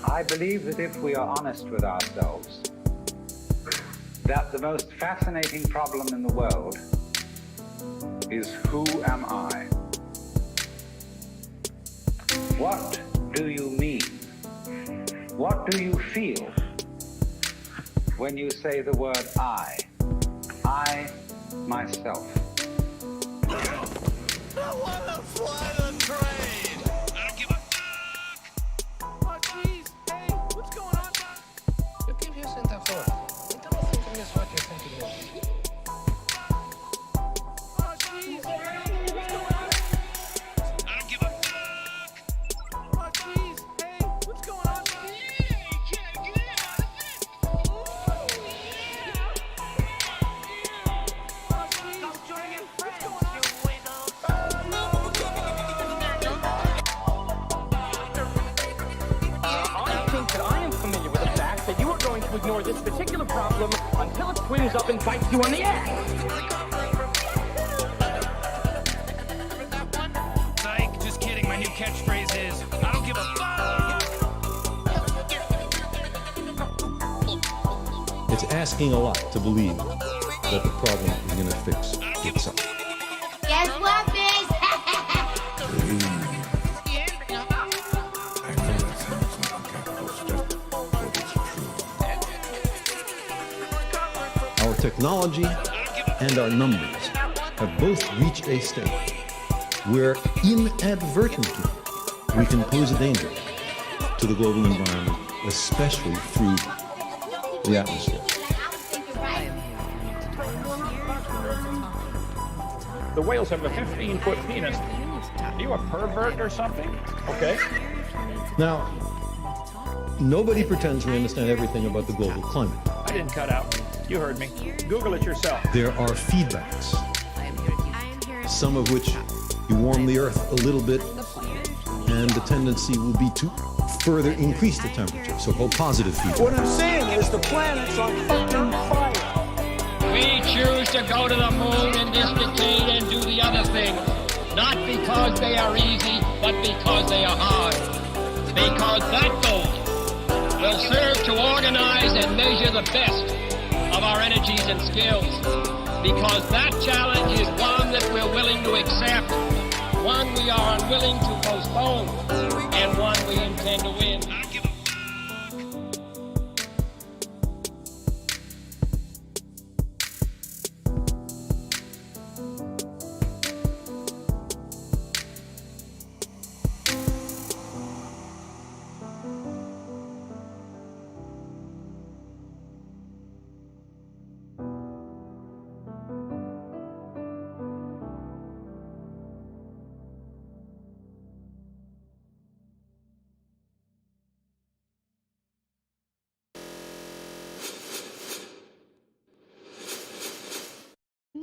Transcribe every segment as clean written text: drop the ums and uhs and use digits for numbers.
I believe that if we are honest with ourselves, that the most fascinating problem in the world is, who am I? What do you mean? What do you feel when you say the word I myself? I wanna fly the train! I don't give a fuck! Oh, jeez! Hey, what's going on, man? ¿Qué piensas en favor? Então não think it's what you're thinking of. Oh, jeez! Hey, what's going on? I don't give a fuck! Oh, jeez! Hey, what's going on, man? You can't get out of it! Oh, jeez! Stop joining your friends, you weirdo! I think that I am familiar with the fact that you are going to ignore this particular problem until it swings up and bites you on the ass. Psych, just kidding. My new catchphrase is, I don't give a fuck! It's asking a lot to believe that the problem is going to fix itself. Guess what, bitch? Our technology and our numbers have both reached a state where inadvertently we can pose a danger to the global environment, especially through the atmosphere. The whales have a 15-foot penis. Are you a pervert or something? Okay. Now, nobody pretends we understand everything about the global climate. I didn't cut out. You heard me. Google it yourself. There are feedbacks, some of which you warm the Earth a little bit, and the tendency will be to further increase the temperature, so-called positive feedback. What I'm saying is the planet's on fucking fire. We choose to go to the moon in this decade and do the other things, not because they are easy, but because they are hard. Because that goal will serve to organize and measure the best of our energies and skills. Because that challenge is one that we're willing to accept, one we are unwilling to postpone, and one we intend to win. I don't give a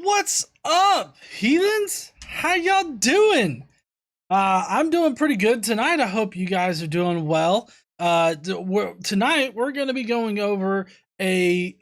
What's up, heathens? How y'all doing? I'm doing pretty good tonight. I hope you guys are doing well. Tonight we're going to be going over a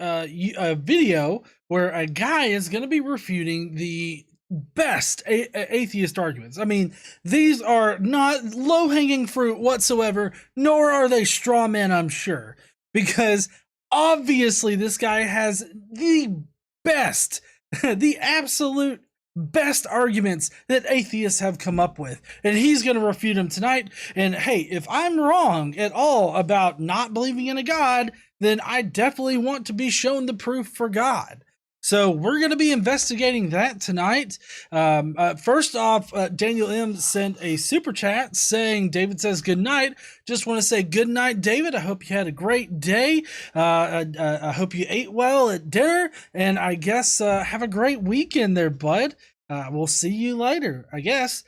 video where a guy is going to be refuting the best atheist arguments. I mean, these are not low-hanging fruit whatsoever, nor are they straw men, I'm sure, because obviously this guy has the best, the absolute best arguments that atheists have come up with, and he's going to refute them tonight. And hey, if I'm wrong at all about not believing in a God, then I definitely want to be shown the proof for God. So we're going to be investigating that tonight. First off, Daniel M sent a super chat saying, David says good night. Just want to say good night, David. I hope you had a great day. I hope you ate well at dinner, and I guess have a great weekend there, bud. We'll see you later, I guess.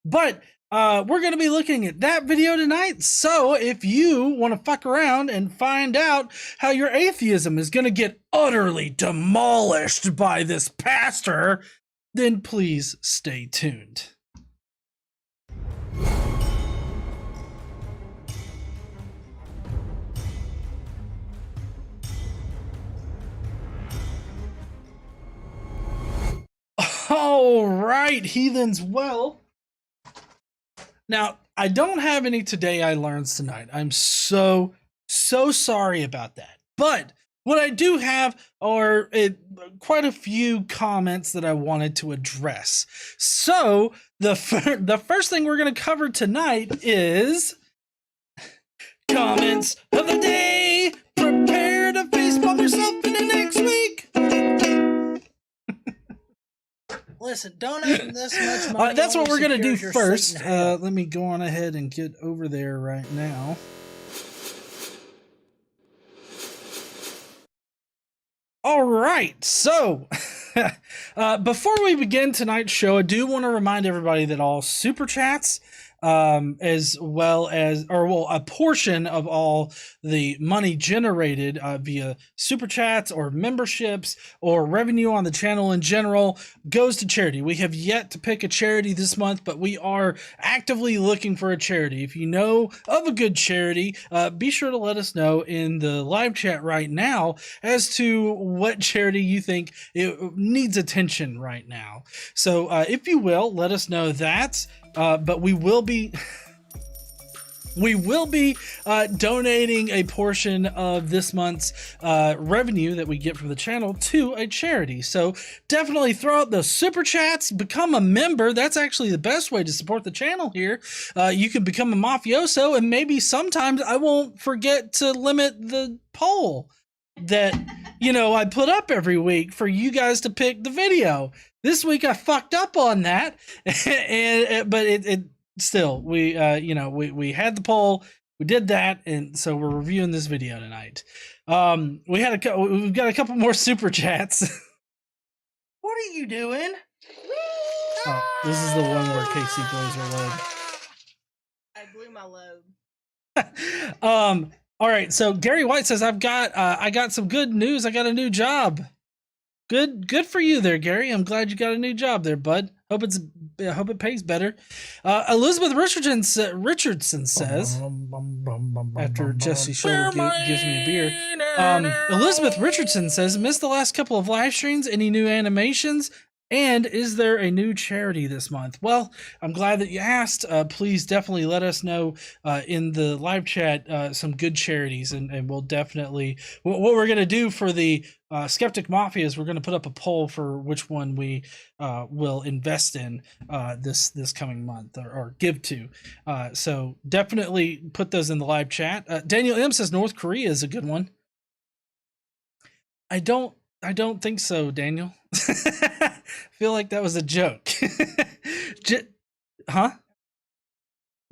But we're going to be looking at that video tonight. So if you want to fuck around and find out how your atheism is going to get utterly demolished by this pastor, then please stay tuned. All right, heathens. Well, now I don't have any Today I Learns tonight. I'm so sorry about that. But what I do have are quite a few comments that I wanted to address. So the first thing we're going to cover tonight is comments of the day. Prepare to facepalm yourself in the next week. Listen, donate this much money. That's what we're going to do first. Let me go on ahead and get over there right now. All right, so before we begin tonight's show, I do want to remind everybody that all super chats, as well as, a portion of all the money generated via super chats or memberships or revenue on the channel in general goes to charity. We have yet to pick a charity this month, but we are actively looking for a charity. If you know of a good charity, be sure to let us know in the live chat right now as to what charity you think it needs attention right now. So if you will, let us know that. But we will be donating a portion of this month's revenue that we get from the channel to a charity. So definitely throw out those super chats, become a member. That's actually the best way to support the channel here. You can become a mafioso, and maybe sometimes I won't forget to limit the poll that, I put up every week for you guys to pick the video. This week I fucked up on that, but it still, we had the poll, we did that, and so we're reviewing this video tonight. We've got a couple more super chats. What are you doing? Oh, this is the one where Casey blows her load. I blew my load. All right, so Gary White says, I got some good news. I got a new job. Good for you there, Gary. I'm glad you got a new job there, bud. Hope it pays better. Elizabeth Richardson says, after Jesse Scholl gives me a beer. Elizabeth Richardson says, missed the last couple of live streams. Any new animations? And is there a new charity this month? Well, I'm glad that you asked. Please definitely let us know in the live chat some good charities, and we'll definitely, what we're going to do for the Skeptic Mafia is we're going to put up a poll for which one we will invest in this coming month or give to. So definitely put those in the live chat. Daniel M says North Korea is a good one. I don't think so, Daniel. Feel like that was a joke.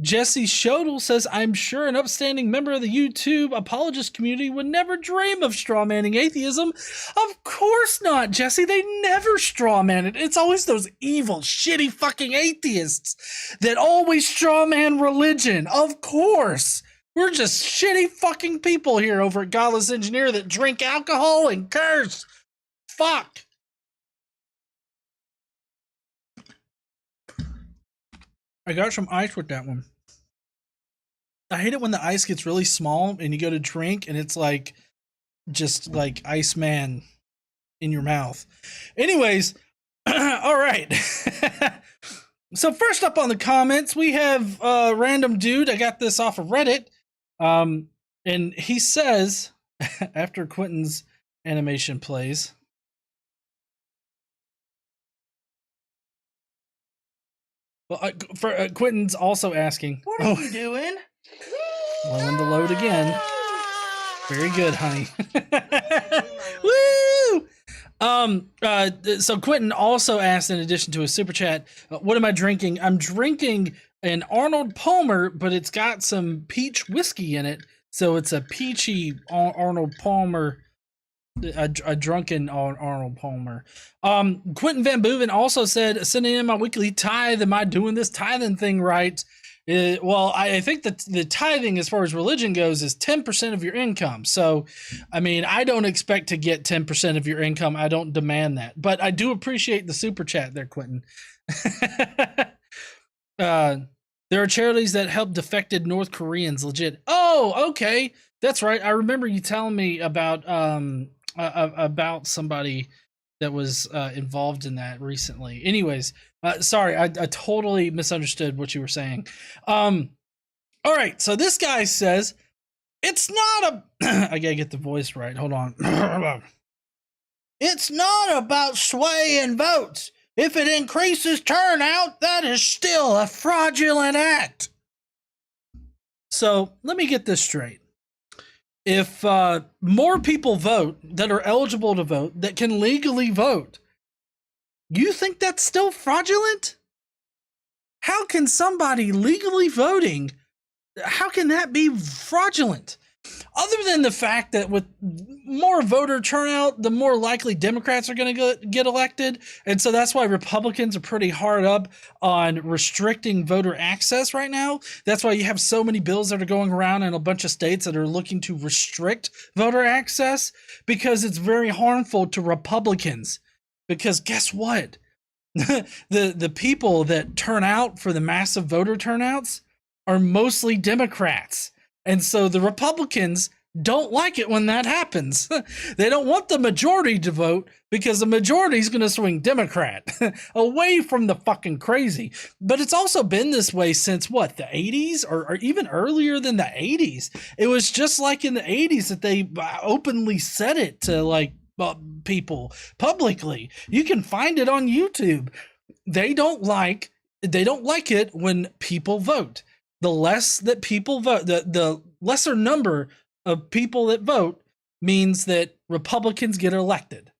Jesse Shodel says, I'm sure an upstanding member of the YouTube apologist community would never dream of strawmanning atheism. Of course not, Jesse. They never strawman it. It's always those evil, shitty fucking atheists that always strawman religion. Of course. We're just shitty fucking people here over at Godless Engineer that drink alcohol and curse. Fuck. I got some ice with that one. I hate it when the ice gets really small and you go to drink and it's like just like Iceman in your mouth. Anyways, all right. So first up on the comments, we have random dude. I got this off of Reddit. And he says, after Quentin's animation plays, well, Quentin's also asking, what are you doing? Blowing the load again. Very good, honey. Woo! So Quentin also asked, in addition to a super chat, what am I drinking? I'm drinking an Arnold Palmer, but it's got some peach whiskey in it. So it's a peachy Arnold Palmer, a drunken Arnold Palmer. Quentin Van Boeven also said, sending in my weekly tithe. Am I doing this tithing thing right? Well, I think that the tithing, as far as religion goes, is 10% of your income. So, I mean, I don't expect to get 10% of your income. I don't demand that. But I do appreciate the super chat there, Quentin. There are charities that help defected North Koreans, legit. Oh, okay. That's right. I remember you telling me about somebody that was involved in that recently. Anyways, sorry, I totally misunderstood what you were saying. All right, so this guy says it's not a. I gotta get the voice right. Hold on. It's not about swaying votes. If it increases turnout, that is still a fraudulent act. So let me get this straight. If more people vote that are eligible to vote, that can legally vote, you think that's still fraudulent? How can somebody legally voting, how can that be fraudulent? Other than the fact that with more voter turnout, the more likely Democrats are going to get elected. And so that's why Republicans are pretty hard up on restricting voter access right now. That's why you have so many bills that are going around in a bunch of states that are looking to restrict voter access, because it's very harmful to Republicans. Because guess what? the people that turn out for the massive voter turnouts are mostly Democrats. And so the Republicans don't like it when that happens. They don't want the majority to vote because the majority is going to swing Democrat away from the fucking crazy. But it's also been this way since what, the 80s or even earlier than the 80s. It was just like in the 80s that they openly said it to like people publicly. You can find it on YouTube. They don't like it when people vote. The less that people vote, the lesser number of people that vote means that Republicans get elected.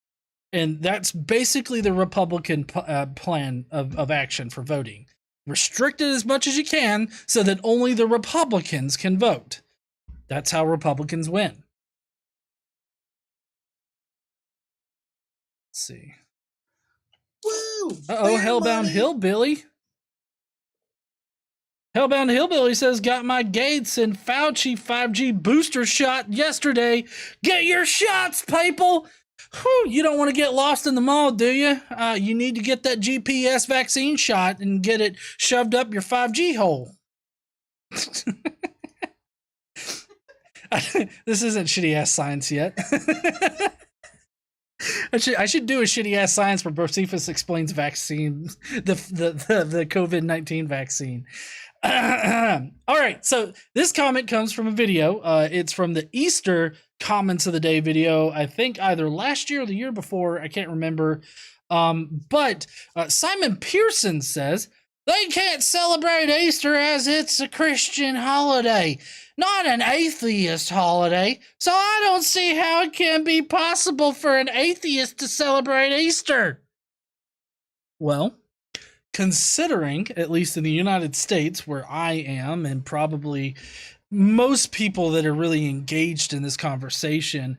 And that's basically the Republican plan of action for voting. Restrict it as much as you can so that only the Republicans can vote. That's how Republicans win. Let's see. Woo! Uh-oh, Hellbound Hillbilly. Hellbound Hillbilly says, got my Gates and Fauci 5G booster shot yesterday. Get your shots, people. Whew, you don't want to get lost in the mall, do you? You need to get that GPS vaccine shot and get it shoved up your 5G hole. This isn't shitty ass science yet. I should do a shitty ass science where Bocephus explains vaccine, the COVID-19 vaccine. All right, so this comment comes from a video. It's from the Easter comments of the day video. I think either last year or the year before. I can't remember. But Simon Pearson says they can't celebrate Easter as it's a Christian holiday, not an atheist holiday. So I don't see how it can be possible for an atheist to celebrate Easter. Well, considering, at least in the United States, where I am, and probably most people that are really engaged in this conversation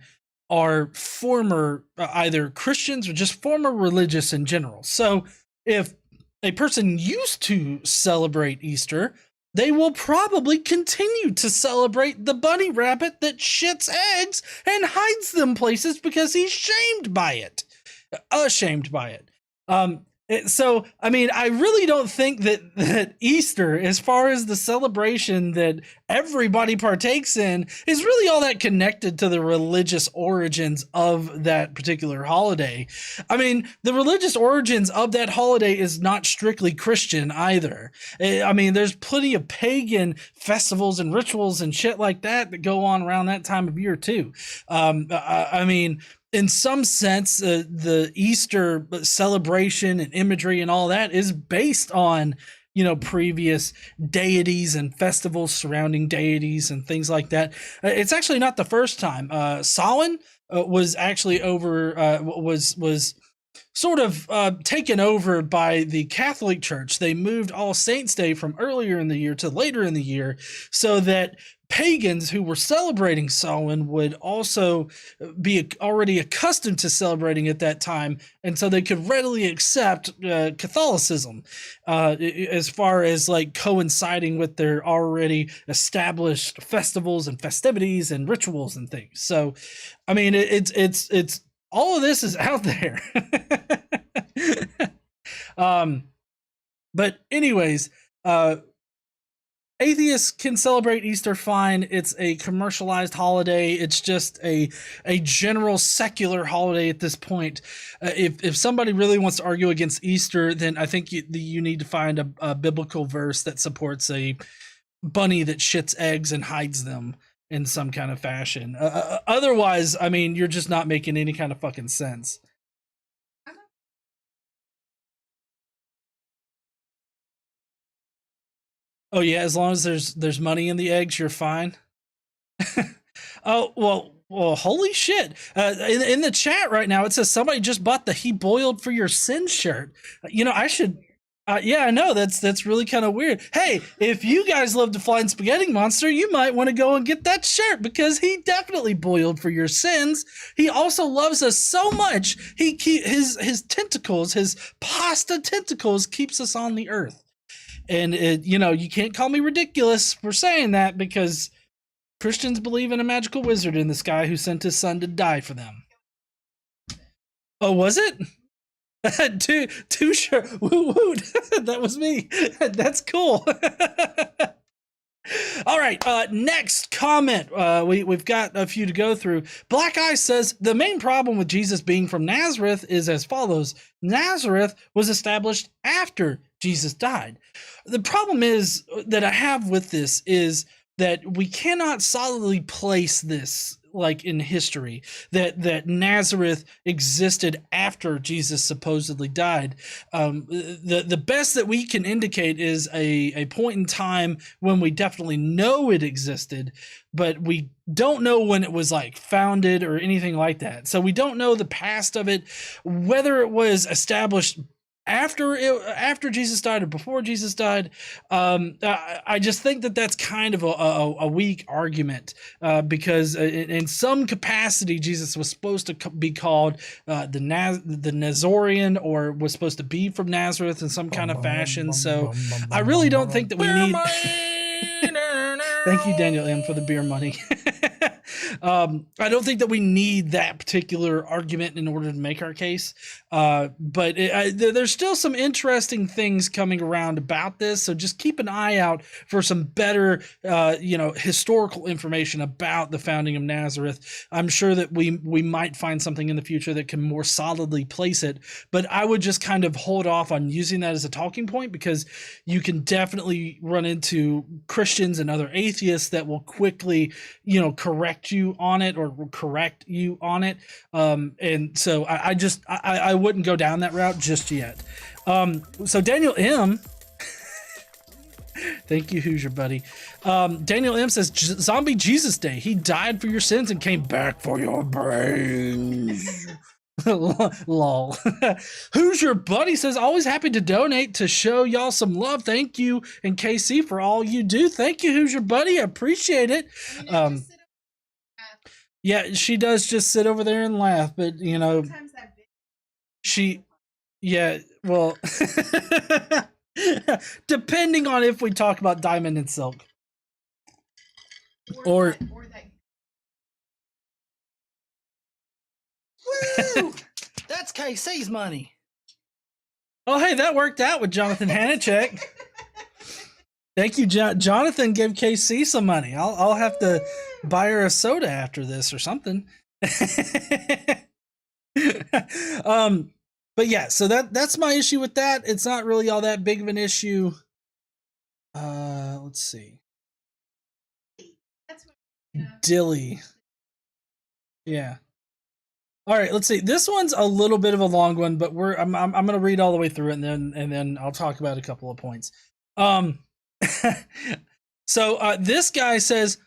are former either Christians or just former religious in general. So if a person used to celebrate Easter, they will probably continue to celebrate the bunny rabbit that shits eggs and hides them places because he's ashamed by it. So, I mean, I really don't think that Easter, as far as the celebration that everybody partakes in, is really all that connected to the religious origins of that particular holiday. I mean, the religious origins of that holiday is not strictly Christian either. I mean, there's plenty of pagan festivals and rituals and shit like that go on around that time of year too. I mean, in some sense, the Easter celebration and imagery and all that is based on, previous deities and festivals surrounding deities and things like that. It's actually not the first time. Samhain was actually was sort of taken over by the Catholic Church. They moved All Saints' Day from earlier in the year to later in the year so that pagans who were celebrating Samhain would also be already accustomed to celebrating at that time, and so they could readily accept Catholicism as far as like coinciding with their already established festivals and festivities and rituals and things. So, I mean, it's all of this is out there. But anyways, atheists can celebrate Easter fine. It's a commercialized holiday. It's just a general secular holiday at this point. If somebody really wants to argue against Easter, then I think you need to find a biblical verse that supports a bunny that shits eggs and hides them in some kind of fashion. Otherwise, I mean, you're just not making any kind of fucking sense. Oh yeah, as long as there's money in the eggs, you're fine. Oh well, holy shit! In the chat right now, it says somebody just bought the "He Boiled for Your Sins" shirt. You know, I should. Yeah, I know that's really kind of weird. Hey, if you guys love the Flying Spaghetti Monster, you might want to go and get that shirt because he definitely boiled for your sins. He also loves us so much. His tentacles, his pasta tentacles, keeps us on the earth. And you know, you can't call me ridiculous for saying that because Christians believe in a magical wizard in the sky who sent his son to die for them. Oh, was it? Too sure. Woo woo. That was me. That's cool. All right. Next comment. We've got a few to go through. Black Eye says the main problem with Jesus being from Nazareth is as follows. Nazareth was established after Jesus died. The problem is that I have with this is that we cannot solidly place this like in history that Nazareth existed after Jesus supposedly died. The best that we can indicate is a point in time when we definitely know it existed, but we don't know when it was like founded or anything like that. So we don't know the past of it, whether it was established after Jesus died or before Jesus died. I just think that that's kind of a weak argument because in some capacity Jesus was supposed to be called the Nazorian, or was supposed to be from Nazareth in some kind of fashion. So I really don't think that we need. Thank you, Daniel M, for the beer money. I don't think that we need that particular argument in order to make our case. But there's still some interesting things coming around about this. So just keep an eye out for some better, historical information about the founding of Nazareth. I'm sure that we might find something in the future that can more solidly place it. But I would just kind of hold off on using that as a talking point, because you can definitely run into Christians and other atheists that will quickly, correct you on it or correct you on it. And so I wouldn't go down that route just yet. So Daniel M, thank you, Hoosier buddy. Daniel M says Zombie Jesus Day. He died for your sins and came back for your brains. Lol. Hoosier buddy says always happy to donate to show y'all some love. Thank you, and KC, for all you do. Thank you, Hoosier buddy. I appreciate it. Yeah, she does just sit over there and laugh, but well, depending on if we talk about Diamond and Silk. Or Woo! That's KC's money. Oh, hey, that worked out with Jonathan Hanachek. Thank you, Jonathan gave KC some money. I'll have to buy her a soda after this or something. But yeah, so that's my issue with that. It's not really all that big of an issue. Let's see. Dilly. Yeah. All right, let's see. This one's a little bit of a long one, but I'm going to read all the way through it, and then I'll talk about a couple of points. So this guy says,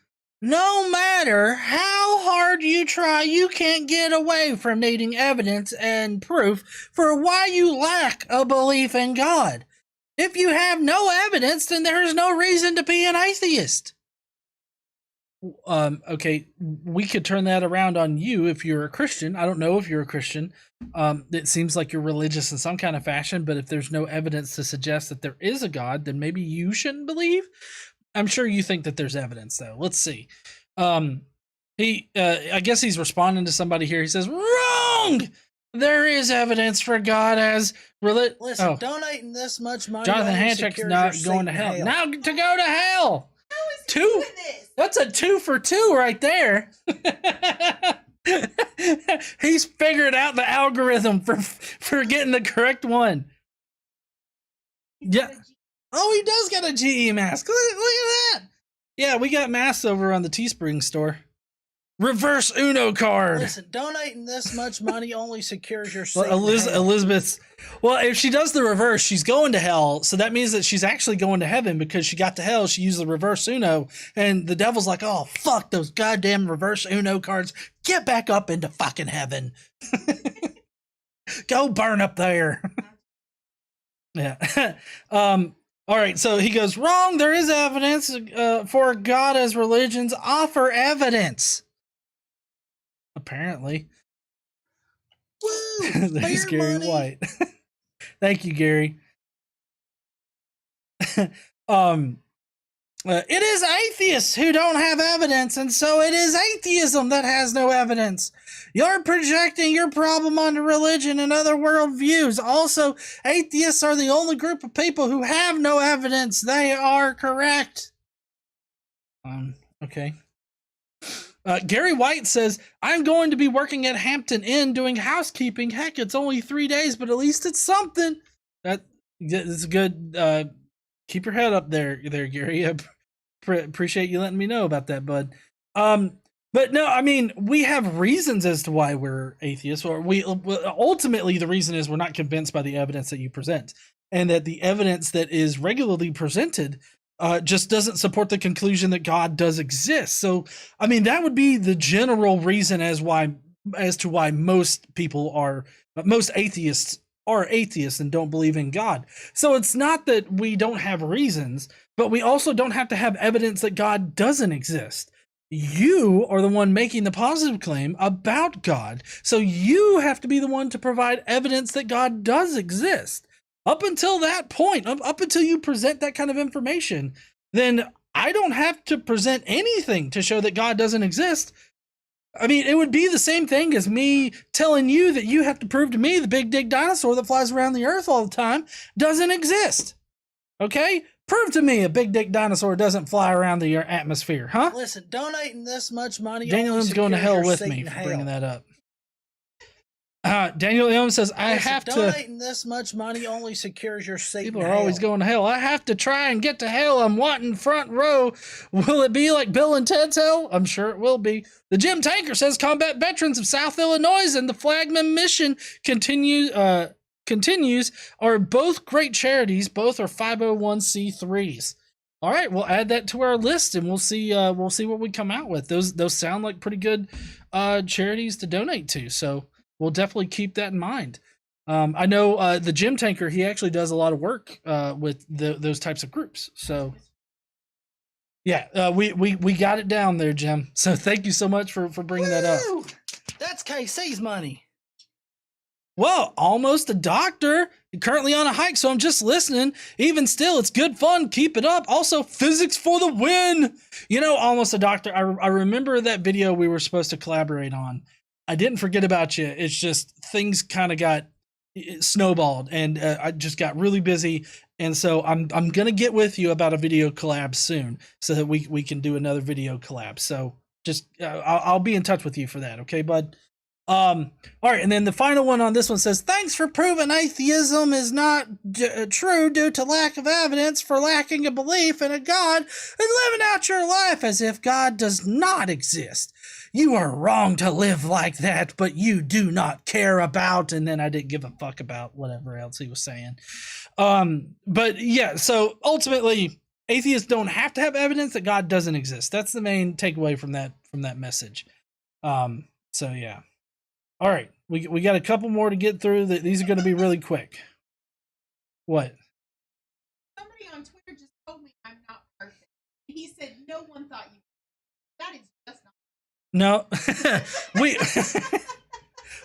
no matter how hard you try, you can't get away from needing evidence and proof for why you lack a belief in God. If you have no evidence, then there is no reason to be an atheist. Okay, we could turn that around on you if you're a Christian. I don't know if you're a Christian. It seems like you're religious in some kind of fashion, but if there's no evidence to suggest that there is a God, then maybe you shouldn't believe. I'm sure you think that there's evidence, though. Let's see. I guess he's responding to somebody here. He says, wrong! There is evidence for God as Listen, donating this much money. Jonathan Hanchek's not going to hell. Now to go to hell! two. That's a 2 for 2 right there. He's figured out the algorithm for getting the correct one. Yeah. Oh, he does get a GE mask. Look at that. Yeah, we got masks over on the Teespring store. Reverse Uno card. Listen, donating this much money only secures your seat. Elizabeth's. Well, if she does the reverse, she's going to hell. So that means that she's actually going to heaven because she got to hell. She used the reverse Uno, and the devil's like, "Oh fuck those goddamn reverse Uno cards! Get back up into fucking heaven. Go burn up there." Yeah. All right. So he goes, wrong. There is evidence for God as religions offer evidence. Apparently. Woo! There's Gary White. Thank you, Gary. It is atheists who don't have evidence, and so it is atheism that has no evidence. You're projecting your problem onto religion and other worldviews. Also, atheists are the only group of people who have no evidence. They are correct. Okay. Gary White says, I'm going to be working at Hampton Inn doing housekeeping. Heck, it's only 3 days, but at least it's something. That's good. Keep your head up there, Gary. I appreciate you letting me know about that, bud. But no, I mean, we have reasons as to why we're atheists, or ultimately the reason is we're not convinced by the evidence that you present, and that the evidence that is regularly presented just doesn't support the conclusion that God does exist. So, I mean, that would be the general reason as to why most atheists are atheists and don't believe in God. So it's not that we don't have reasons, but we also don't have to have evidence that God doesn't exist. You are the one making the positive claim about God. So you have to be the one to provide evidence that God does exist. Up until that point, up until you present that kind of information, then I don't have to present anything to show that God doesn't exist. I mean, it would be the same thing as me telling you that you have to prove to me the big dick dinosaur that flies around the earth all the time doesn't exist. Okay? Prove to me a big dick dinosaur doesn't fly around the atmosphere, huh? Listen, donating this much money. Daniel M's going to hell with me for bringing that up. Daniel M says, donating this much money only secures your seat. People are always going to hell. I have to try and get to hell. I'm wanting front row. Will it be like Bill and Ted's hell? I'm sure it will be. The Jim Tanker says combat veterans of South Illinois and the Flagman mission continues are both great charities. Both are 501c3s. All right, we'll add that to our list and we'll see what we come out with. Those sound like pretty good charities to donate to. So we'll definitely keep that in mind. I know the Jim Tanker, he actually does a lot of work with those types of groups. So yeah, we got it down there, Jim. So thank you so much for bringing that up. That's KC's money. Well, almost a doctor. Currently on a hike, so I'm just listening. Even still, it's good fun. Keep it up. Also, physics for the win. You know, almost a doctor. I remember that video we were supposed to collaborate on. I didn't forget about you. It's just things kind of got snowballed, and I just got really busy. And so I'm gonna get with you about a video collab soon, so that we can do another video collab. So just I'll be in touch with you for that, okay, bud? All right, and then the final one on this one says, thanks for proving atheism is not true due to lack of evidence for lacking a belief in a God and living out your life as if God does not exist. You are wrong to live like that, but you do not care about, and then I didn't give a fuck about whatever else he was saying. But yeah, so ultimately atheists don't have to have evidence that God doesn't exist. That's the main takeaway from that message. So yeah. All right, we got a couple more to get through. These are going to be really quick. What? Somebody on Twitter just told me I'm not perfect. He said no one thought you. That is just not. No,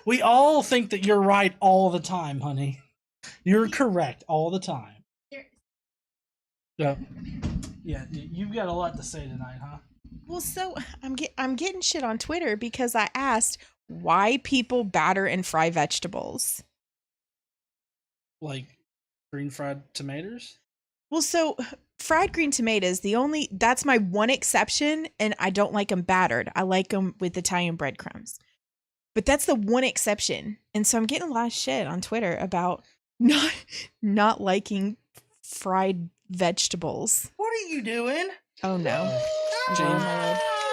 we all think that you're right all the time, honey. You're correct all the time. Yeah, you've got a lot to say tonight, huh? Well, so I'm getting shit on Twitter because I asked why people batter and fry vegetables. Like green fried tomatoes? Well, so fried green tomatoes, that's my one exception, and I don't like them battered. I like them with Italian breadcrumbs. But that's the one exception. And so I'm getting a lot of shit on Twitter about not liking fried vegetables. What are you doing? Oh no. Jane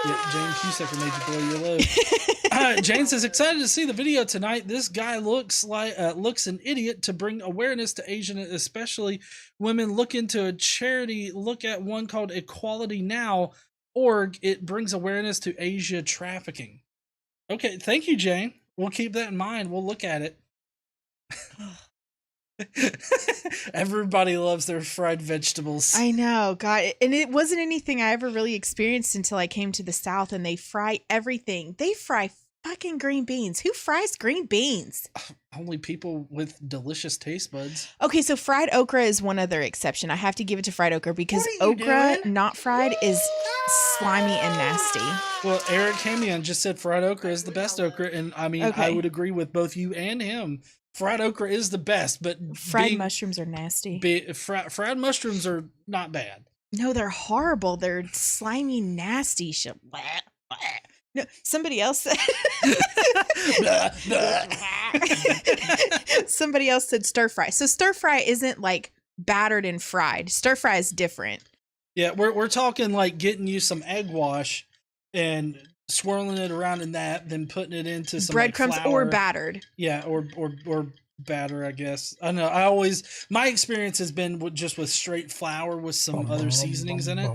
Cusacker made you blow your load. Jane says, excited to see the video tonight. This guy looks an idiot. To bring awareness to Asian, especially women. Look into a charity. Look at one called Equality Now org. It brings awareness to Asia trafficking. Okay, thank you, Jane. We'll keep that in mind. We'll look at it. Everybody loves their fried vegetables. I know, God. And it wasn't anything I ever really experienced until I came to the South, and they fry everything. They fry fucking green beans. Who fries green beans? Only people with delicious taste buds. Okay, so fried okra is one other exception. I have to give it to fried okra because okra not fried is slimy and nasty. Well, Eric Hamian just said fried okra is the best okra, and I mean, I would agree with both you and him. Fried okra is the best, but fried mushrooms are nasty. Fried mushrooms are not bad. No, they're horrible. They're slimy, nasty shit. No, somebody else said. Somebody else said stir fry. So stir fry isn't like battered and fried. Stir fry is different. Yeah, we're talking like getting you some egg wash and swirling it around in that, then putting it into some breadcrumbs like flour. Or battered. Yeah, or batter, I guess. I don't know. My experience has been just with straight flour with some other seasonings in it.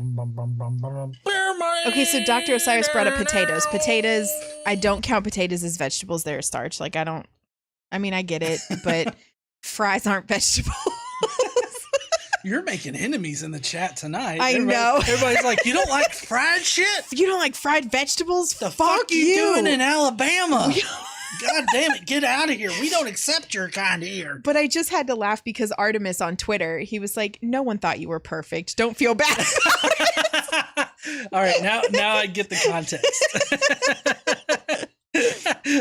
Okay, so Dr. Osiris brought up potatoes. Potatoes, I don't count potatoes as vegetables. They're a starch. Like, I mean, I get it, but fries aren't vegetables. You're making enemies in the chat tonight. I know. Everybody's like, you don't like fried shit? You don't like fried vegetables? The fuck you doing in Alabama? God damn it, get out of here. We don't accept your kind here. But I just had to laugh because Artemis on Twitter, he was like, no one thought you were perfect. Don't feel bad. All right, now I get the context.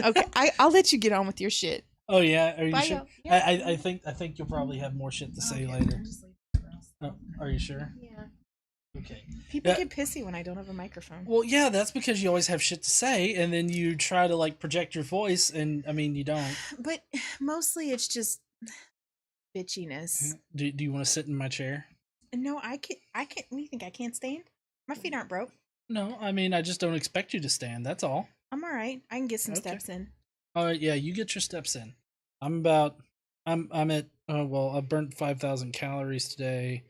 Okay, I'll let you get on with your shit. Oh yeah, are you sure? Yeah. I think you'll probably have more shit to say later. Oh, are you sure? Yeah. Okay. People get pissy when I don't have a microphone. Well, yeah, that's because you always have shit to say, and then you try to like project your voice, and I mean you don't. But mostly it's just bitchiness. Do you want to sit in my chair? No, I can't. What do you think? I can't stand? My feet aren't broke. No, I mean I just don't expect you to stand. That's all. I'm all right. I can get some steps in. All right, yeah, you get your steps in. I'm at I burnt 5,000 calories today,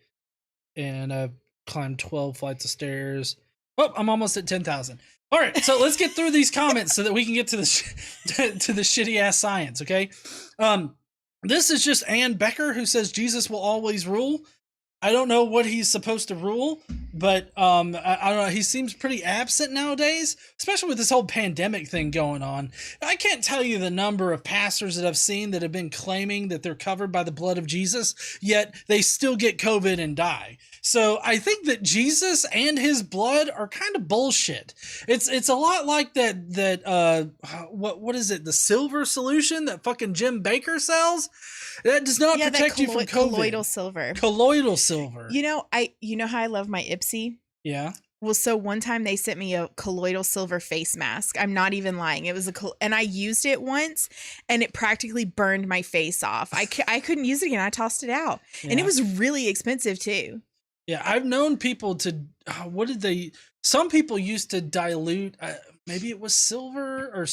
and I've climbed 12 flights of stairs. Oh, I'm almost at 10,000. All right, so let's get through these comments so that we can get to the to the shitty ass science. Okay, this is just Ann Becker who says Jesus will always rule. I don't know what he's supposed to rule, but I don't know. He seems pretty absent nowadays, especially with this whole pandemic thing going on. I can't tell you the number of pastors that I've seen that have been claiming that they're covered by the blood of Jesus, yet they still get COVID and die. So I think that Jesus and his blood are kind of bullshit. It's a lot like that what is it? The silver solution that fucking Jim Baker sells? That does not protect you from COVID. Colloidal silver. Colloidal silver. You know how I love my Ipsy? Yeah. Well, so one time they sent me a colloidal silver face mask. I'm not even lying. It was and I used it once and it practically burned my face off. I couldn't use it again. I tossed it out. Yeah. And it was really expensive too. Yeah, I've known people to, some people used to dilute, maybe it was silver or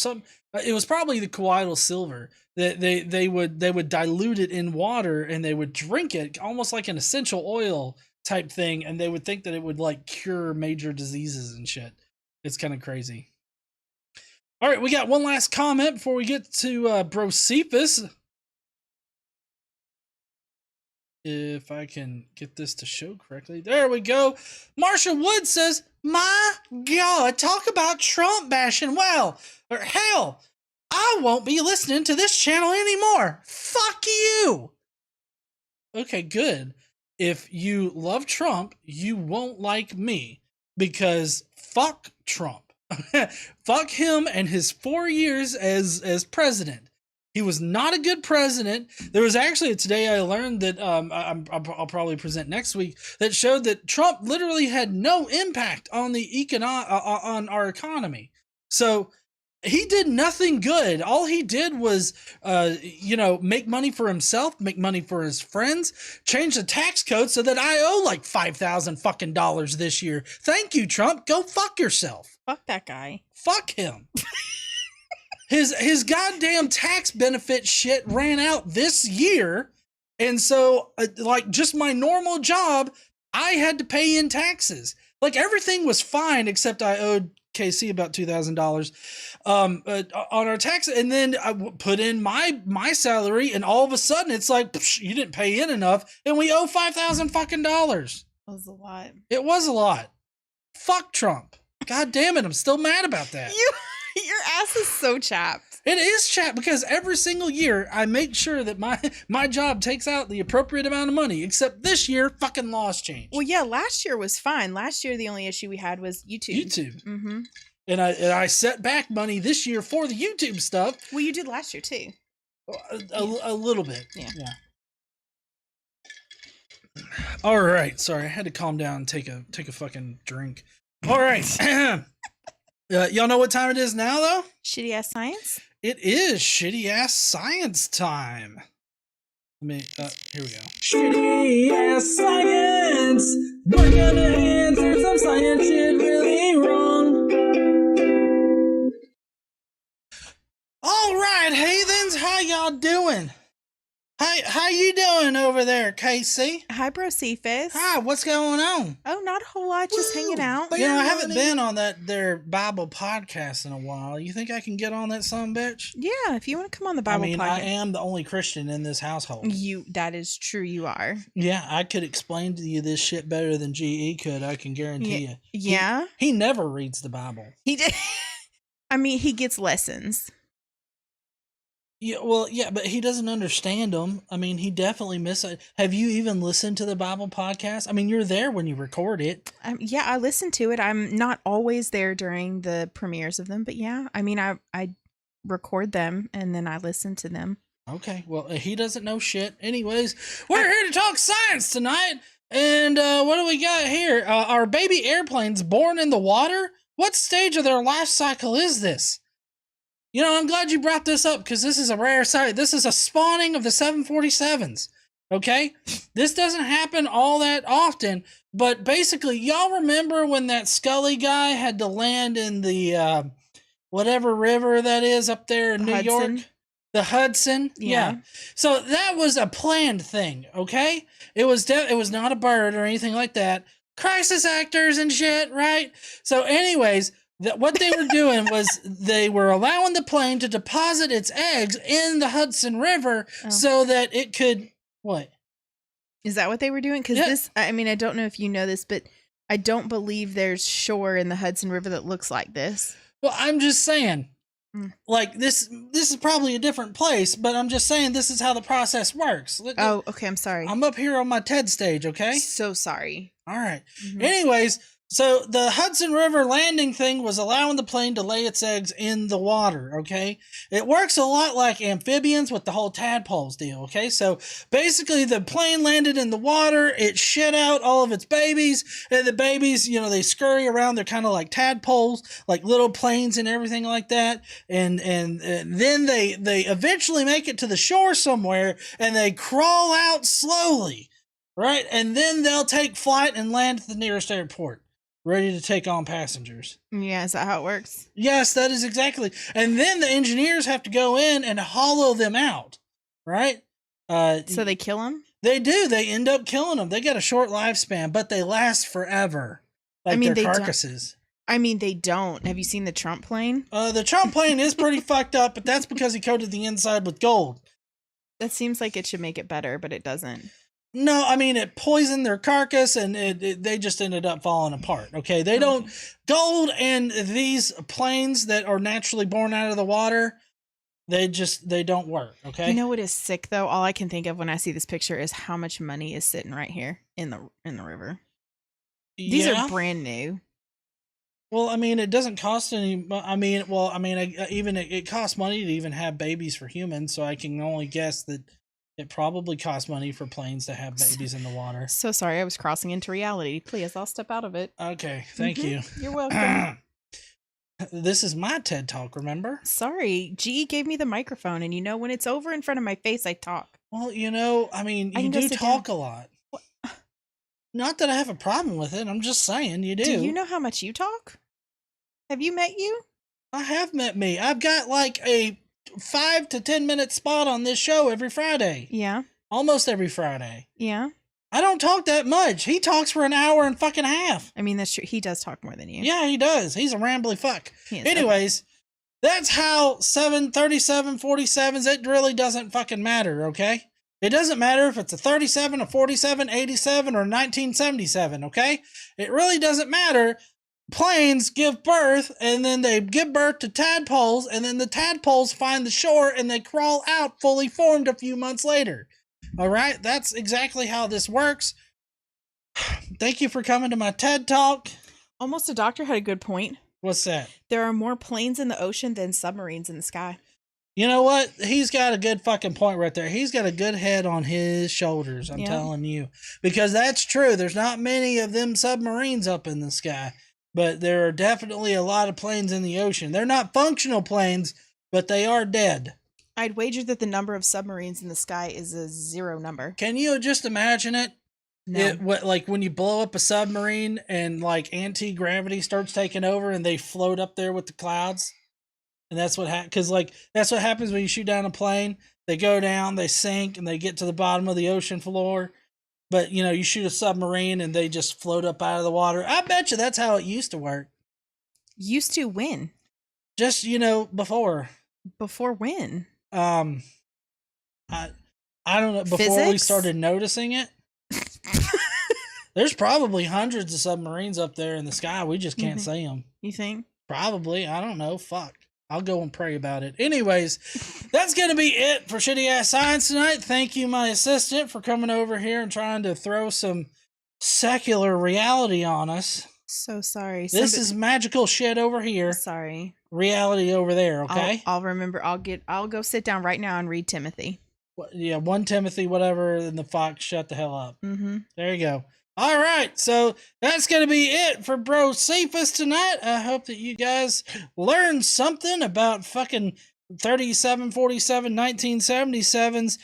it was probably the colloidal silver. They would dilute it in water and they would drink it almost like an essential oil type thing, and they would think that it would like cure major diseases and shit. It's kind of crazy. All right, we got one last comment before we get to Bro Cephas. If I can get this to show correctly. There we go. Marsha Wood says, my God, talk about Trump bashing. Well, or hell, I won't be listening to this channel anymore. Fuck you. Okay, good. If you love Trump, you won't like me because fuck Trump. Fuck him and his 4 years as president. He was not a good president. There was actually today I learned that I'll probably present next week that showed that Trump literally had no impact on the on our economy. So he did nothing good. All he did was, make money for himself, make money for his friends, change the tax code so that I owe like $5,000 fucking dollars this year. Thank you, Trump. Go fuck yourself. Fuck that guy. Fuck him. His goddamn tax benefit shit ran out this year. And so, just my normal job, I had to pay in taxes. Like, everything was fine except I owed KC about $2,000 on our tax, and then I put in my salary, and all of a sudden it's like, you didn't pay in enough, and we owe $5,000 fucking dollars. That was a lot. It was a lot. Fuck Trump. God damn it, I'm still mad about that. Your ass is so chapped. It is chapped because every single year I make sure that my job takes out the appropriate amount of money, except this year fucking laws changed. Well, yeah, last year was fine. Last year the only issue we had was YouTube. Mm-hmm. And I set back money this year for the YouTube stuff. Well, you did last year too. A little bit. Yeah. All right. Sorry, I had to calm down and take a fucking drink. All right. Y'all know what time it is now, though? Shitty ass science? It is shitty ass science time. Here we go. Shitty ass science! We're gonna answer some science shit really wrong. Alright, heathens, how y'all doing? How you doing over there, Casey? Hi, Bro Cephas. Hi, what's going on? Oh, not a whole lot, just hanging out. I haven't been on their Bible podcast in a while. You think I can get on that sumbitch? Yeah, if you want to come on the Bible podcast. I am the only Christian in this household. That is true, you are. Yeah, I could explain to you this shit better than GE could, I can guarantee you. Yeah? He never reads the Bible. He did. I mean, he gets lessons. Yeah, well, yeah, but he doesn't understand them. I mean, he definitely Have you even listened to the Bible podcast? I mean, you're there when you record it. Yeah, I listen to it. I'm not always there during the premieres of them, but yeah, I mean, I record them and then I listen to them. Okay, well, he doesn't know shit. Anyways, we're here to talk science tonight, and what do we got here? Are baby airplanes born in the water? What stage of their life cycle is this? You know, I'm glad you brought this up because this is a rare sight. This is a spawning of the 747s, okay? This doesn't happen all that often, but basically, y'all remember when that Scully guy had to land in the, whatever river that is up there in New York? The Hudson? Yeah. So that was a planned thing, okay? It was not a bird or anything like that. Crisis actors and shit, right? So anyways... what they were doing was they were allowing the plane to deposit its eggs in the Hudson River so that it could... What? Is that what they were doing? Because this... I mean, I don't know if you know this, but I don't believe there's shore in the Hudson River that looks like this. Well, I'm just saying, like, this is probably a different place, but I'm just saying this is how the process works. Look, okay, I'm sorry. I'm up here on my TED stage, okay? So sorry. All right. Anyways... So the Hudson River landing thing was allowing the plane to lay its eggs in the water, okay? It works a lot like amphibians with the whole tadpoles deal, okay? So basically the plane landed in the water, it shit out all of its babies, and the babies, they scurry around, they're kind of like tadpoles, like little planes and everything like that, and then they eventually make it to the shore somewhere, and they crawl out slowly, right? And then they'll take flight and land at the nearest airport. Ready to take on passengers. Yeah, is that how it works? Yes, that is exactly. And then the engineers have to go in and hollow them out, right? So they kill them? They do. They end up killing them. They got a short lifespan, but they last forever. Like their carcasses. They don't. Have you seen the Trump plane? The Trump plane is pretty fucked up, but that's because he coated the inside with gold. That seems like it should make it better, but it doesn't. No, I mean, it poisoned their carcass and they just ended up falling apart. Okay. They don't, gold and these planes that are naturally born out of the water, they don't work. Okay. You know what is sick though? All I can think of when I see this picture is how much money is sitting right here in the river. These are brand new. Well, I mean, it doesn't cost any. I mean, it costs money to even have babies for humans. So I can only guess that it probably costs money for planes to have babies in the water. So sorry, I was crossing into reality. Please, I'll step out of it. Okay, thank you. You're welcome. This is my TED Talk, remember? Sorry, GE gave me the microphone, and when it's over in front of my face, I talk. Well, I mean, you do talk a lot. Not that I have a problem with it. I'm just saying you do. Do you know how much you talk? Have you met you? I have met me. I've got like a 5 to 10 minute spot on this show every Friday. Yeah. Almost every Friday. Yeah. I don't talk that much. He talks for an hour and fucking half. I mean, that's true. He does talk more than you. Yeah, he does. He's a rambly fuck. He is. Anyways, that's how 737 47s, it really doesn't fucking matter, okay? It doesn't matter if it's a 37, a 47, 87, or 1977, okay? It really doesn't matter. Planes give birth, and then they give birth to tadpoles, and then the tadpoles find the shore, and they crawl out fully formed a few months later. All right? That's exactly how this works. Thank you for coming to my TED Talk. Almost a Doctor had a good point. What's that? There are more planes in the ocean than submarines in the sky. You know what? He's got a good fucking point right there. He's got a good head on his shoulders, I'm telling you. Because that's true. There's not many of them submarines up in the sky. But there are definitely a lot of planes in the ocean. They're not functional planes, but they are dead. I'd wager that the number of submarines in the sky is a 0 number. Can you just imagine it? No. Like when you blow up a submarine and like anti-gravity starts taking over and they float up there with the clouds? And that's what because like that's what happens when you shoot down a plane. They go down, they sink, and they get to the bottom of the ocean floor. But you shoot a submarine and they just float up out of the water. I bet you that's how it used to work. Used to when? Just before. Before when? I don't know. Before we started noticing it. There's probably hundreds of submarines up there in the sky. We just can't see them. You think? Probably. I don't know. Fuck. I'll go and pray about it. Anyways, that's going to be it for Shitty Ass Science tonight. Thank you, my assistant, for coming over here and trying to throw some secular reality on us. So sorry. This is magical shit over here. Sorry. Reality over there, okay? I'll remember. I'll go sit down right now and read Timothy. Yeah, 1 Timothy, whatever, and the fox shut the hell up. Mm-hmm. There you go. All right, so that's going to be it for Bro Cephas tonight. I hope that you guys learned something about fucking 37, 47, 1977s,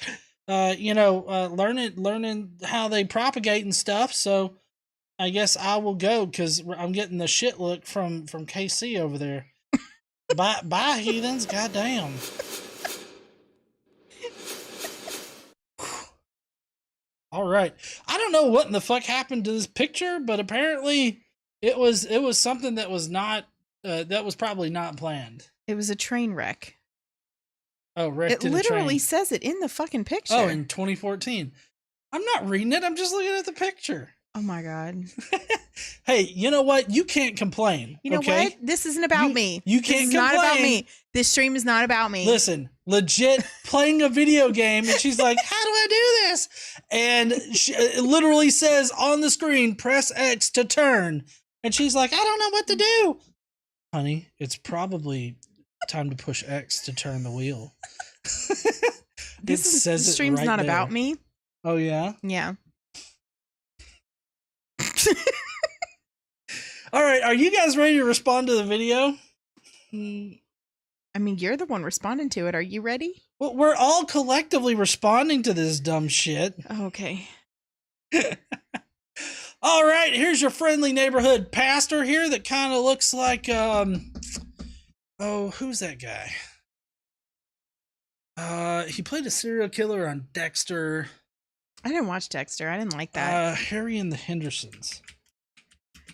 learning how they propagate and stuff. So I guess I will go because I'm getting the shit look from KC over there. Bye, heathens. Goddamn. All right. I don't know what in the fuck happened to this picture, but apparently it was something that was not that was probably not planned. It was a train wreck. Oh, wrecked It in a literally train. says it in the fucking picture. Oh, in 2014. I'm not reading it. I'm just looking at the picture. Oh my God. Hey, you know what? You can't complain. You know what? This isn't about me. You can't This is complain. not about me. This stream is not about me. Listen, legit playing a video game, and she's like, how do I do this? And it literally says on the screen, press X to turn. And she's like, I don't know what to do. Honey, it's probably time to push X to turn the wheel. The stream's not about me. Oh, yeah? Yeah. All right, are you guys ready to respond to the video? I mean, you're the one responding to it. Are you ready? Well, we're all collectively responding to this dumb shit. Okay. All right, here's your friendly neighborhood pastor here that kind of looks like, who's that guy? He played a serial killer on Dexter. I didn't watch Dexter. I didn't like that. Harry and the Hendersons.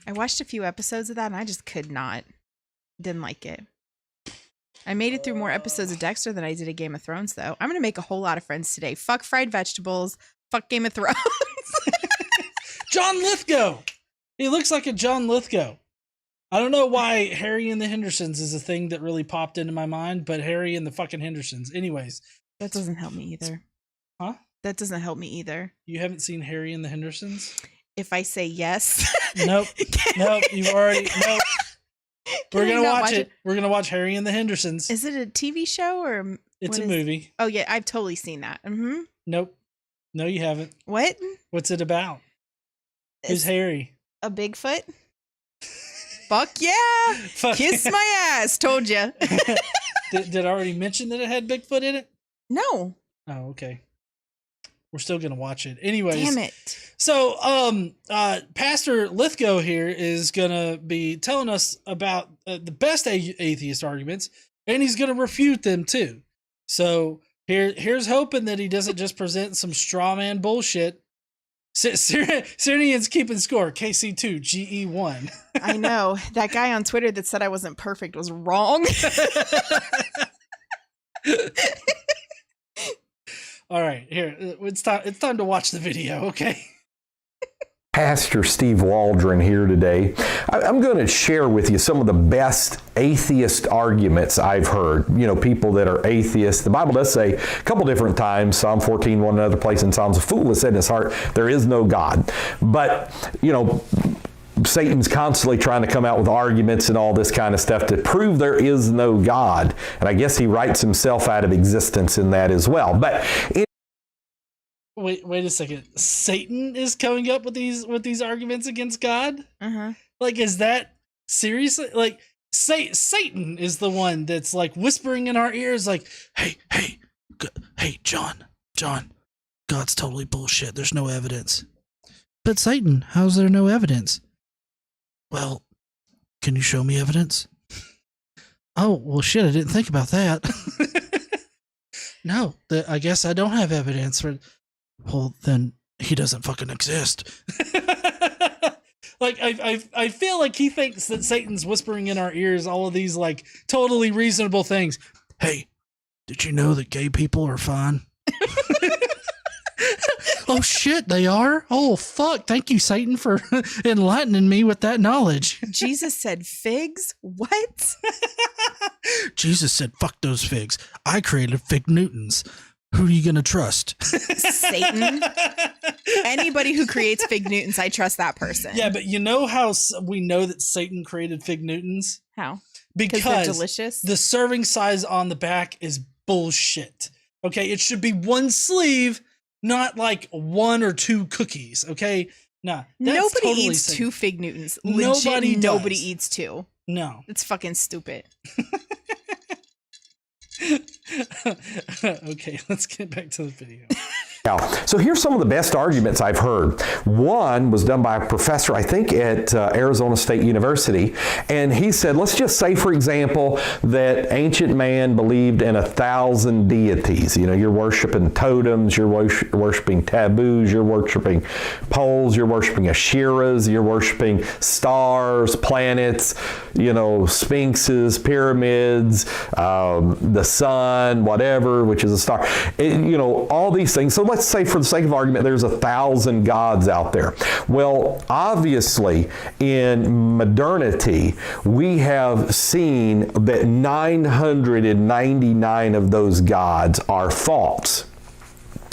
I watched a few episodes of that and I just could not. Didn't like it. I made it through more episodes of Dexter than I did of Game of Thrones, though. I'm going to make a whole lot of friends today. Fuck fried vegetables. Fuck Game of Thrones. John Lithgow. He looks like a John Lithgow. I don't know why Harry and the Hendersons is a thing that really popped into my mind, but Harry and the fucking Hendersons. Anyways. That doesn't help me either. Huh? That doesn't help me either. You haven't seen Harry and the Hendersons? If I say yes. Nope. Nope. You've already. Nope. We're gonna watch it. We're gonna watch Harry and the Hendersons. Is it a TV show or it's a movie? Oh yeah, I've totally seen that. Mm-hmm. Nope. No, you haven't. What? What's it about? Who's Harry? A Bigfoot? Fuck yeah! Kiss my ass. Told you. Did I already mention that it had Bigfoot in it? No. Oh, okay. We're still gonna watch it. Anyways. Damn it. So, Pastor Lithgow here is gonna be telling us about the best atheist arguments, and he's gonna refute them too. So here's hoping that he doesn't just present some straw man bullshit. Syrian's keeping score. KC2 GE1. I know that guy on Twitter that said I wasn't perfect was wrong. All right, here it's time to watch the video. Okay. Pastor Steve Waldron here today. I'm going to share with you some of the best atheist arguments I've heard. You know, people that are atheists. The Bible does say a couple different times, Psalm 14, one another place in Psalms, a fool has said in his heart, there is no God. But, you know, Satan's constantly trying to come out with arguments and all this kind of stuff to prove there is no God. And I guess he writes himself out of existence in that as well. But wait a second. Satan is coming up with these arguments against God? Uh-huh. Like, is that seriously? Like, Satan is the one that's like whispering in our ears like, hey, John, God's totally bullshit. There's no evidence. But Satan, how's there no evidence? Well, can you show me evidence? Oh, well, shit, I didn't think about that. No, I guess I don't have evidence for. Well, then he doesn't fucking exist. Like, I feel like he thinks that Satan's whispering in our ears all of these, like, totally reasonable things. Hey, did you know that gay people are fine? Oh, shit, they are? Oh, fuck. Thank you, Satan, for enlightening me with that knowledge. Jesus said figs? What? Jesus said, fuck those figs. I created Fig Newtons. Who are you going to trust? Satan. Anybody who creates Fig Newtons, I trust that person. Yeah, but you know how we know that Satan created Fig Newtons? How? Because they're delicious? The serving size on the back is bullshit. Okay, it should be one sleeve, not like one or two cookies. Okay, nah. Nobody totally eats Satan. 2 Fig Newtons. Nobody eats 2. No, it's fucking stupid. Okay, let's get back to the video. So here's some of the best arguments I've heard. One was done by a professor, I think, at Arizona State University. And he said, let's just say, for example, that ancient man believed in 1,000 deities. You know, you're worshiping totems, you're worshiping taboos, you're worshiping poles, you're worshiping Asherahs, you're worshiping stars, planets, you know, sphinxes, pyramids, the sun, whatever, which is a star. You know, all these things. So let's say, for the sake of argument, there's 1,000 gods out there. Well, obviously, in modernity, we have seen that 999 of those gods are false.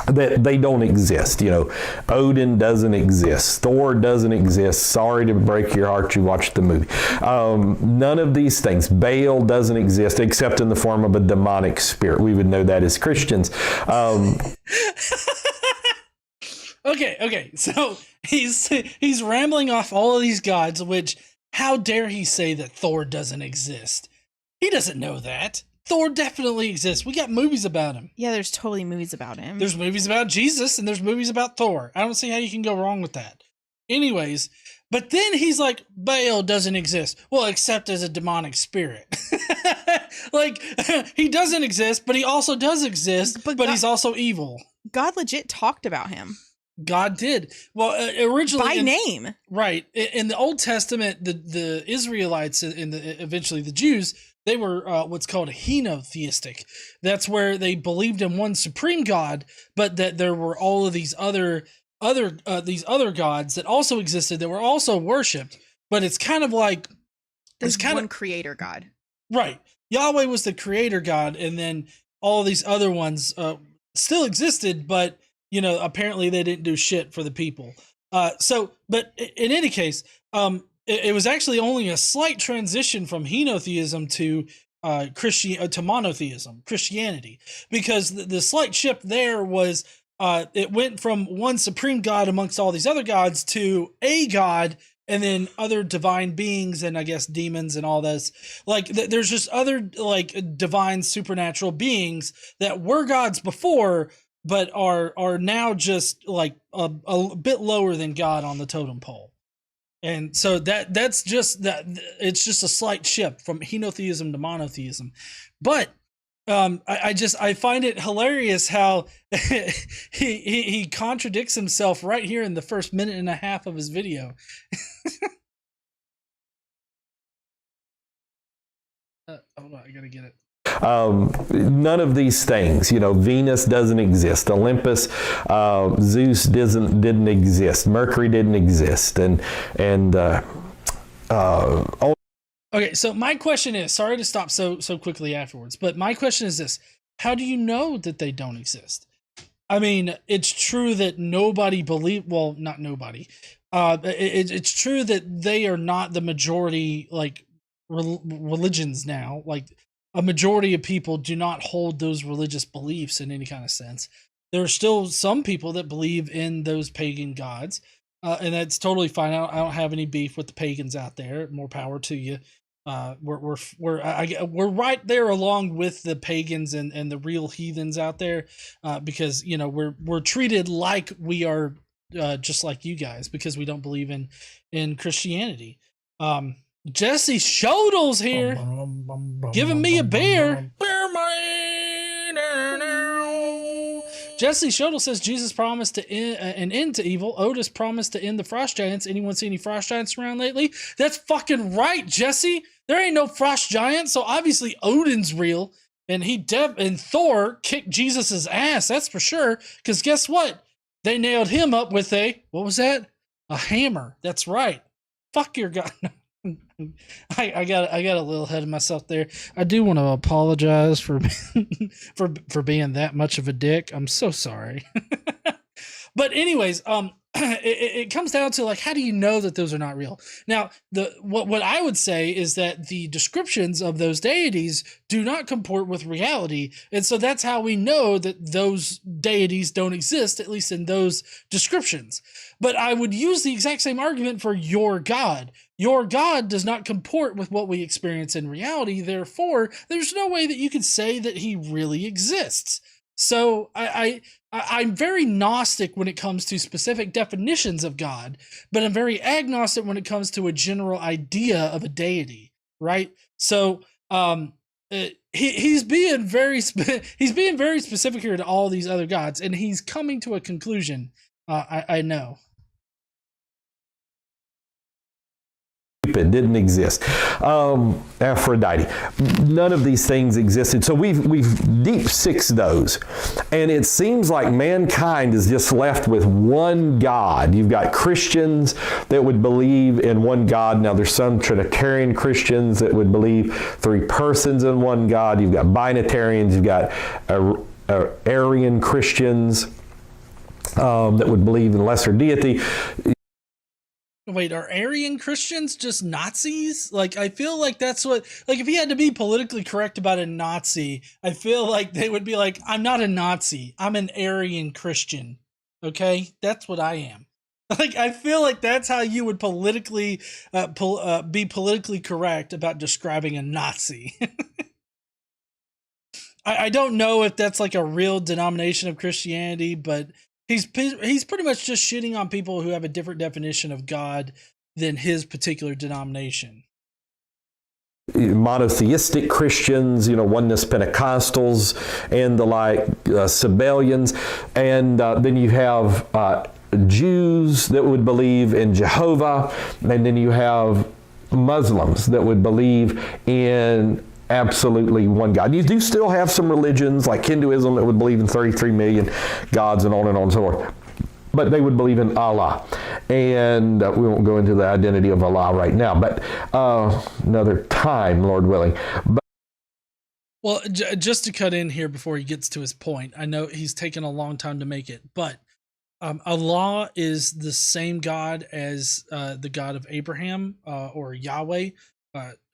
That they don't exist. You know, Odin doesn't exist. Thor doesn't exist. Sorry to break your heart, you watched the movie. None of these things. Baal doesn't exist except in the form of a demonic spirit. We would know that as Christians. Okay. So he's rambling off all of these gods, which, how dare he say that Thor doesn't exist? He doesn't know that. Thor definitely exists. We got movies about him. Yeah, there's totally movies about him. There's movies about Jesus and there's movies about Thor. I don't see how you can go wrong with that. Anyways, but then he's like, Baal doesn't exist. Well, except as a demonic spirit. Like, he doesn't exist, but he also does exist, but he's also evil. God legit talked about him. God did. Well, originally by name. Right. In the Old Testament, the Israelites and eventually the Jews, they were what's called henotheistic. That's where they believed in one supreme God, but that there were all of these other gods that also existed that were also worshipped. But it's kind of like there's one creator God. Right. Yahweh was the creator God, and then all of these other ones still existed, but you know, apparently they didn't do shit for the people. But in any case, it was actually only a slight transition from henotheism to to monotheism, Christianity, because the slight shift there was it went from one supreme God amongst all these other gods to a God, and then other divine beings and I guess demons and all this. Like there's just other like divine supernatural beings that were gods before, but are now just like a bit lower than God on the totem pole. And so that's just that. It's just a slight shift from henotheism to monotheism. But I find it hilarious how he contradicts himself right here in the first minute and a half of his video. Hold on, I gotta get it. None of these things, Venus doesn't exist, Olympus, Zeus didn't exist, Mercury didn't exist, and okay, so my question is, sorry to stop so quickly afterwards, but my question is this: how do you know that they don't exist? I mean, it's true that nobody not nobody. It's true that they are not the majority, like religions now, like. A majority of people do not hold those religious beliefs in any kind of sense. There are still some people that believe in those pagan gods, and that's totally fine. I don't have any beef with the pagans out there. More power to you. We're right there along with the pagans and the real heathens out there, because we're treated like we are just like you guys because we don't believe in Christianity. Jesse Shodell's here, giving me a beer. Jesse Shodell says Jesus promised to an end to evil. Otis promised to end the frost giants. Anyone see any frost giants around lately? That's fucking right, Jesse. There ain't no frost giants, so obviously Odin's real, and and Thor kicked Jesus's ass. That's for sure. Because guess what? They nailed him up with what was that? A hammer. That's right. Fuck your god. I got a little ahead of myself there. I do want to apologize for for being that much of a dick. I'm so sorry. But anyways, it comes down to like, how do you know that those are not real? Now, what I would say is that the descriptions of those deities do not comport with reality, and so that's how we know that those deities don't exist, at least in those descriptions. But I would use the exact same argument for your God. Your God does not comport with what we experience in reality. Therefore, there's no way that you can say that he really exists. So I'm very Gnostic when it comes to specific definitions of God, but I'm very agnostic when it comes to a general idea of a deity, right? So he's being very specific here to all these other gods, and he's coming to a conclusion. I know. It didn't exist. Aphrodite. None of these things existed. So we've deep sixed those. And it seems like mankind is just left with one God. You've got Christians that would believe in one God. Now there's some Trinitarian Christians that would believe three persons in one God. You've got binitarians. You've got Arian Christians that would believe in lesser deity. Wait, are Aryan Christians just Nazis? Like, I feel like that's what, like, if he had to be politically correct about a Nazi, I feel like they would be like, I'm not a Nazi, I'm an Aryan Christian. Okay? That's what I am. Like, I feel like that's how you would politically, be politically correct about describing a Nazi. I don't know if that's like a real denomination of Christianity, but he's pretty much just shitting on people who have a different definition of God than his particular denomination. Monotheistic Christians, oneness Pentecostals, and the like, Sabellians, and then you have Jews that would believe in Jehovah, and then you have Muslims that would believe in absolutely one God. You do still have some religions like Hinduism that would believe in 33 million gods and on and so forth. But they would believe in Allah. And we won't go into the identity of Allah right now, but another time, Lord willing. Well, just to cut in here before he gets to his point, I know he's taken a long time to make it, but Allah is the same God as the God of Abraham, or Yahweh,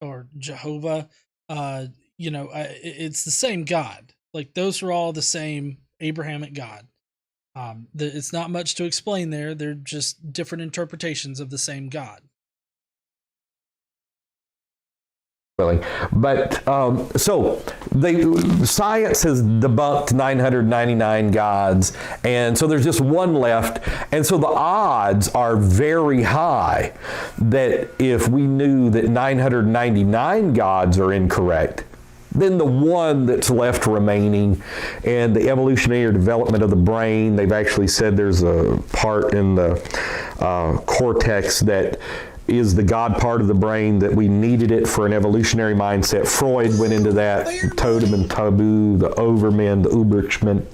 or Jehovah. It's the same God. Like, those are all the same Abrahamic God. It's not much to explain there. They're just different interpretations of the same God. But so science has debunked 999 gods, and so there's just one left, and so the odds are very high that if we knew that 999 gods are incorrect, then the one that's left remaining, and the evolutionary development of the brain, they've actually said there's a part in the cortex that is the God part of the brain, that we needed it for an evolutionary mindset. Freud went into that, totem and taboo, the Overmen, the Uberchmen,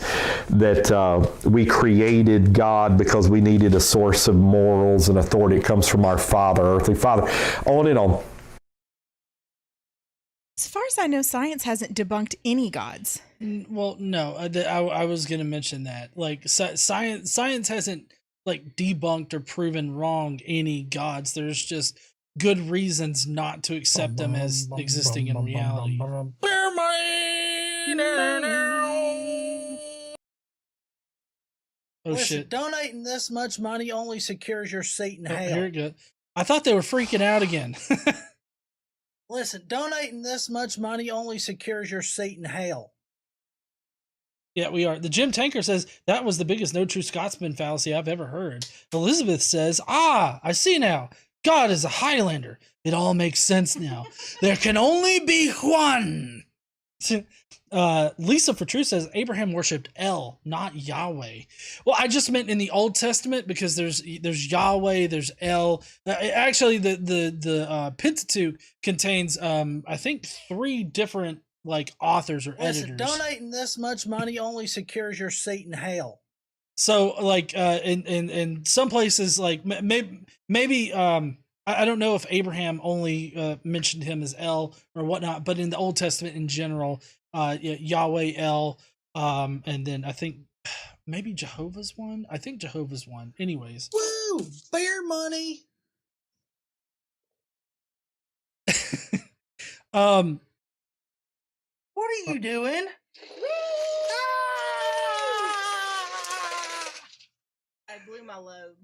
that we created God because we needed a source of morals and authority. It comes from our Father, earthly Father, on and on. As far as I know, science hasn't debunked any gods. Well, no, I was going to mention that. Like, science hasn't like debunked or proven wrong any gods. There's just good reasons not to accept them as existing in reality. Oh, Listen, shit. donating this much money only secures your seat in hell. Here we go. I thought they were freaking out again. Listen, donating this much money only secures your seat in hell. Yeah, we are. The Jim Tanker says, that was the biggest no true Scotsman fallacy I've ever heard. Elizabeth says, I see now. God is a Highlander. It all makes sense now. There can only be one. Lisa for Truth says, Abraham worshipped El, not Yahweh. Well, I just meant in the Old Testament, because there's Yahweh, there's El. Actually, the Pentateuch contains, I think, 3 different like authors or editors. Donating this much money only secures your seat in hell. So, like, in some places, like maybe I don't know if Abraham only mentioned him as El or whatnot, but in the Old Testament in general, Yahweh, El, and then I think maybe Jehovah's one. I think Jehovah's one. Anyways, woo, bear money. What are you doing? I blew my load.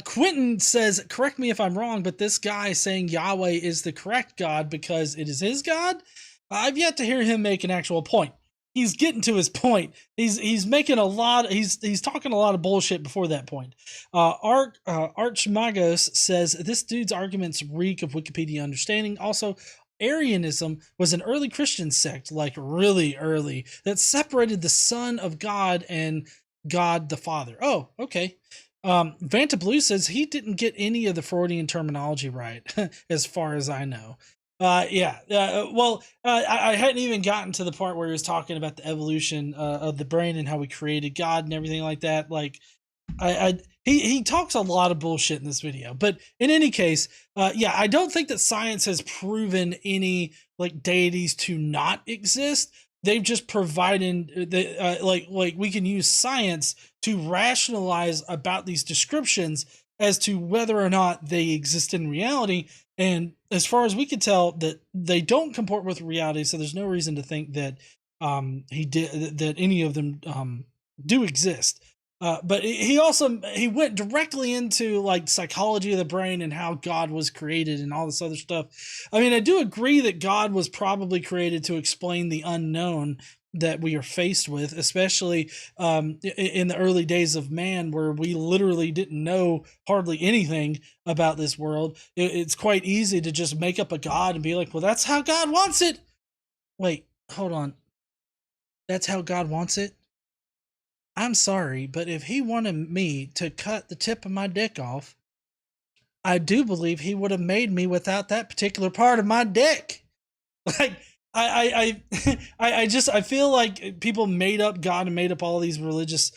Quentin says, correct me if I'm wrong, but this guy saying Yahweh is the correct God because it is his God? I've yet to hear him make an actual point. He's getting to his point. He's making a lot. He's talking a lot of bullshit before that point. Archmagos says this dude's arguments reek of Wikipedia understanding. Also, Arianism was an early Christian sect, like really early, that separated the Son of God and God the Father. Oh, okay. Vanta Blue says he didn't get any of the Freudian terminology right, as far as I know. I hadn't even gotten to the part where he was talking about the evolution of the brain and how we created God and everything like that. Like, he talks a lot of bullshit in this video, but in any case, I don't think that science has proven any like deities to not exist. They've just provided like we can use science to rationalize about these descriptions as to whether or not they exist in reality. And as far as we can tell, that they don't comport with reality. So there's no reason to think that that any of them do exist. But he went directly into like psychology of the brain and how God was created and all this other stuff. I mean, I do agree that God was probably created to explain the unknown that we are faced with, especially in the early days of man, where we literally didn't know hardly anything about this world. It's quite easy to just make up a God and be like, well, that's how God wants it. Wait, hold on. That's how God wants it? I'm sorry, but if he wanted me to cut the tip of my dick off, I do believe he would have made me without that particular part of my dick. Like, I feel like people made up God and made up all these religious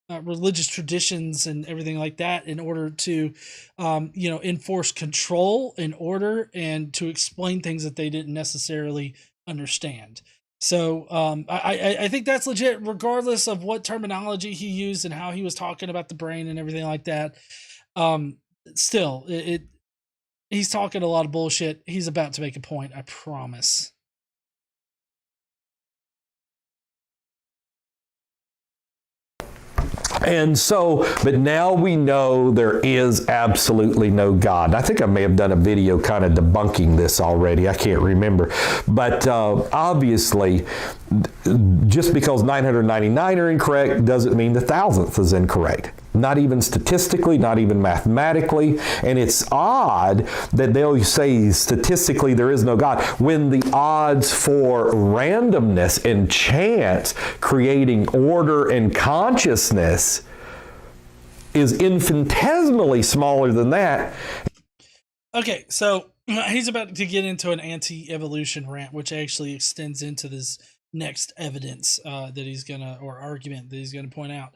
religious traditions and everything like that in order to enforce control and order and to explain things that they didn't necessarily understand. So I think that's legit, regardless of what terminology he used and how he was talking about the brain and everything like that. Still, he's talking a lot of bullshit. He's about to make a point, I promise. And so, but now we know there is absolutely no God. I think I may have done a video kind of debunking this already. I can't remember. But obviously, just because 999 are incorrect doesn't mean the 1,000th is incorrect. Not even statistically, not even mathematically. And it's odd that they'll say statistically there is no God when the odds for randomness and chance creating order and consciousness is infinitesimally smaller than that. Okay, so he's about to get into an anti-evolution rant, which actually extends into this next evidence that he's gonna, or argument that he's gonna point out.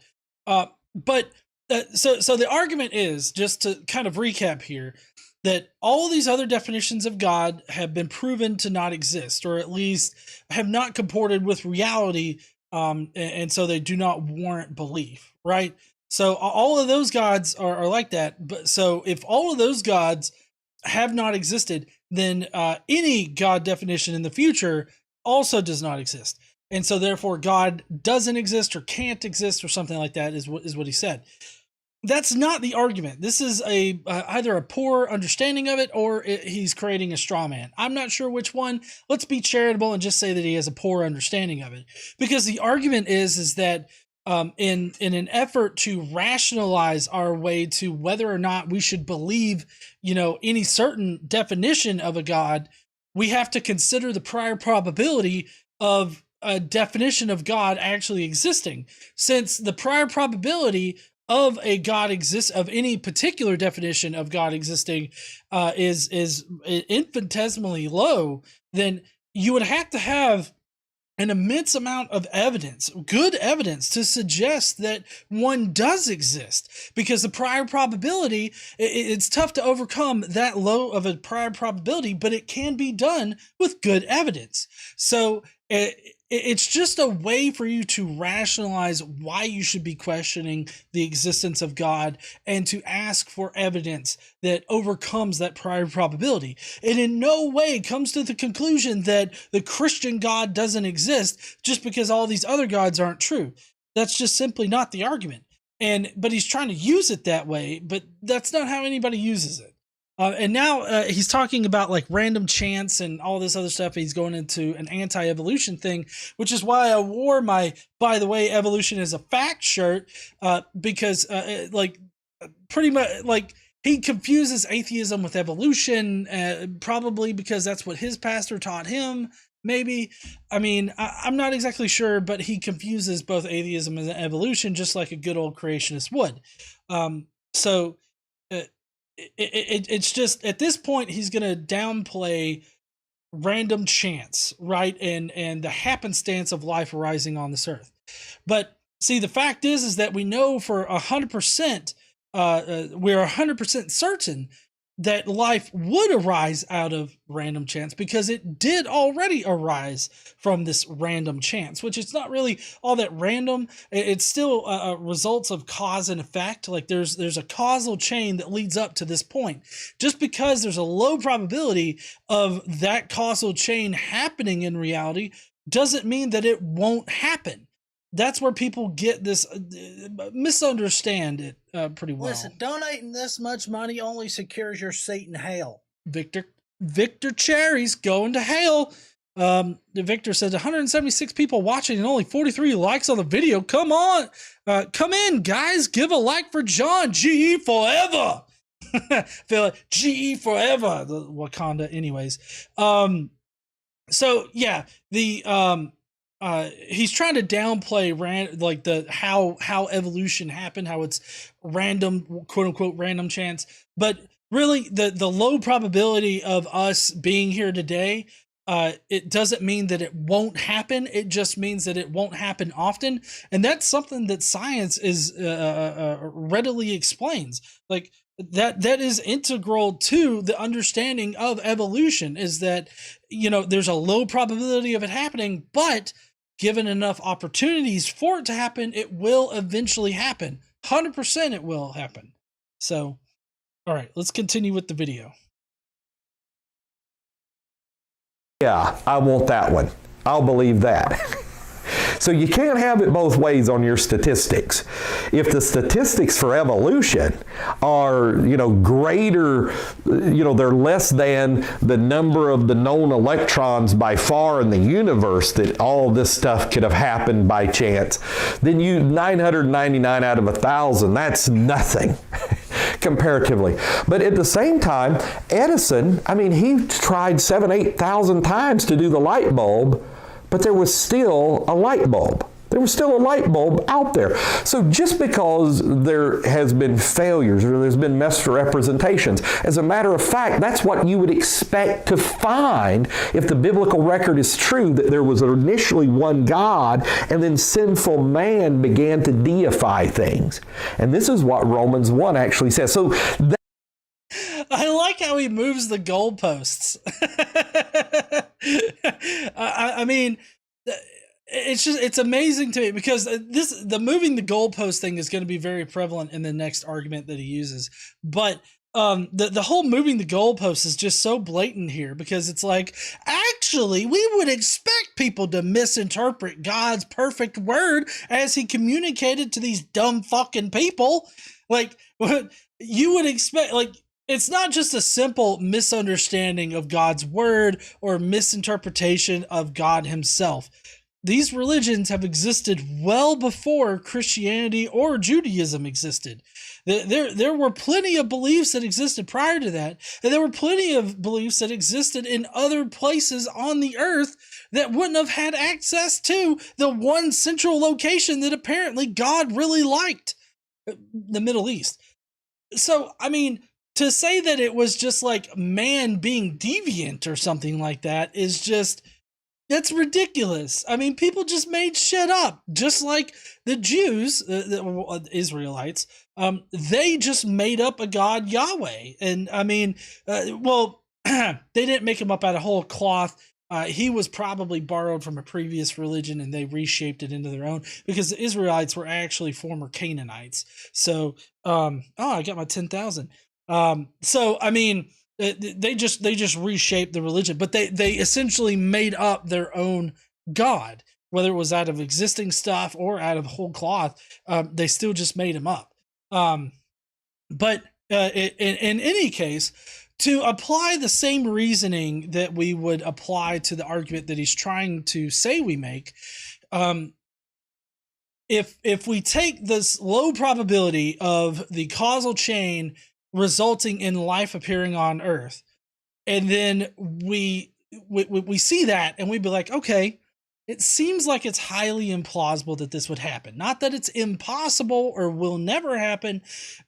So the argument is, just to kind of recap here, that all these other definitions of God have been proven to not exist, or at least have not comported with reality, and so they do not warrant belief, right? So all of those gods are like that. But so if all of those gods have not existed, then any God definition in the future also does not exist. And so therefore God doesn't exist or can't exist or something like that is what he said. That's not the argument. This is either a poor understanding of it, or he's creating a straw man. I'm not sure which one. Let's be charitable and just say that he has a poor understanding of it, because the argument is that in an effort to rationalize our way to whether or not we should believe, any certain definition of a God, we have to consider the prior probability of a definition of God actually existing. Since the prior probability of a God exists, of any particular definition of God existing, is infinitesimally low, then you would have to have an immense amount of evidence, good evidence, to suggest that one does exist, because the prior probability, it's tough to overcome that low of a prior probability, but it can be done with good evidence. So it's just a way for you to rationalize why you should be questioning the existence of God, and to ask for evidence that overcomes that prior probability. It in no way comes to the conclusion that the Christian God doesn't exist just because all these other gods aren't true. That's just simply not the argument. But he's trying to use it that way, but that's not how anybody uses it. And now he's talking about like random chance and all this other stuff. He's going into an anti-evolution thing, which is why I wore my, by the way, evolution is a fact shirt, because pretty much like he confuses atheism with evolution, probably because that's what his pastor taught him. Maybe. I mean, I'm not exactly sure, but he confuses both atheism and evolution just like a good old creationist would. It's just, at this point, he's going to downplay random chance, right? And the happenstance of life arising on this earth. But see, the fact is that we know for 100%, we're 100% certain that life would arise out of random chance, because it did already arise from this random chance, which it's not really all that random. It's still results of cause and effect. Like there's a causal chain that leads up to this point. Just because there's a low probability of that causal chain happening in reality doesn't mean that it won't happen. That's where people get this, misunderstand it pretty well. Listen, donating this much money only secures your seat in hell. Victor Cherry's going to hell. Victor says 176 people watching and only 43 likes on the video. Come on. Come in, guys. Give a like for John. GE forever. Feel like GE forever. The Wakanda anyways. So yeah, he's trying to downplay how evolution happened, how it's random, quote unquote random chance. But really, the low probability of us being here today, it doesn't mean that it won't happen. It just means that it won't happen often, and that's something that science is readily explains. Like that is integral to the understanding of evolution, is that, you know, there's a low probability of it happening, but given enough opportunities for it to happen, it will eventually happen. 100% it will happen. So, all right, let's continue with the video. Yeah, I want that one. I'll believe that. So you can't have it both ways on your statistics. If the statistics for evolution are, you know, greater, you know, they're less than the number of the known electrons by far in the universe, that all this stuff could have happened by chance, then 999 out of 1,000, that's nothing. Comparatively. But at the same time, Edison, I mean, he tried 8,000 times to do the light bulb, but there was still a light bulb. There was still a light bulb out there. So just because there has been failures or there's been misrepresentations, as a matter of fact, that's what you would expect to find if the biblical record is true, that there was initially one God and then sinful man began to deify things. And this is what Romans 1 actually says. So I like how he moves the goalposts. I mean, it's amazing to me, because the moving the goalpost thing is going to be very prevalent in the next argument that he uses. But the whole moving the goalposts is just so blatant here, because it's like, actually, we would expect people to misinterpret God's perfect word as he communicated to these dumb fucking people. Like, what you would expect, like, it's not just a simple misunderstanding of God's word or misinterpretation of God himself. These religions have existed well before Christianity or Judaism existed. There were plenty of beliefs that existed prior to that, and there were plenty of beliefs that existed in other places on the earth that wouldn't have had access to the one central location that apparently God really liked, the Middle East. So, I mean, to say that it was just like man being deviant or something like that is just, that's ridiculous. I mean, people just made shit up, just like the Jews, the Israelites. They just made up a God, Yahweh. And I mean, well, they didn't make him up out of whole cloth. He was probably borrowed from a previous religion and they reshaped it into their own, because the Israelites were actually former Canaanites. So, I got my 10,000. So, I mean, they just reshaped the religion, but they essentially made up their own God, whether it was out of existing stuff or out of whole cloth. They still just made him up. But in any case, to apply the same reasoning that we would apply to the argument that he's trying to say we make, if we take this low probability of the causal chain resulting in life appearing on Earth, and then we see that and we'd be like, okay, it seems like it's highly implausible that this would happen. Not that it's impossible or will never happen.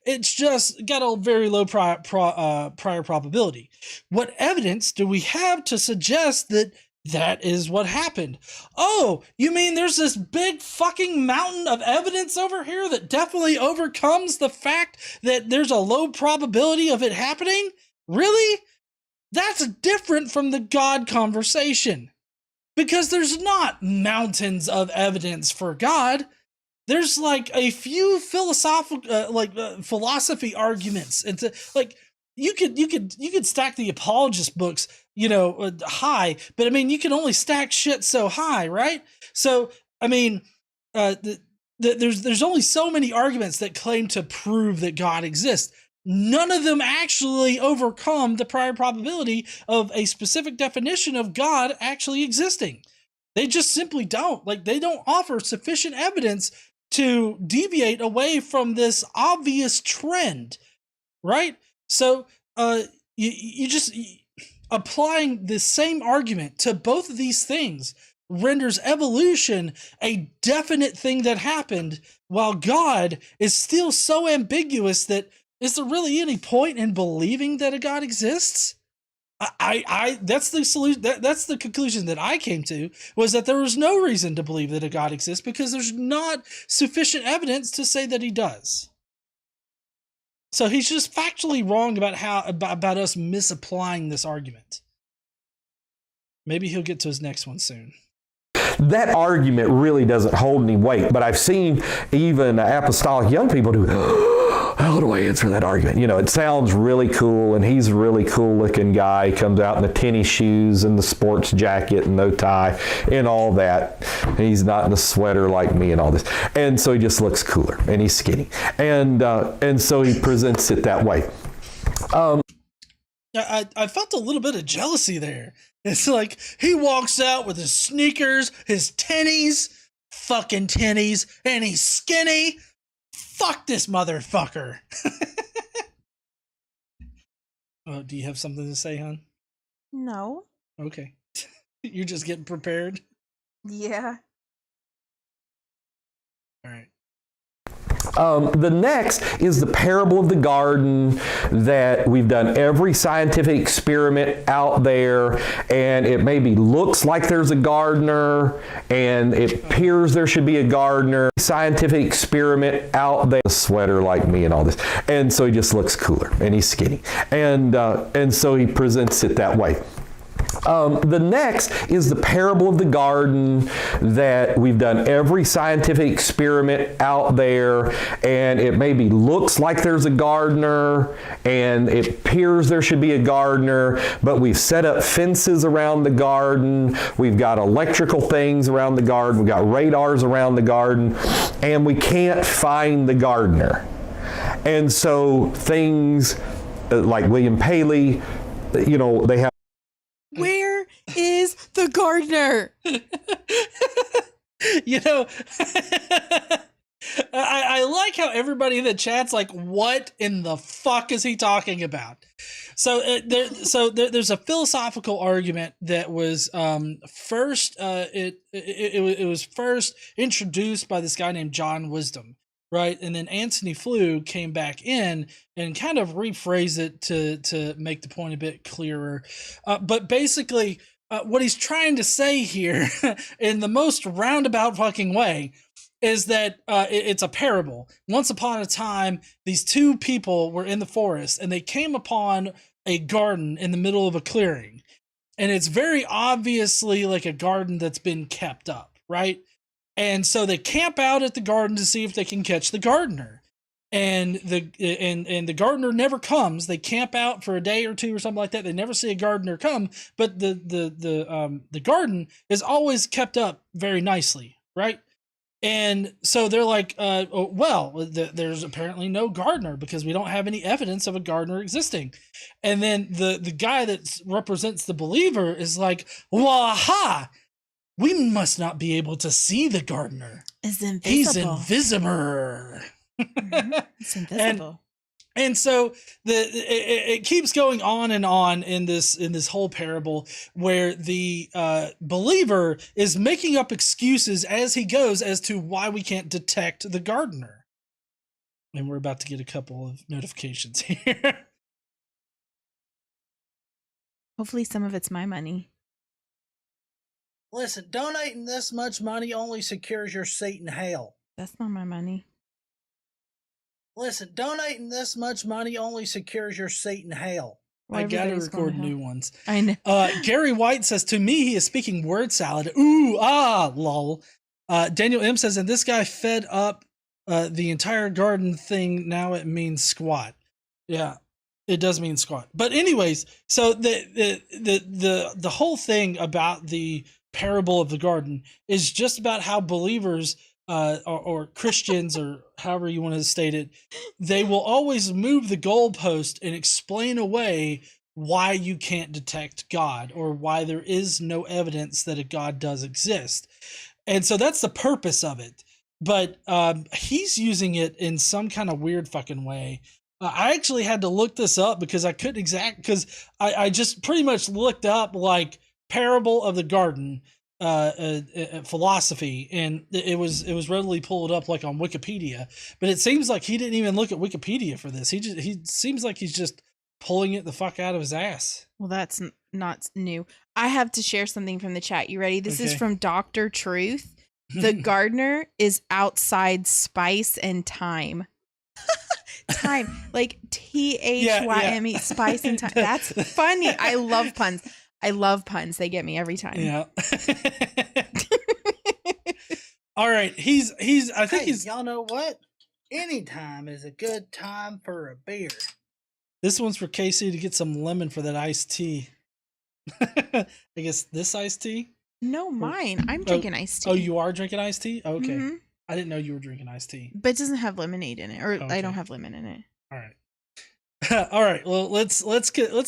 It's just got a very low prior probability. What evidence do we have to suggest that that is what happened? Oh, you mean there's this big fucking mountain of evidence over here that definitely overcomes the fact that there's a low probability of it happening? Really? That's different from the God conversation. Because there's not mountains of evidence for God. There's like a few philosophical, philosophy arguments. It's like you could stack the apologist books, high, but I mean you can only stack shit so high, right? So I mean, there's only so many arguments that claim to prove that God exists. None of them actually overcome the prior probability of a specific definition of God actually existing. They just simply don't. Like, they don't offer sufficient evidence to deviate away from this obvious trend, right? So, you just applying the same argument to both of these things renders evolution a definite thing that happened, while God is still so ambiguous that is there really any point in believing that a God exists? That's the solution. That's the conclusion that I came to, was that there was no reason to believe that a God exists because there's not sufficient evidence to say that he does. So he's just factually wrong about us misapplying this argument. Maybe he'll get to his next one soon. That argument really doesn't hold any weight, but I've seen even apostolic young people do, how do I answer that argument? You know, it sounds really cool, and he's a really cool looking guy. He comes out in the tennis shoes and the sports jacket and no tie and all that. And he's not in a sweater like me and all this. And so he just looks cooler, and he's skinny. And so he presents it that way. I felt a little bit of jealousy there. It's like he walks out with his sneakers, his tennies, fucking tennies, and he's skinny. Fuck this motherfucker. Oh, do you have something to say, hon? No. Okay. You're just getting prepared? Yeah. All right. The next is the parable of the garden, that we've done every scientific experiment out there, and it maybe looks like there's a gardener, and it appears there should be a gardener. Scientific experiment out there, a sweater like me and all this. And so he just looks cooler, and he's skinny. And so he presents it that way. The next is the parable of the garden, that we've done every scientific experiment out there, and it maybe looks like there's a gardener, and it appears there should be a gardener, but we've set up fences around the garden, we've got electrical things around the garden, we've got radars around the garden, and we can't find the gardener. And so things like William Paley, you know, they have. Where is the gardener? You know, I like how everybody in the chat's like, what in the fuck is he talking about? So there's a philosophical argument that was first it was first introduced by this guy named John Wisdom, right? And then Anthony Flew came back in and kind of rephrased it to make the point a bit clearer. But basically, what he's trying to say here in the most roundabout fucking way is that it's a parable. Once upon a time, these two people were in the forest and they came upon a garden in the middle of a clearing. And it's very obviously like a garden that's been kept up, right? And so they camp out at the garden to see if they can catch the gardener. And the gardener never comes. They camp out for a day or two or something like that. They never see a gardener come, but the garden is always kept up very nicely, right? And so they're like, there's apparently no gardener because we don't have any evidence of a gardener existing. And then the guy that represents the believer is like, well, aha! We must not be able to see the gardener. It's invisible. He's invisible. It's invisible. And so it keeps going on in this whole parable where the believer is making up excuses as he goes as to why we can't detect the gardener. And we're about to get a couple of notifications here. Hopefully some of it's my money. Listen, donating this much money only secures your seat in hell. That's not my money. Listen, donating this much money only secures your seat in hell. Well, I gotta record new ones. I know. Gary White says, to me, he is speaking word salad. Ooh, ah, lol. Daniel M says, and this guy fed up the entire garden thing. Now it means squat. Yeah, it does mean squat. But anyways, so the whole thing about the parable of the garden is just about how believers or Christians, or however you want to state it, they will always move the goalpost and explain away why you can't detect God or why there is no evidence that a God does exist. And so that's the purpose of it. But he's using it in some kind of weird fucking way. I actually had to look this up because I couldn't because I just pretty much looked up like parable of the garden philosophy, and it was readily pulled up like on Wikipedia. But it seems like he didn't even look at Wikipedia for this. He seems like he's just pulling it the fuck out of his ass. Well, that's not new. I have to share something from the chat. You ready? This is from Dr. Truth. The gardener is outside spice and thyme. time, like THYME, spice and time. That's funny. I love puns. They get me every time. Yeah. All right. I think he's. Y'all know what? Anytime is a good time for a beer. This one's for Casey to get some lemon for that iced tea. I guess this iced tea? No, mine. I'm drinking iced tea. Oh, you are drinking iced tea? Okay. Mm-hmm. I didn't know you were drinking iced tea. But it doesn't have lemonade in it, or Okay. I don't have lemon in it. All right. All right. Well, let's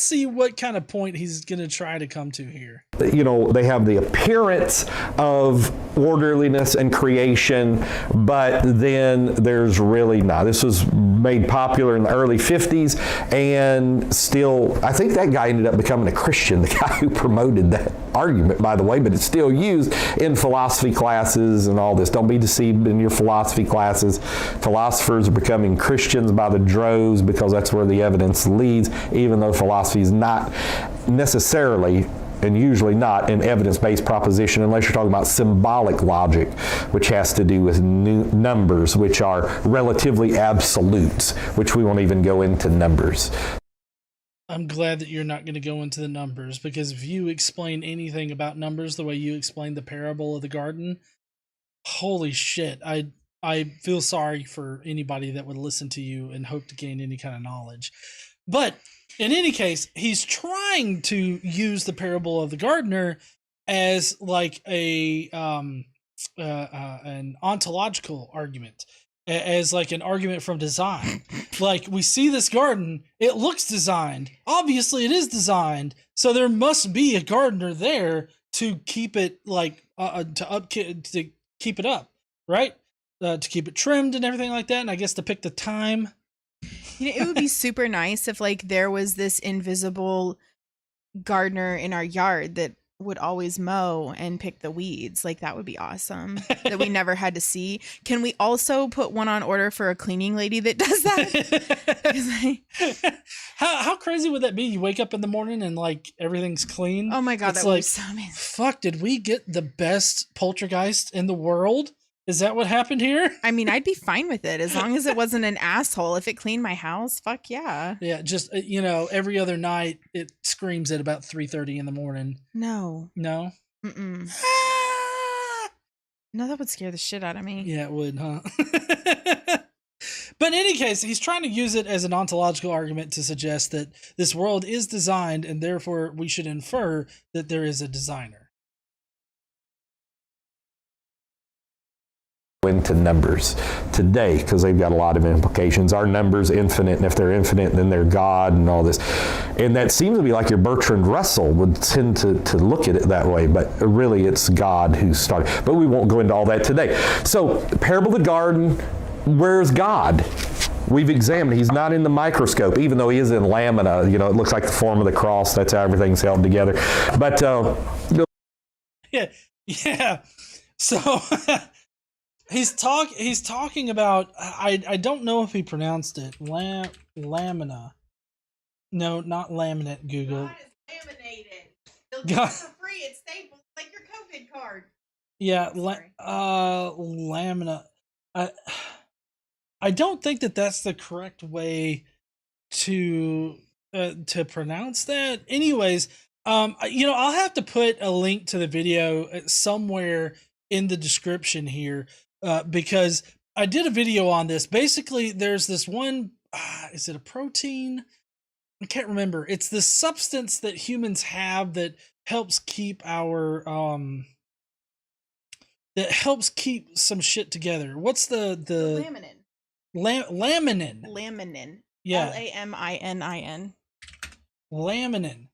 see what kind of point he's going to try to come to here. You know, they have the appearance of orderliness and creation, but then there's really not. This was made popular in the early 50s, and still, I think that guy ended up becoming a Christian, the guy who promoted that argument, by the way, but it's still used in philosophy classes and all this. Don't be deceived in your philosophy classes. Philosophers are becoming Christians by the droves because that's where the evidence leads, even though philosophy is not necessarily and usually not an evidence-based proposition unless you're talking about symbolic logic, which has to do with numbers, which are relatively absolutes, which we won't even go into numbers. I'm glad that you're not going to go into the numbers, because if you explain anything about numbers the way you explained the parable of the garden, holy shit, I feel sorry for anybody that would listen to you and hope to gain any kind of knowledge. But in any case, he's trying to use the parable of the gardener as like an ontological argument, as like an argument from design. Like, we see this garden, it looks designed. Obviously, it is designed, so there must be a gardener there to keep it like to keep it up, right? To keep it trimmed and everything like that, and I guess to pick the time. You know, it would be super nice if like there was this invisible gardener in our yard that would always mow and pick the weeds. Like, that would be awesome. That we never had to see. Can we also put one on order for a cleaning lady that does that? How crazy would that be? You wake up in the morning and like everything's clean. Oh my god, it's that would like, be so amazing. Fuck, did we get the best poltergeist in the world? Is that what happened here? I mean, I'd be fine with it as long as it wasn't an asshole. If it cleaned my house, fuck yeah. Yeah, just, you know, every other night it screams at about 3:30 in the morning. No. No? Mm-mm. No, that would scare the shit out of me. Yeah, it would, huh? But in any case, he's trying to use it as an ontological argument to suggest that this world is designed, and therefore we should infer that there is a designer. Into numbers today, because they've got a lot of implications. Are numbers infinite? And if they're infinite, then they're God and all this. And that seems to be like your Bertrand Russell would tend to look at it that way, but really it's God who started. But we won't go into all that today. So, parable of the garden, where's God? We've examined, he's not in the microscope, even though he is in lamina. You know, it looks like the form of the cross. That's how everything's held together. But, yeah. So, he's talking about, I don't know if he pronounced it, lamina. No, not laminate, Google. God is laminated. They'll give it for free. It's staples like your COVID card. Yeah, lamina. I don't think that that's the correct way to pronounce that. Anyways, you know, I'll have to put a link to the video somewhere in the description here, because I did a video on this. Basically, there's this one, is it a protein? I can't remember. It's this substance that humans have that helps keep our that helps keep some shit together. What's the laminin? Laminin. Laminin. Yeah. Laminin. Laminin.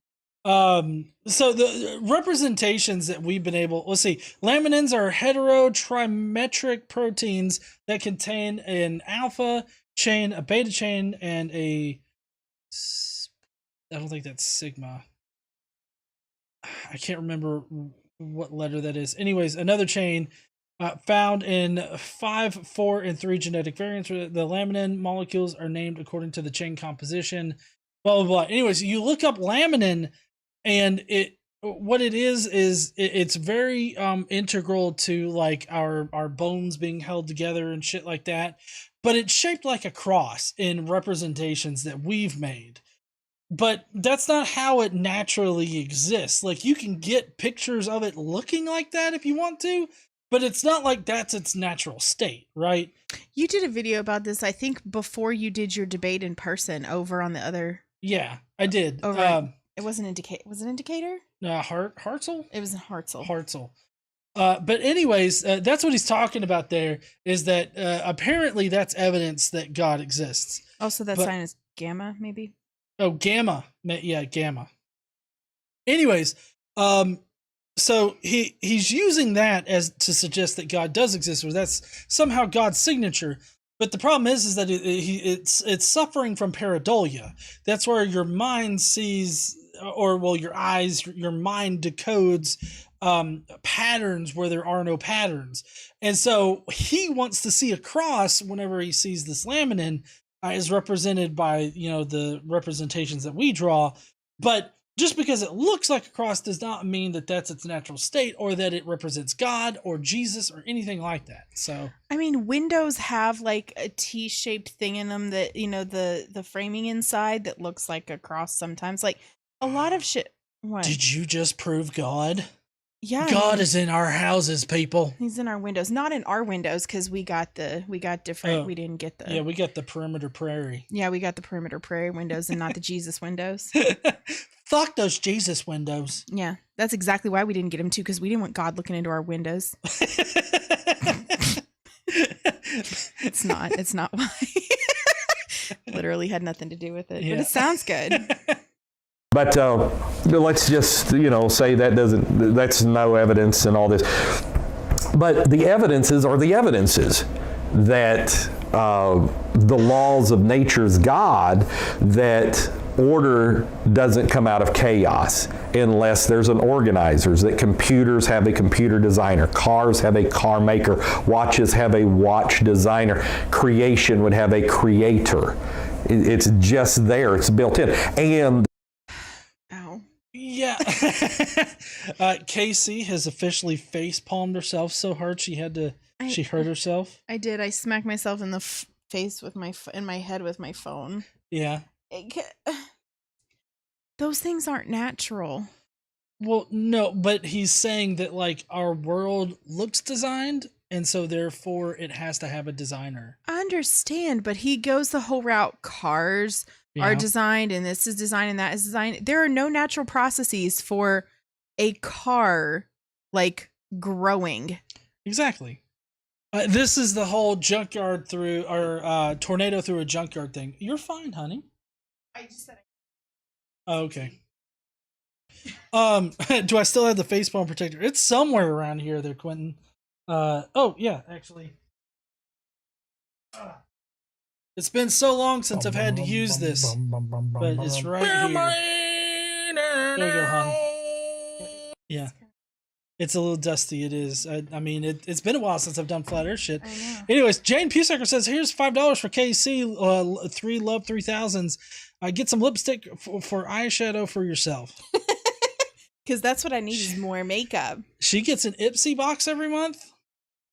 So the representations that we've been able, let's see, laminins are heterotrimetric proteins that contain an alpha chain, a beta chain, and I don't think that's sigma. I can't remember what letter that is. Anyways, another chain found in 5, 4, and 3 genetic variants. The laminin molecules are named according to the chain composition. Blah blah blah. Anyways, you look up laminin, and it's very integral to like our bones being held together and shit like that. but it's shaped like a cross in representations that we've made. But that's not how it naturally exists. Like, you can get pictures of it looking like that if you want to, but it's not like that's its natural state, right? You did a video about this, I think, before you did your debate in person over on the other. Yeah, I did. It wasn't Indicator. Was it Indicator? Hartzell? It was Hartzell. Hartzell. But anyways, that's what he's talking about there, is that apparently that's evidence that God exists. Also, that sign is gamma, maybe? Oh, gamma. Yeah, gamma. Anyways, so he's using that as to suggest that God does exist, or that's somehow God's signature. But the problem is that it's suffering from pareidolia. That's where your mind sees, your eyes, your mind decodes patterns where there are no patterns. And so he wants to see a cross whenever he sees this laminin is represented by, the representations that we draw. But just because it looks like a cross does not mean that that's its natural state, or that it represents God or Jesus or anything like that. So, I mean, windows have like a T-shaped thing in them that, the framing inside that looks like a cross sometimes. Like a lot of shit. What? Did you just prove God? Yeah. God is in our houses, people. He's in our windows. Not in our windows, because we got different. We didn't get the. Yeah, we got the perimeter prairie. Yeah, we got the perimeter prairie windows and not the Jesus windows. Fuck those Jesus windows. Yeah, that's exactly why we didn't get them too, because we didn't want God looking into our windows. It's not why. Literally had nothing to do with it, but it sounds good. But let's just, say that's no evidence and all this. But the evidences are the evidences that the laws of nature's God, that order doesn't come out of chaos unless there's an organizer, that computers have a computer designer, cars have a car maker, watches have a watch designer, creation would have a creator. It's just there. It's built in. And yeah. Casey has officially face palmed herself so hard she hurt herself. I did. I smacked myself in the face with in my head with my phone. Yeah. Those things aren't natural. Well, no, but he's saying that like our world looks designed, and so therefore it has to have a designer. I understand, but he goes the whole route. Cars are designed, and this is designed, and that is designed. There are no natural processes for a car like growing. Exactly. This is the whole junkyard through, or tornado through a junkyard thing. You're fine, honey. I just said. Oh, okay. Do I still have the facepalm protector? It's somewhere around here there, Quentin. Oh yeah, actually. It's been so long since I've had to use this, but it's right here. There you go, hon. Yeah. It's a little dusty, it is. I mean, it's been a while since I've done flat earth shit. I know. Anyways, Jane Pusacker says, here's $5 for KC, 3 Love 3000s. Get some lipstick for eyeshadow for yourself. Because that's what I need is more makeup. She gets an Ipsy box every month.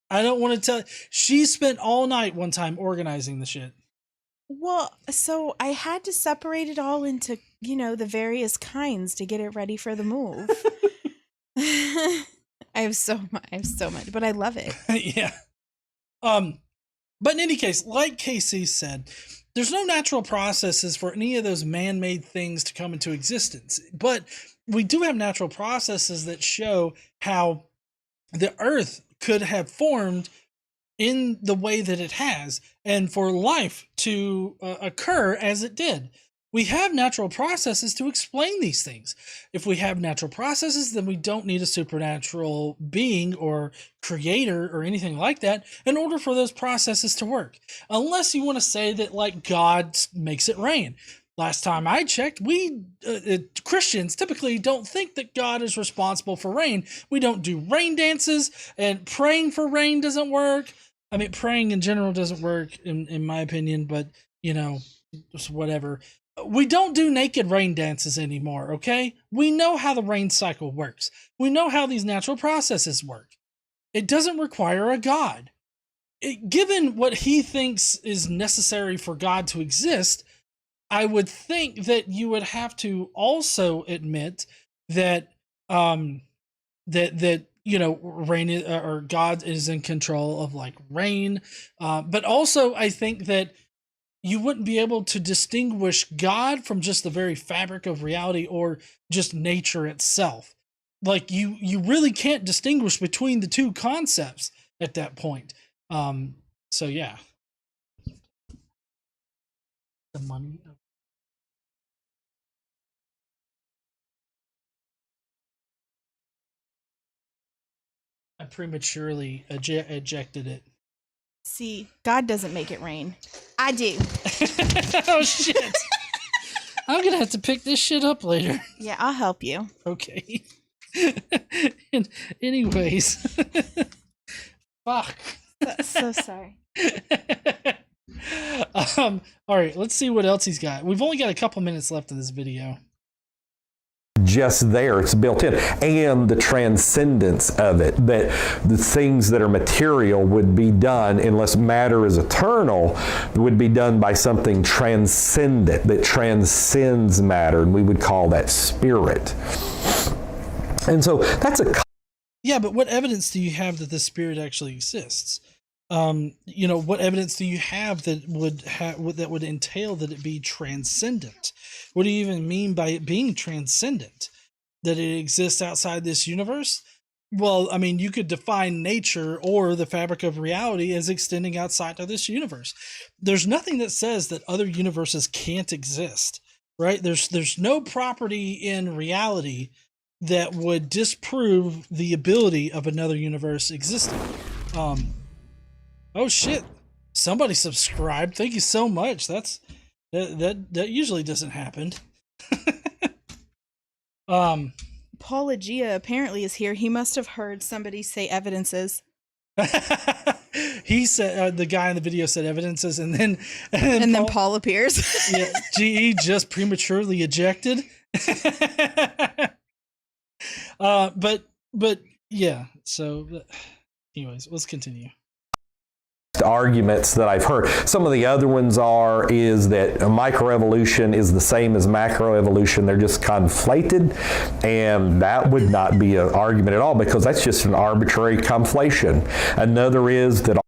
I don't want to tell. She spent all night one time organizing the shit. Well, so I had to separate it all into, the various kinds to get it ready for the move. I have so much, but I love it. Yeah. But in any case, like Casey said, there's no natural processes for any of those man-made things to come into existence. But we do have natural processes that show how the earth could have formed in the way that it has, and for life to occur as it did. We have natural processes to explain these things. If we have natural processes, then we don't need a supernatural being or creator or anything like that in order for those processes to work. Unless you want to say that like God makes it rain. Last time I checked, we Christians typically don't think that God is responsible for rain. We don't do rain dances, and praying for rain doesn't work. I mean, praying in general doesn't work in my opinion, but just whatever. We don't do naked rain dances anymore, okay? We know how the rain cycle works. We know how these natural processes work. It doesn't require a God. given what he thinks is necessary for God to exist, I would think that you would have to also admit that that rain or God is in control of like rain, but also I think that you wouldn't be able to distinguish God from just the very fabric of reality or just nature itself. Like you really can't distinguish between the two concepts at that point. So yeah. The money. I prematurely ejected it. See, God doesn't make it rain. I do. Oh shit. I'm gonna have to pick this shit up later. Yeah, I'll help you. Okay. And anyways. Fuck. So sorry. All right, let's see what else he's got. We've only got a couple minutes left of this video. Just there, it's built in, and the transcendence of it, that the things that are material would be done, unless matter is eternal, would be done by something transcendent that transcends matter, and we would call that spirit. And so that's a... Yeah, but what evidence do you have that the spirit actually exists? What evidence do you have that would entail that it be transcendent? What do you even mean by it being transcendent? That it exists outside this universe? Well, I mean, you could define nature or the fabric of reality as extending outside of this universe. There's nothing that says that other universes can't exist, right? There's no property in reality that would disprove the ability of another universe existing. Oh shit! Somebody subscribed. Thank you so much. That usually doesn't happen. Paula Gia apparently is here. He must have heard somebody say evidences. He said the guy in the video said evidences, and then Paul appears. Yeah, GE just prematurely ejected. But yeah. So, anyways, let's continue. Arguments that I've heard. Some of the other ones is that microevolution is the same as macroevolution. They're just conflated, and that would not be an argument at all, because that's just an arbitrary conflation. Another is that...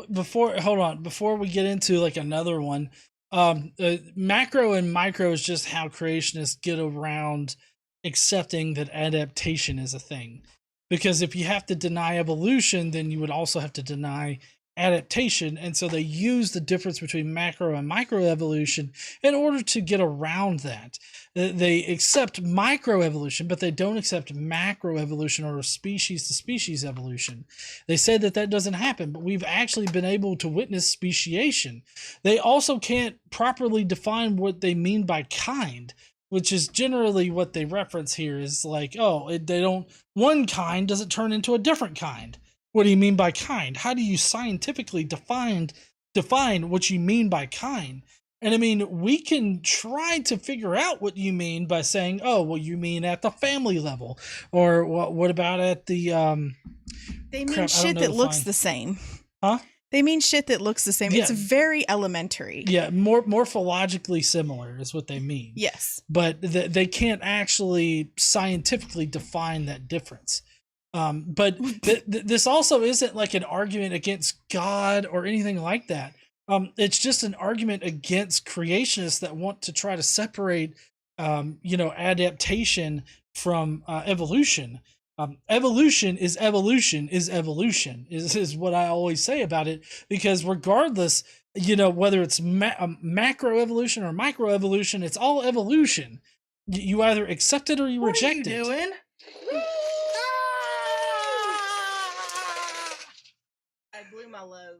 Before we get into like another one, macro and micro is just how creationists get around accepting that adaptation is a thing. Because if you have to deny evolution, then you would also have to deny adaptation, and so they use the difference between macro and microevolution in order to get around that. They accept microevolution, but they don't accept macroevolution or species to species evolution. They say that doesn't happen, but we've actually been able to witness speciation. They also can't properly define what they mean by kind, which is generally what they reference here is like, one kind doesn't turn into a different kind. What do you mean by kind? How do you scientifically define what you mean by kind? And I mean, we can try to figure out what you mean by saying, oh, well, you mean at the family level, or what about at the they mean shit that looks the same. Huh? They mean shit that looks the same. Yeah. It's very elementary. Yeah, morphologically similar is what they mean. Yes. But they can't actually scientifically define that difference. But this also isn't like an argument against God or anything like that. It's just an argument against creationists that want to try to separate, adaptation from evolution. Evolution is what I always say about it, because regardless, whether it's macroevolution or microevolution, it's all evolution. You either accept it or you reject it. What are you doing? I blew my load.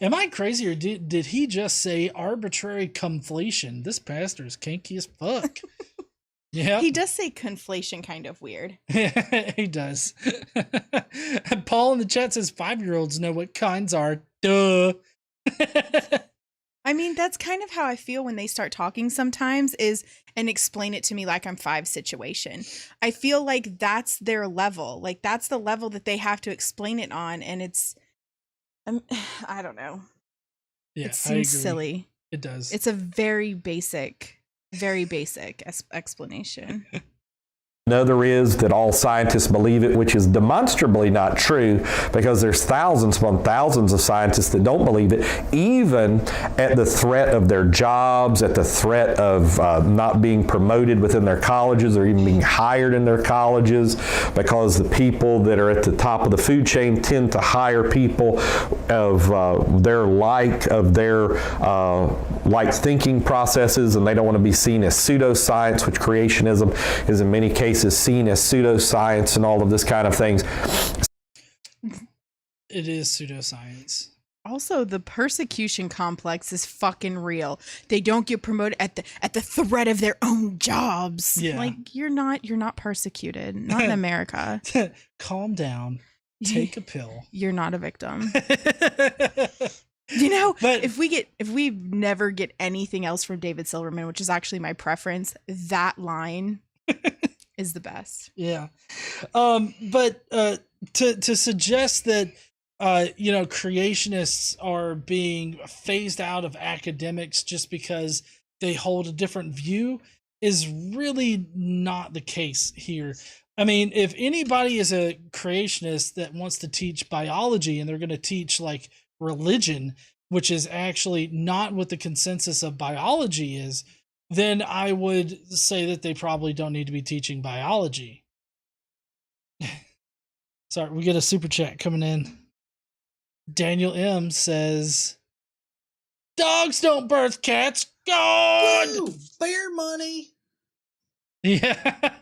Am I crazy, or did he just say arbitrary conflation? This pastor is kinky as fuck. Yeah, he does say conflation kind of weird. He does. Paul in the chat says 5-year-olds know what kinds are. Duh. I I mean, that's kind of how I feel when they start talking sometimes and explain it to me like I'm 5 situation. I feel like that's their level. Like that's the level that they have to explain it on. And I don't know. Yeah, it seems silly. It does. It's a very basic explanation. Another is that all scientists believe it, which is demonstrably not true, because there's thousands upon thousands of scientists that don't believe it, even at the threat of their jobs, at the threat of not being promoted within their colleges or even being hired in their colleges, because the people that are at the top of the food chain tend to hire people of their like thinking processes, and they don't want to be seen as pseudoscience, which creationism is in many cases seen as pseudoscience and all of this kind of things. It is pseudoscience. Also, the persecution complex is fucking real. They don't get promoted at the threat of their own jobs. Yeah. Like you're not persecuted. Not in America. Calm down. Take a pill. You're not a victim. You know, but if we never get anything else from David Silverman, which is actually my preference, that line is the best. Yeah. But to suggest that creationists are being phased out of academics just because they hold a different view is really not the case here. I mean, if anybody is a creationist that wants to teach biology and they're going to teach like religion, which is actually not what the consensus of biology is, then I would say that they probably don't need to be teaching biology. Sorry, we get a super chat coming in. Daniel M says, dogs don't birth cats. God! Ooh, bear money. Yeah.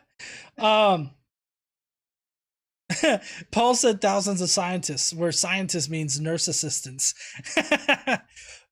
Paul said thousands of scientists, where scientist means nurse assistants.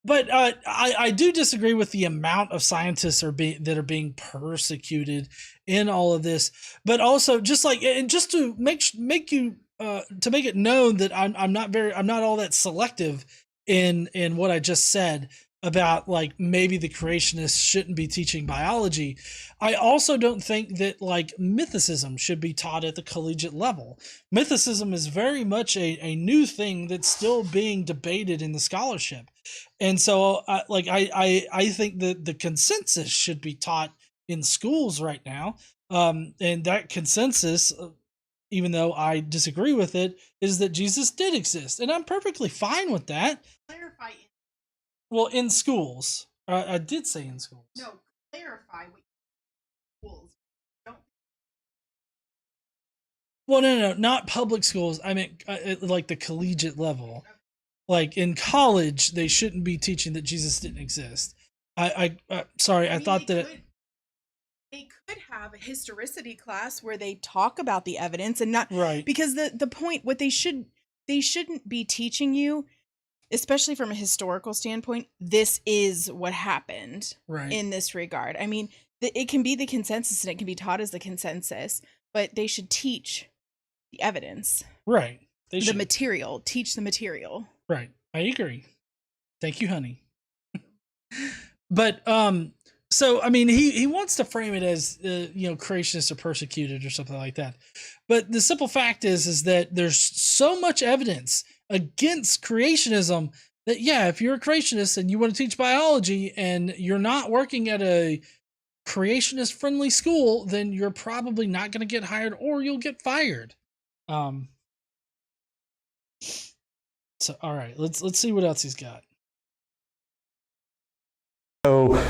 But I do disagree with the amount of scientists that are being persecuted in all of this. But also, just to make it known that I'm not all that selective in what I just said about like maybe the creationists shouldn't be teaching biology. I also don't think that like mythicism should be taught at the collegiate level. Mythicism is very much a new thing that's still being debated in the scholarship. And so I think that the consensus should be taught in schools right now. And that consensus, even though I disagree with it, is that Jesus did exist. And I'm perfectly fine with that. Clarify. Well, in schools. I did say in schools. No, clarify what schools. Don't. Well, no, not public schools. I mean, like the collegiate level. Like in college, they shouldn't be teaching that Jesus didn't exist. Sorry, I thought that. They could have a historicity class where they talk about the evidence and not right, because the point what they shouldn't be teaching you, especially from a historical standpoint, this is what happened right in this regard. I mean, it can be the consensus and it can be taught as the consensus, but they should teach the evidence. Right. They the should. material. Teach the material. Right. I agree. Thank you, honey. But so I mean, he wants to frame it as creationists are persecuted or something like that. But the simple fact is that there's so much evidence against creationism that if you're a creationist and you want to teach biology and you're not working at a creationist friendly school, then you're probably not going to get hired or you'll get fired. So all right, let's see what else he's got. So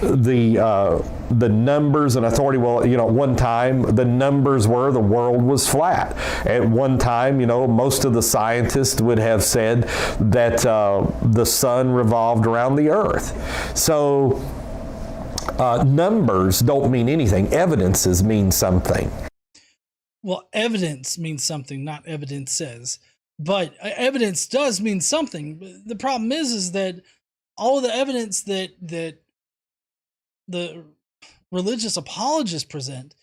the numbers and authority, at one time the numbers were the world was flat. At one time, most of the scientists would have said that the sun revolved around the earth. So numbers don't mean anything. Evidences mean something. Well, evidence means something, not evidence says. But evidence does mean something. The problem is that all of the evidence that the religious apologists present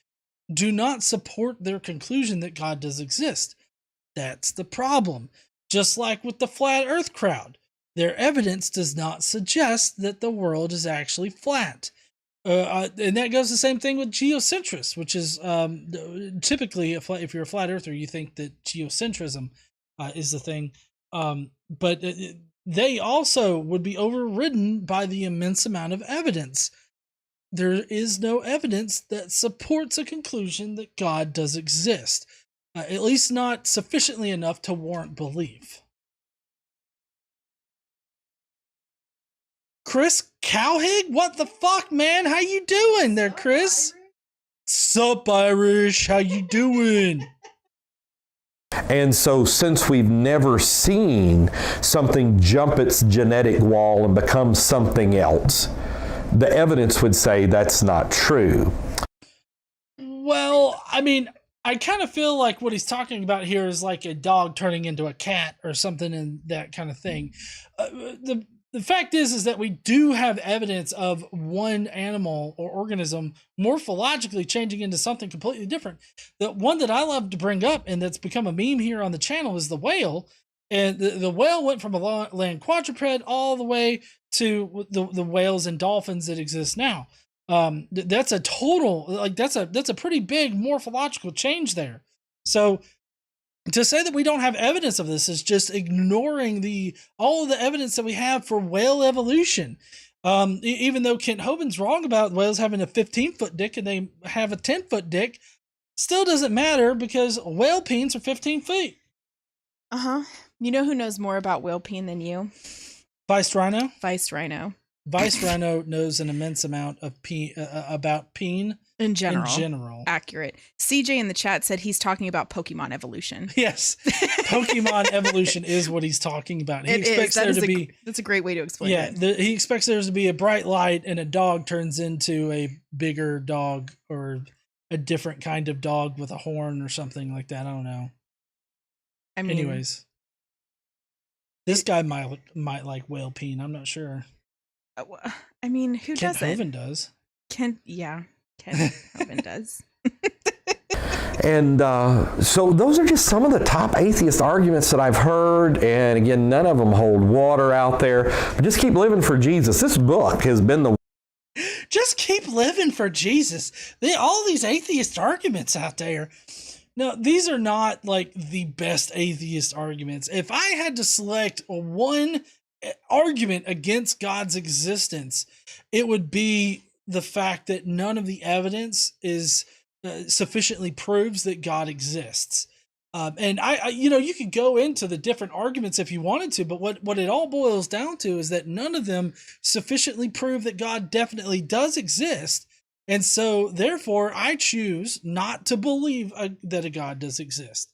do not support their conclusion that God does exist. That's the problem. Just like with the flat earth crowd. Their evidence does not suggest that the world is actually flat. And that goes the same thing with geocentrists, which is typically, if you're a flat earther, you think that geocentrism is the thing. But they also would be overridden by the immense amount of evidence. There is no evidence that supports a conclusion that God does exist, at least not sufficiently enough to warrant belief. Chris Cowhig? What the fuck, man? How you doing there, Chris? Sup, Irish? How you doing? And so since we've never seen something jump its genetic wall and become something else, the evidence would say that's not true. Well, I mean, I kind of feel like what he's talking about here is like a dog turning into a cat or something in that kind of thing. The fact is that we do have evidence of one animal or organism morphologically changing into something completely different. The one that I love to bring up and that's become a meme here on the channel is the whale. And the whale went from a land quadruped all the way to the whales and dolphins that exist now. That's a total, like that's a pretty big morphological change there. So to say that we don't have evidence of this is just ignoring all of the evidence that we have for whale evolution. Even though Kent Hovind's wrong about whales having a 15-foot dick and they have a 10-foot dick, still doesn't matter because whale peens are 15 feet. Uh-huh. You know who knows more about whale peen than you? Vice Rhino? Vice Rhino. Vice Rhino knows an immense amount of about peen. In general. Accurate. CJ in the chat said he's talking about Pokemon evolution. Yes. Pokemon evolution is what he's talking about. He expects there to be... That's a great way to explain it. Yeah, he expects there to be a bright light and a dog turns into a bigger dog or a different kind of dog with a horn or something like that. I don't know. I mean... Anyways. This guy might like whale peen. I'm not sure. I mean, who doesn't? Kent Hovind does. Kent Hovind does. And so those are just some of the top atheist arguments that I've heard. And again, none of them hold water out there. But just keep living for Jesus. This book has been the... Just keep living for Jesus. All these atheist arguments out there. No, these are not like the best atheist arguments. If I had to select one argument against God's existence, it would be the fact that none of the evidence is sufficiently proves that God exists. And I you could go into the different arguments if you wanted to, but what it all boils down to is that none of them sufficiently prove that God definitely does exist. And so therefore I choose not to believe that a God does exist.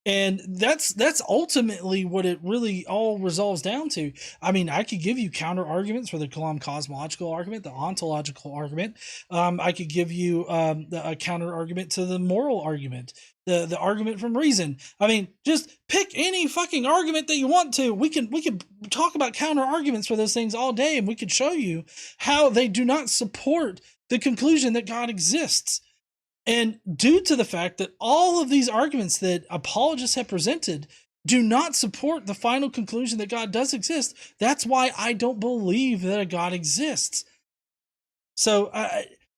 And that's ultimately what it really all resolves down to. I mean, I could give you counter arguments for the cosmological argument, the ontological argument. I could give you a counter argument to the moral argument, the argument from reason. I mean, just pick any fucking argument that you want to. We can talk about counter arguments for those things all day, and we could show you how they do not support the conclusion that God exists. And due to the fact that all of these arguments that apologists have presented do not support the final conclusion that God does exist, that's why I don't believe that a God exists. So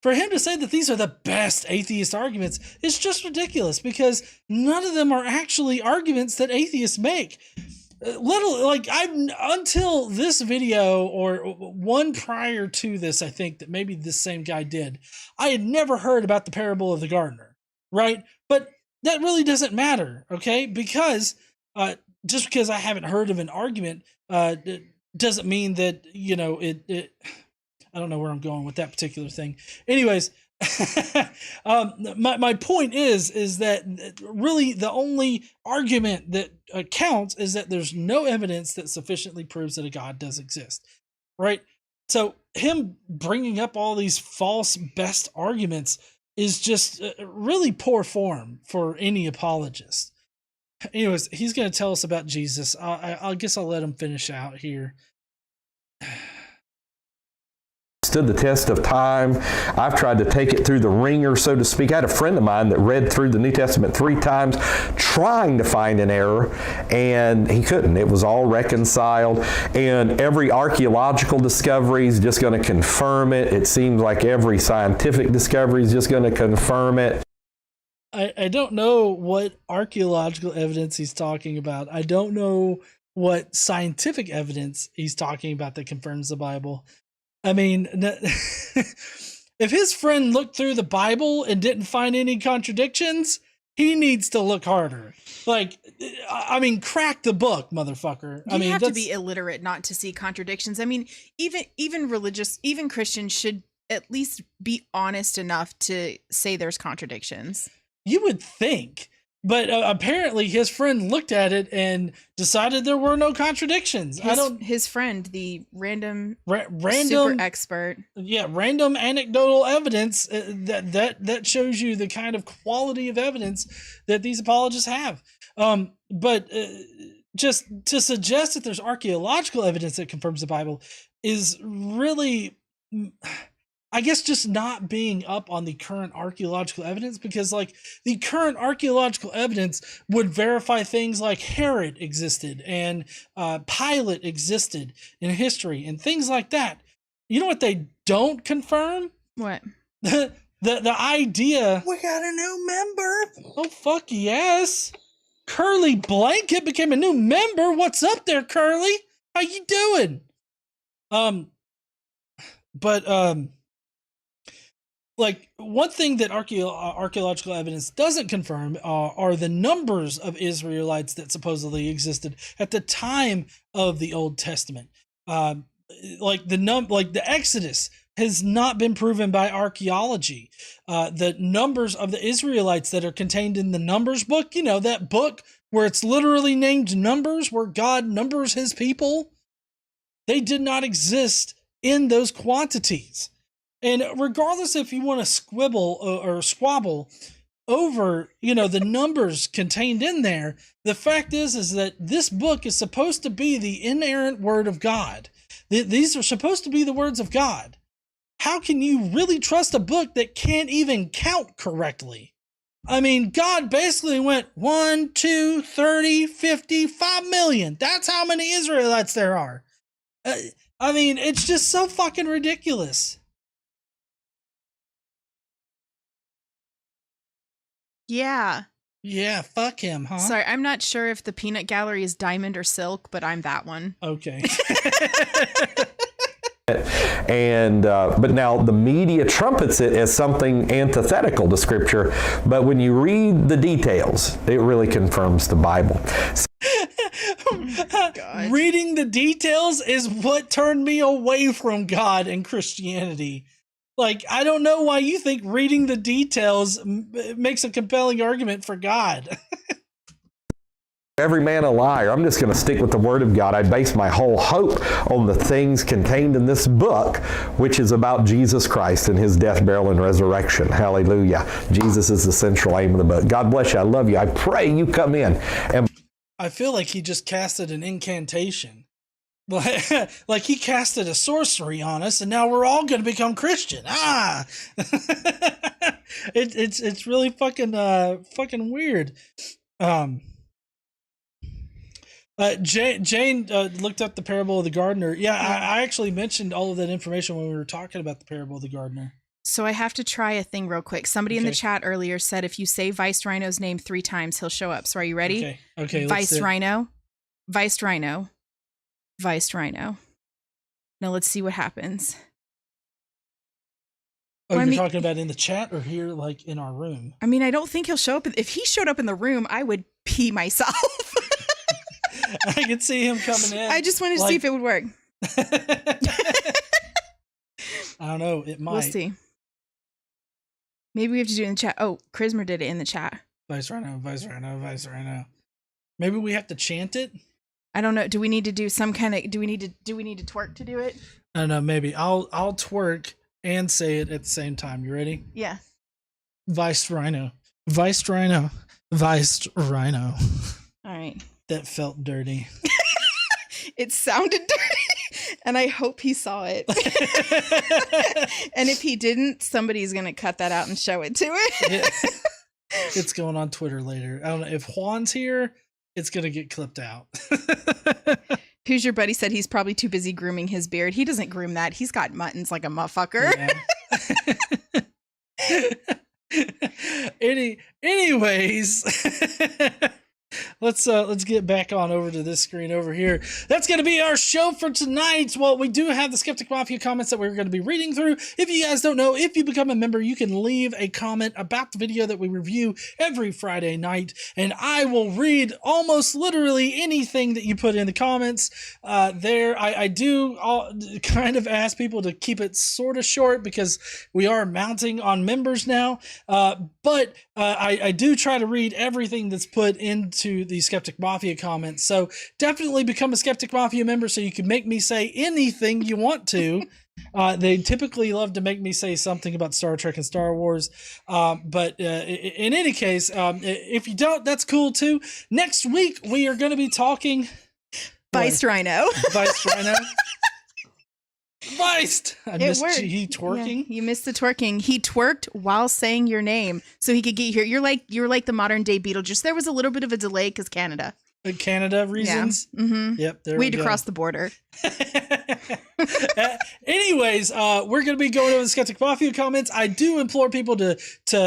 for him to say that these are the best atheist arguments is just ridiculous, because none of them are actually arguments that atheists make. Until this video or one prior to this, I think that maybe this same guy did, I had never heard about the parable of the gardener, right? But that really doesn't matter, okay? Because just because I haven't heard of an argument doesn't mean that, I don't know where I'm going with that particular thing. Anyways, my point is that really the only argument that counts is that there's no evidence that sufficiently proves that a God does exist, right? So him bringing up all these false best arguments is just really poor form for any apologist. Anyways, he's going to tell us about Jesus. I guess I'll let him finish out here. stood the test of time. I've tried to take it through the ringer, so to speak. I had a friend of mine that read through the New Testament 3 times trying to find an error, and he couldn't. It was all reconciled, and every archaeological discovery is just going to confirm it. It seems like every scientific discovery is just going to confirm it. I don't know what archaeological evidence he's talking about. I don't know what scientific evidence he's talking about that confirms the Bible. I mean, if his friend looked through the Bible and didn't find any contradictions, he needs to look harder. Like, I mean, crack the book, motherfucker. You have to be illiterate not to see contradictions. I mean, even religious, even Christians should at least be honest enough to say there's contradictions. You would think, but apparently his friend looked at it and decided there were no contradictions. His friend, the random super expert. Yeah, random anecdotal evidence that shows you the kind of quality of evidence that these apologists have. But just to suggest that there's archaeological evidence that confirms the Bible is really, I guess, just not being up on the current archaeological evidence, because like the current archaeological evidence would verify things like Herod existed and Pilate existed in history and things like that. You know what they don't confirm? What? The idea. We got a new member. Oh, fuck yes. Curly Blanket became a new member. What's up there, Curly? How you doing? Like, one thing that archaeological evidence doesn't confirm are the numbers of Israelites that supposedly existed at the time of the Old Testament. Like the Exodus has not been proven by archaeology. The numbers of the Israelites that are contained in the Numbers book, you know, that book where it's literally named Numbers, where God numbers his people, they did not exist in those quantities. And regardless if you want to squibble or squabble over, you know, the numbers contained in there, the fact is that this book is supposed to be the inerrant word of God. These are supposed to be the words of God. How can you really trust a book that can't even count correctly? I mean, God basically went 1, 2, 30, 50, 5 million. That's how many Israelites there are. I mean, it's just so fucking ridiculous. Yeah. Yeah, fuck him, huh? Sorry, I'm not sure if the peanut gallery is diamond or silk, but I'm that one. Okay. And but now the media trumpets it as something antithetical to Scripture, but when you read the details, it really confirms the Bible. Reading the details is what turned me away from God and Christianity. Like, I don't know why you think reading the details makes a compelling argument for God. Every man a liar. I'm just going to stick with the Word of God. I base my whole hope on the things contained in this book, which is about Jesus Christ and his death, burial, and resurrection. Hallelujah. Jesus is the central aim of the book. God bless you. I love you. I pray you come in. And I feel like he just casted an incantation. Like he casted a sorcery on us, and now we're all going to become Christian. It's really fucking weird. Jane looked up the parable of the gardener. Yeah, I actually mentioned all of that information when we were talking about the parable of the gardener. So I have to try a thing real quick. Somebody in the chat earlier said if you say Vice Rhino's name 3 times, he'll show up. So are you ready? Okay. Vice Rhino, Vice Rhino, Vice Rhino. Now let's see what happens. Oh, you're talking about in the chat or here, like in our room? I mean, I don't think he'll show up. If he showed up in the room, I would pee myself. I could see him coming in. I just wanted to see if it would work. I don't know. It might. We'll see. Maybe we have to do it in the chat. Oh, Chrismer did it in the chat. Vice Rhino, Vice Rhino, Vice Rhino. Maybe we have to chant it. I don't know. Do we need to do some kind of? Do we need to twerk to do it? I don't know. Maybe I'll twerk and say it at the same time. You ready? Yeah. Vice Rhino, Vice Rhino, Vice Rhino. All right. That felt dirty. It sounded dirty. And I hope he saw it. And if he didn't, somebody's going to cut that out and show it to it. Yeah. It's going on Twitter later. I don't know if Juan's here, it's going to get clipped out. Who's your buddy said he's probably too busy grooming his beard. He doesn't groom that. He's got muttons like a motherfucker. Yeah. Anyways, let's get back on over to this screen over here. That's going to be our show for tonight. Well, we do have the Skeptic Mafia comments that we're going to be reading through. If you guys don't know, if you become a member, you can leave a comment about the video that we review every Friday night, and I will read almost literally anything that you put in the comments there. I do kind of ask people to keep it sort of short because we are mounting on members now, but I do try to read everything that's put into the Skeptic Mafia comments. So definitely become a Skeptic Mafia member so you can make me say anything you want to. They typically love to make me say something about Star Trek and Star Wars. But in any case, if you don't, that's cool too. Next week, we are going to be talking... Vice Rhino. Vice Rhino. Viced. I missed he twerking. Yeah, you missed the twerking. He twerked while saying your name so he could get here. You're like the modern day Beetlejuice. There was a little bit of a delay because Canada. Canada reasons. Yeah. Mm-hmm. Yep. There we had to cross the border. Anyways, we're going to be going over the Skeptic Mafia comments. I do implore people to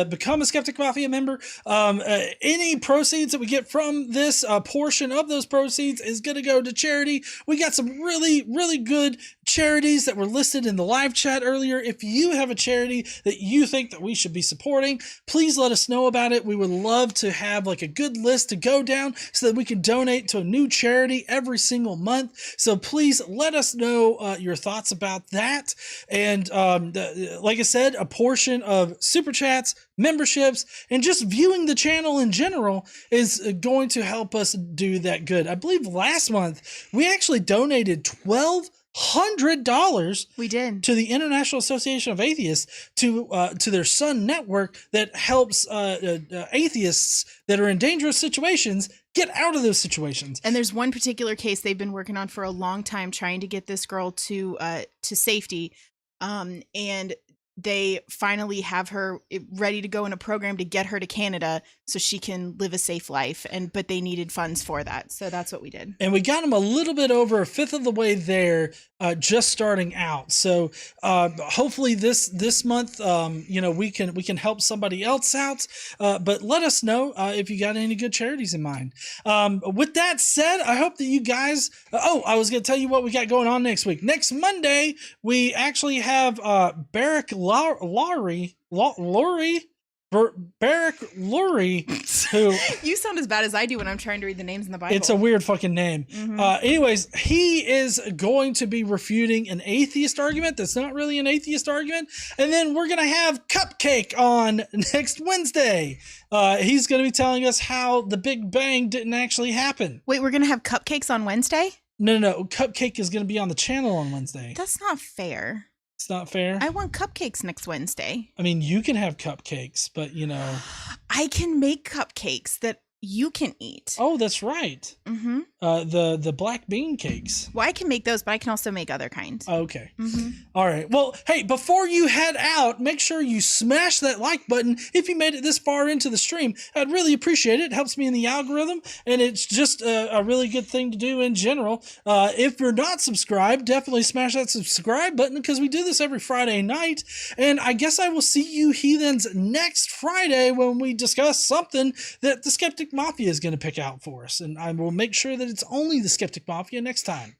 become a Skeptic Mafia member. Any proceeds that we get from this, portion of those proceeds is going to go to charity. We got some really, really good charities that were listed in the live chat earlier. If you have a charity that you think that we should be supporting, please let us know about it. We would love to have like a good list to go down so that we can donate to a new charity every single month. So please let us know your thoughts about that. And like I said, a portion of super chats, memberships, and just viewing the channel in general is going to help us do that good. I believe last month we actually donated $1,200 we did to the International Association of Atheists to their Sun network that helps atheists that are in dangerous situations get out of those situations. And there's one particular case they've been working on for a long time, trying to get this girl to safety, and they finally have her ready to go in a program to get her to Canada so she can live a safe life. But they needed funds for that. So that's what we did. And we got them a little bit over a fifth of the way there, just starting out. So hopefully this month, we can help somebody else out. But let us know if you got any good charities in mind. With that said, I hope that you guys, I was going to tell you what we got going on next week. Next Monday, we actually have Barrick Lurie, who you sound as bad as I do when I'm trying to read the names in the Bible. It's a weird fucking name. Mm-hmm. Anyways, he is going to be refuting an atheist argument that's not really an atheist argument. And then we're going to have Cupcake on next Wednesday. He's going to be telling us how the Big Bang didn't actually happen. Wait, we're going to have cupcakes on Wednesday? No. Cupcake is going to be on the channel on Wednesday. That's not fair. It's not fair. I want cupcakes next Wednesday. I mean, you can have cupcakes, but I can make cupcakes that you can eat. Oh, that's right. Mm-hmm. The black bean cakes. Well, I can make those, but I can also make other kinds. Okay. Mm-hmm. All right. Well, hey, before you head out, make sure you smash that like button. If you made it this far into the stream, I'd really appreciate it. It helps me in the algorithm, and it's just a really good thing to do in general. If you're not subscribed, definitely smash that subscribe button because we do this every Friday night. And I guess I will see you heathens next Friday when we discuss something that the Skeptic Mafia is going to pick out for us. And I will make sure that it's only the Skeptic Mafia next time.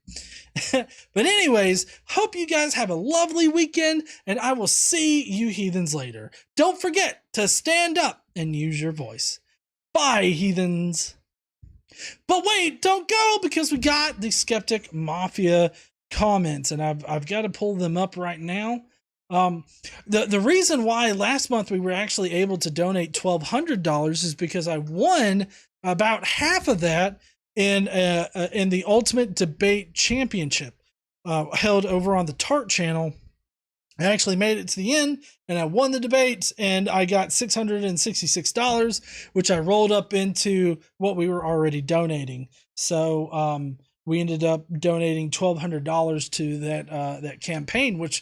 But anyways, hope you guys have a lovely weekend, and I will see you heathens later. Don't forget to stand up and use your voice. Bye, heathens. But wait, don't go, because we got the Skeptic Mafia comments, and I've got to pull them up right now. The reason why last month we were actually able to donate $1,200 is because I won about half of that in the Ultimate Debate Championship held over on the Tart channel. I actually made it to the end, and I won the debate, and I got $666, which I rolled up into what we were already donating. So we ended up donating $1,200 to that campaign, which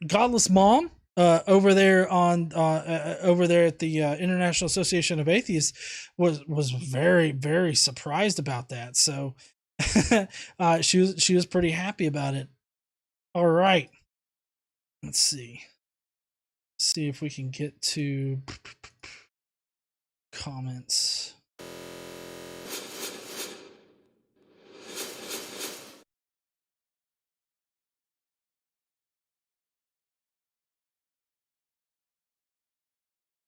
Godless Mom over there at the International Association of Atheists was very, very surprised about that. So she was pretty happy about it. All right, let's see if we can get to comments.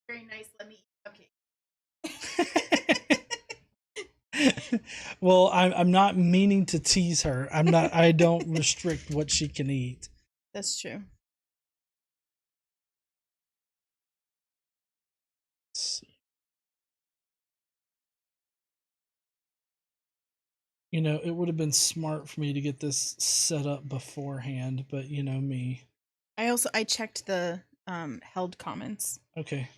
Very nice. Let me. Okay. Well, I'm not meaning to tease her. I don't restrict what she can eat. That's true. Let's see. You know, it would have been smart for me to get this set up beforehand, but you know me. I checked the held comments. Okay.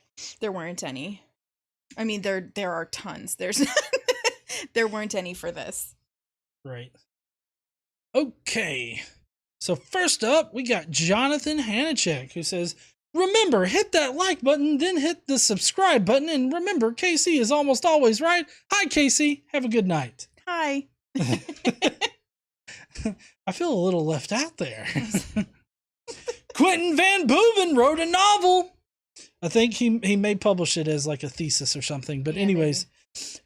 There weren't any. I mean, there are tons. There weren't any for this. Right. Okay. So first up, we got Jonathan Hanachek, who says, remember, hit that like button, then hit the subscribe button, and remember, Casey is almost always right. Hi, Casey. Have a good night. Hi. I feel a little left out there. Quentin Van Boeven wrote a novel. I think he may publish it as like a thesis or something. But anyways, maybe.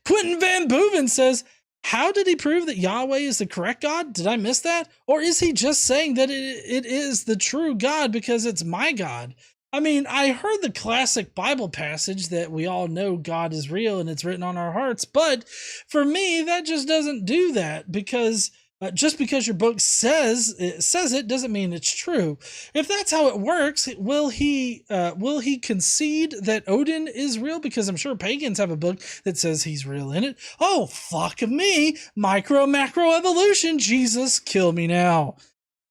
Quentin Van Boeven says, how did he prove that Yahweh is the correct God? Did I miss that? Or is he just saying that it is the true God because it's my God? I mean, I heard the classic Bible passage that we all know God is real and it's written on our hearts. But for me, that just doesn't do that, because just because your book says it doesn't mean it's true. If that's how it works, will he concede that Odin is real? Because I'm sure pagans have a book that says he's real in it. Oh, fuck me. Macro evolution. Jesus, kill me now.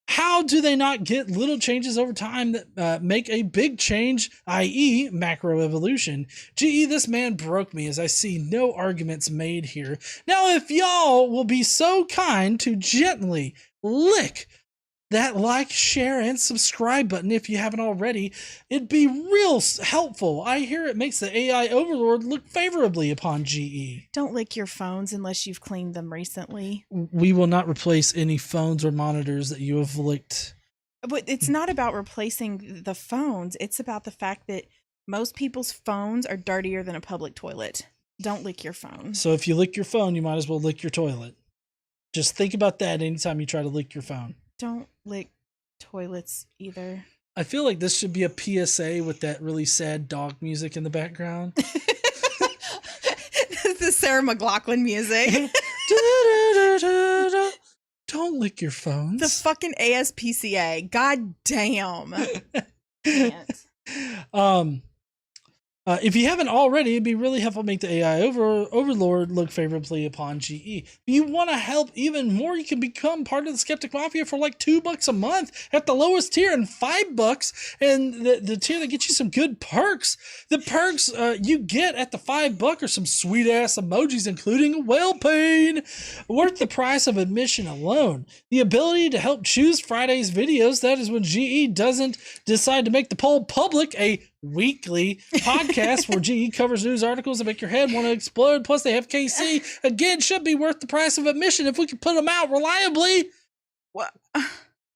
How do they not get little changes over time that make a big change, i.e. macroevolution? Gee, this man broke me, as I see no arguments made here. Now, if y'all will be so kind to gently lick that like, share, and subscribe button if you haven't already, it'd be real helpful. I hear it makes the AI overlord look favorably upon GE. Don't lick your phones unless you've cleaned them recently. We will not replace any phones or monitors that you have licked. But it's not about replacing the phones. It's about the fact that most people's phones are dirtier than a public toilet. Don't lick your phone. So if you lick your phone, you might as well lick your toilet. Just think about that anytime you try to lick your phone. Don't lick toilets either. I feel like this should be a PSA with that really sad dog music in the background. The Sarah McLachlan music. Don't lick your phones. The fucking ASPCA. God damn. If you haven't already, it'd be really helpful to make the AI overlord look favorably upon GE. If you want to help even more, you can become part of the Skeptic Mafia for like $2 a month at the lowest tier, and $5, and the tier that gets you some good perks. The perks you get at the $5 are some sweet ass emojis, including a whale pain, worth the price of admission alone. The ability to help choose Friday's videos. That is when GE doesn't decide to make the poll public. A weekly podcast where GE covers news articles that make your head want to explode. Plus, they have KC. Again, should be worth the price of admission if we can put them out reliably. What?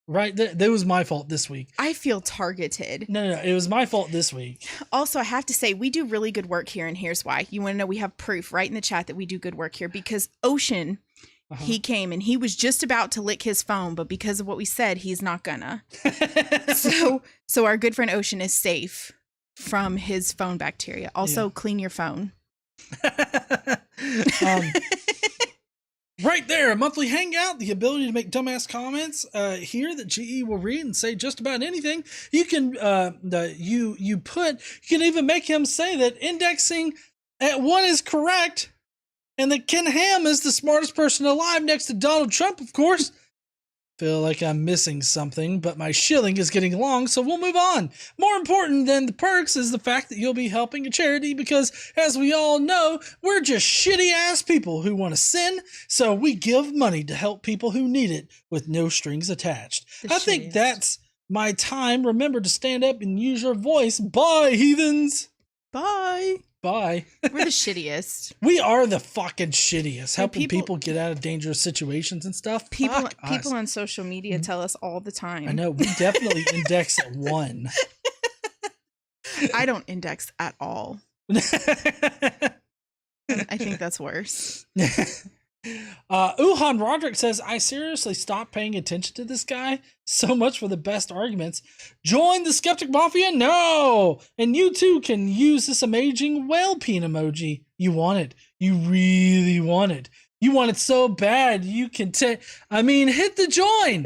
Right, that was my fault this week. I feel targeted. No, it was my fault this week. Also, I have to say, we do really good work here, and here's why. You want to know? We have proof right in the chat that we do good work here, because Ocean, he came and he was just about to lick his phone, but because of what we said, he's not gonna. So our good friend Ocean is safe from his phone bacteria. Also, clean your phone. Right there, a monthly hangout, the ability to make dumbass comments here that GE will read and say just about anything. You can you can even make him say that indexing at 1 is correct, and that Ken Ham is the smartest person alive next to Donald Trump, of course. Feel like I'm missing something, but my shilling is getting long, so we'll move on. More important than the perks is the fact that you'll be helping a charity because, as we all know, we're just shitty-ass people who want to sin, so we give money to help people who need it with no strings attached. I think that's my time. Remember to stand up and use your voice. Bye, heathens! Bye! Bye. We're the shittiest. We are the fucking shittiest, helping people get out of dangerous situations and stuff. People on social media tell us all the time. I know, we definitely index at 1. I don't index at all. I think that's worse. Uhan Roderick says, I seriously stopped paying attention to this guy. So much for the best arguments. Join the Skeptic Mafia? No! And you too can use this amazing whale peen emoji. You want it. You really want it. You want it so bad you can hit the join!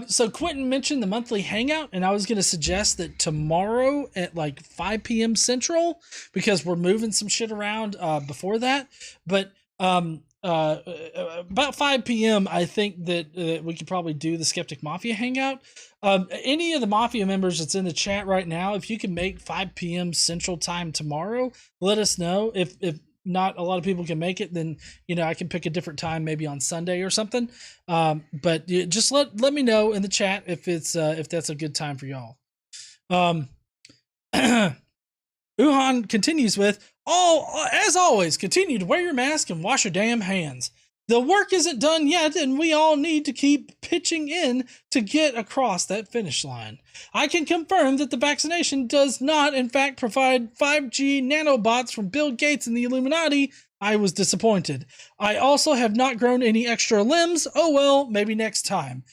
So Quentin mentioned the monthly hangout, and I was going to suggest that tomorrow at like 5 p.m. Central, because we're moving some shit around before that. But about 5 p.m., I think that we could probably do the Skeptic Mafia hangout. Any of the Mafia members that's in the chat right now, if you can make 5 p.m. Central time tomorrow, let us know. If not a lot of people can make it, then I can pick a different time, maybe on Sunday or something. But just let me know in the chat if that's a good time for y'all. Uhan continues with, as always, continue to wear your mask and wash your damn hands. The work isn't done yet, and we all need to keep pitching in to get across that finish line. I can confirm that the vaccination does not, in fact, provide 5G nanobots from Bill Gates and the Illuminati. I was disappointed. I also have not grown any extra limbs. Oh well, maybe next time.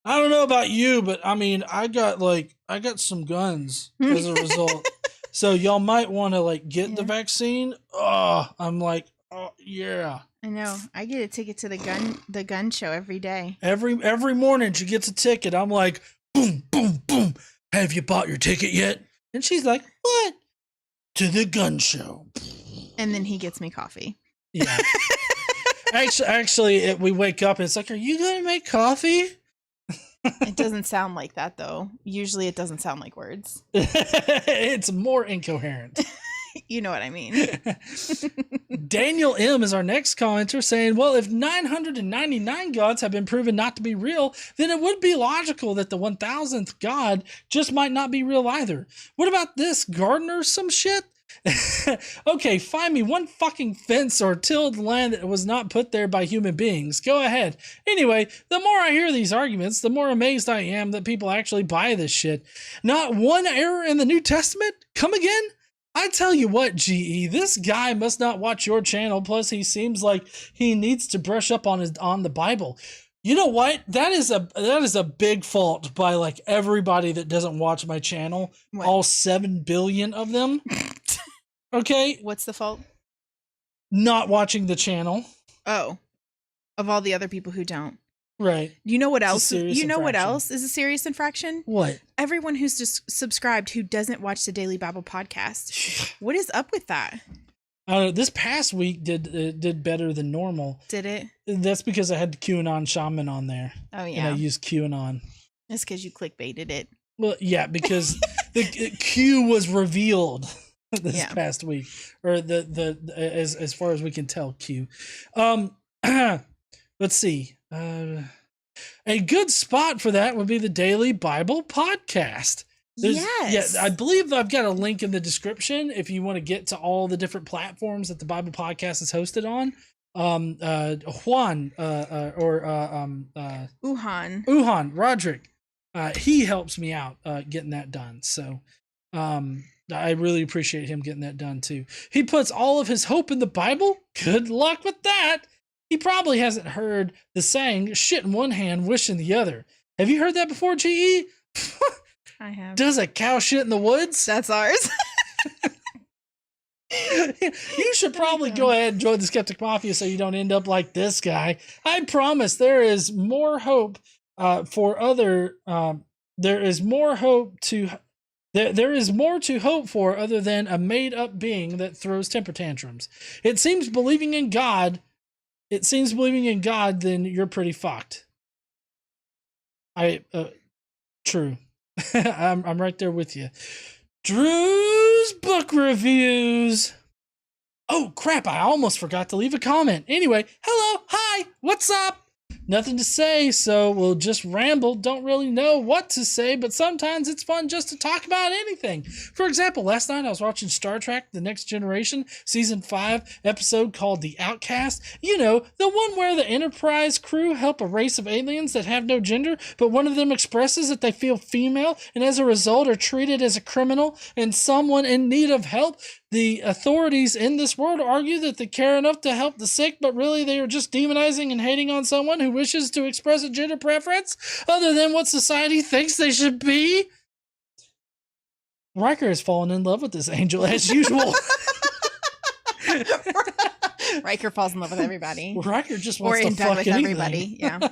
I don't know about you, but I got some guns as a result. So y'all might want to get the vaccine. I'm like, oh yeah. I know. I get a ticket to the gun show every day. Every morning she gets a ticket. I'm like, boom, boom, boom. Have you bought your ticket yet? And she's like, what? To the gun show. And then he gets me coffee. Yeah. Actually, we wake up and it's like, are you going to make coffee? It doesn't sound like that, though. Usually it doesn't sound like words. It's more incoherent. You know what I mean. Daniel M. is our next commenter saying, well, if 999 gods have been proven not to be real, then it would be logical that the 1000th god just might not be real either. What about this? Gardener some shit? Okay, find me one fucking fence or tilled land that was not put there by human beings. Go ahead. Anyway, the more I hear these arguments, the more amazed I am that people actually buy this shit. Not one error in the New Testament? Come again? I tell you what, GE, this guy must not watch your channel, plus he seems like he needs to brush up on the Bible. You know what? That is a big fault by everybody that doesn't watch my channel. What? All 7 billion of them. Okay? What's the fault? Not watching the channel. Oh. Of all the other people who don't. Right. You know what else? What else is a serious infraction? What? Everyone who's just subscribed who doesn't watch the Daily Bible podcast. What is up with that? This past week did better than normal. Did it? That's because I had the QAnon shaman on there. Oh yeah. And I used QAnon. That's because you clickbaited it. Well, yeah, because the Q was revealed this past week, or as far as we can tell, Q. Let's see. A good spot for that would be the Daily Bible podcast. Yes. Yeah, I believe I've got a link in the description if you want to get to all the different platforms that the Bible podcast is hosted on. Uhan Roderick, he helps me out getting that done. So I really appreciate him getting that done too. He puts all of his hope in the Bible. Good luck with that. He probably hasn't heard the saying, shit in one hand, wish in the other. Have you heard that before, GE? I have. Does a cow shit in the woods? That's ours. You should probably go ahead and join the Skeptic Mafia so you don't end up like this guy. I promise there is more hope there is more to hope for other than a made-up being that throws temper tantrums. It seems believing in God it seems believing in God, then you're pretty fucked. True. I'm right there with you. Drew's book reviews. Oh crap, I almost forgot to leave a comment. Anyway, hello, hi, what's up? Nothing to say, so we'll just ramble. Don't really know what to say, but sometimes it's fun just to talk about anything. For example, last night I was watching Star Trek The Next Generation, Season 5, episode called The Outcast. You know, the one where the Enterprise crew help a race of aliens that have no gender, but one of them expresses that they feel female and as a result are treated as a criminal and someone in need of help. The authorities in this world argue that they care enough to help the sick, but really they are just demonizing and hating on someone who wishes to express a gender preference other than what society thinks they should be. Riker has fallen in love with this angel as usual. Riker falls in love with everybody. Riker just wants to fuck with anything. everybody. Yeah.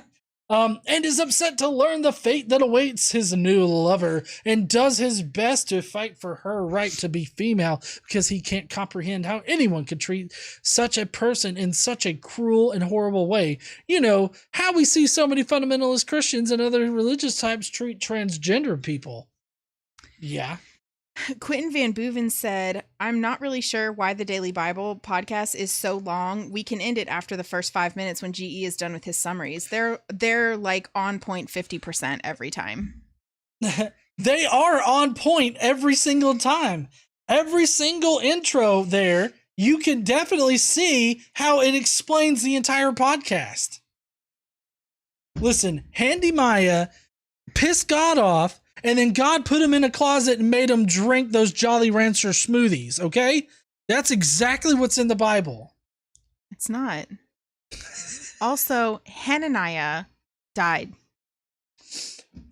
And is upset to learn the fate that awaits his new lover and does his best to fight for her right to be female because he can't comprehend how anyone could treat such a person in such a cruel and horrible way. You know, how we see so many fundamentalist Christians and other religious types treat transgender people. Yeah. Quentin Van Boeven said, I'm not really sure why the Daily Bible podcast is so long. We can end it after the first 5 minutes when GE is done with his summaries. They're like on point 50% every time. They are on point every single time. Every single intro there, you can definitely see how it explains the entire podcast. Listen, Handy Maya pissed God off, and then God put him in a closet and made him drink those Jolly Rancher smoothies, okay? That's exactly what's in the Bible. It's not. Also, Hananiah died.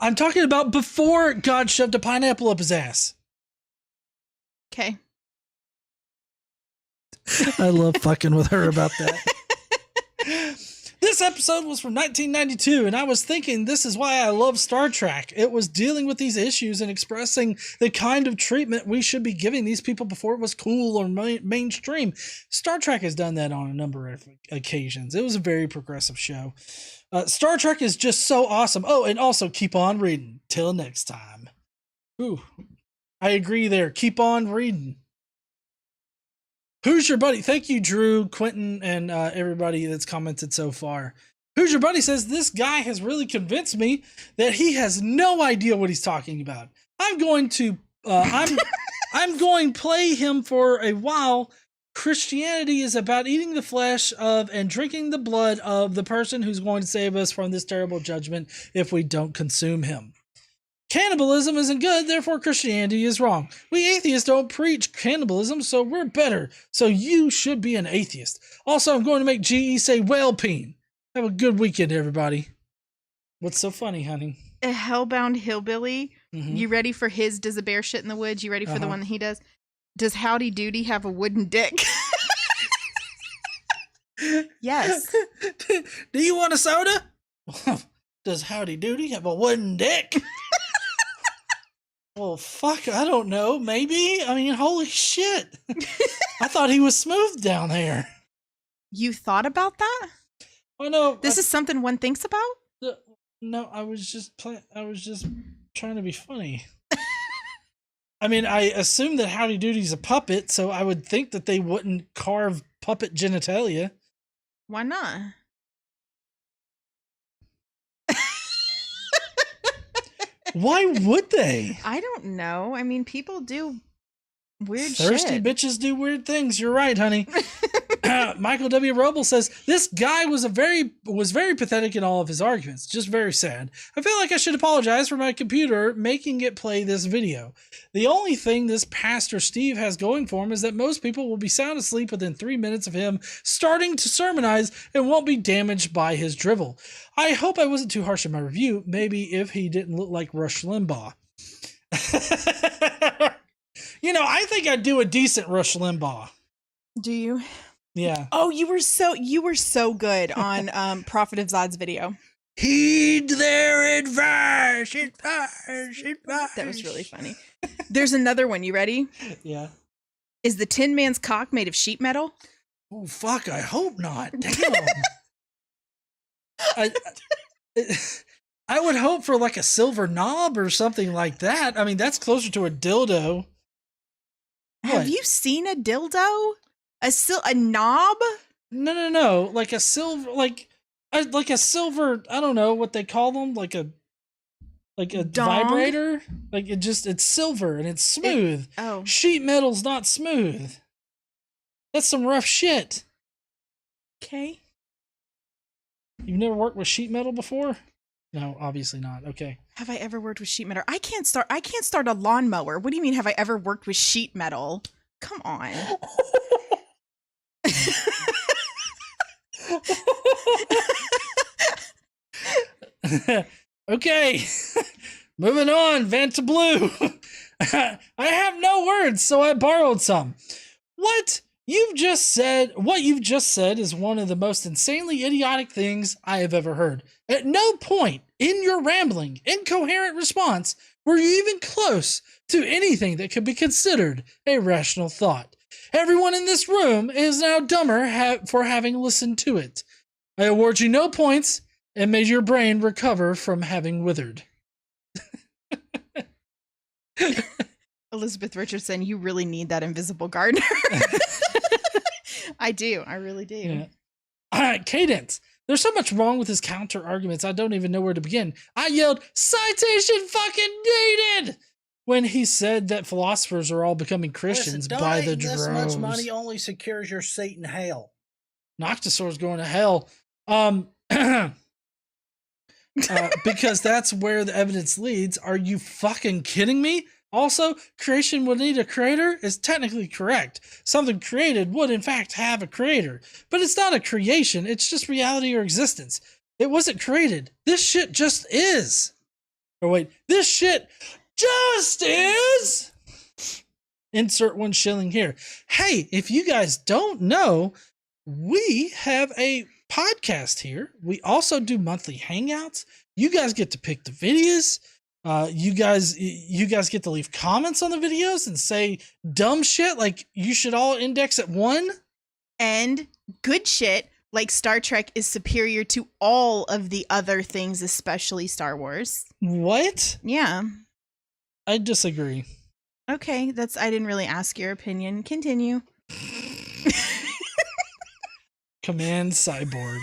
I'm talking about before God shoved a pineapple up his ass. Okay. I love fucking with her about that. This episode was from 1992, and I was thinking this is why I love Star Trek. It was dealing with these issues and expressing the kind of treatment we should be giving these people before it was cool or mainstream. Star Trek has done that on a number of occasions. It was a very progressive show. Star Trek is just so awesome. Oh, and also keep on reading. Till next time. Ooh, I agree there. Keep on reading. Who's your buddy? Thank you, Drew, Quentin, and everybody that's commented so far. Who's your buddy says, this guy has really convinced me that he has no idea what he's talking about. I'm going to play him for a while. Christianity is about eating the flesh of and drinking the blood of the person who's going to save us from this terrible judgment if we don't consume him. Cannibalism isn't good, therefore Christianity is wrong. We atheists don't preach cannibalism, so we're better. So you should be an atheist. Also, I'm going to make GE say whale peen. Have a good weekend, everybody. What's so funny, honey? A hellbound hillbilly. Mm-hmm. You ready for his does a bear shit in the woods? You ready for the one that he does? Does Howdy Doody have a wooden dick? Yes. Do you want a soda? Does Howdy Doody have a wooden dick? Well, fuck, I don't know. Maybe. I mean, holy shit. I thought he was smooth down there. You thought about that? Oh, no. This is something one thinks about? No, I was just trying to be funny. I mean, I assume that Howdy Doody's a puppet, so I would think that they wouldn't carve puppet genitalia. Why not? Why would they? I don't know. I mean, people do weird Thirsty shit. bitches do weird things. You're right, honey. Michael W. Roble says, this guy was very pathetic in all of his arguments. Just very sad. I feel like I should apologize for my computer making it play this video. The only thing this Pastor Steve has going for him is that most people will be sound asleep within 3 minutes of him starting to sermonize and won't be damaged by his drivel. I hope I wasn't too harsh in my review. Maybe if he didn't look like Rush Limbaugh. You know, I think I'd do a decent Rush Limbaugh. Do you? Yeah. Oh, you were so good on Prophet of Zod's video. Heed their advice. That was really funny. There's another one. You ready? Yeah. Is the Tin Man's cock made of sheet metal? Oh, fuck, I hope not. Damn. I would hope for like a silver knob or something like that. I mean, that's closer to a dildo. Have you seen a dildo? A knob? No. Like a silver, like a silver. I don't know what they call them. Like a Dong? vibrator. Like it's silver and it's smooth. Oh, sheet metal's not smooth. That's some rough shit. Okay. You've never worked with sheet metal before? No, obviously not. Okay. Have I ever worked with sheet metal? I can't start a lawnmower. What do you mean, have I ever worked with sheet metal? Come on. Okay. Moving on, Vanta Blue. I have no words, so I borrowed some. What you've just said is one of the most insanely idiotic things I have ever heard. At no point in your rambling, incoherent response were you even close to anything that could be considered a rational thought. Everyone in this room is now dumber for having listened to it. I award you no points, and may your brain recover from having withered. Elizabeth Richardson, you really need that invisible gardener. I do. I really do. Yeah. All right, Cadence. There's so much wrong with his counter arguments, I don't even know where to begin. I yelled, "Citation fucking needed!" when he said that philosophers are all becoming Christians by the droves. This much money only secures your seat in hell. Noctisaur's going to hell. Because that's where the evidence leads. Are you fucking kidding me? Also, creation would need a creator is technically correct. Something created would in fact have a creator. But it's not a creation, it's just reality or existence. It wasn't created. This shit just is. Or wait, this shit just is. Insert 1 shilling here. Hey, if you guys don't know, we have a podcast here. We also do monthly hangouts. You guys get to pick the videos. You guys get to leave comments on the videos and say dumb shit like you should all index at 1. And good shit like Star Trek is superior to all of the other things, especially Star Wars. What? Yeah. I disagree. Okay, I didn't really ask your opinion. Continue. Command Cyborg.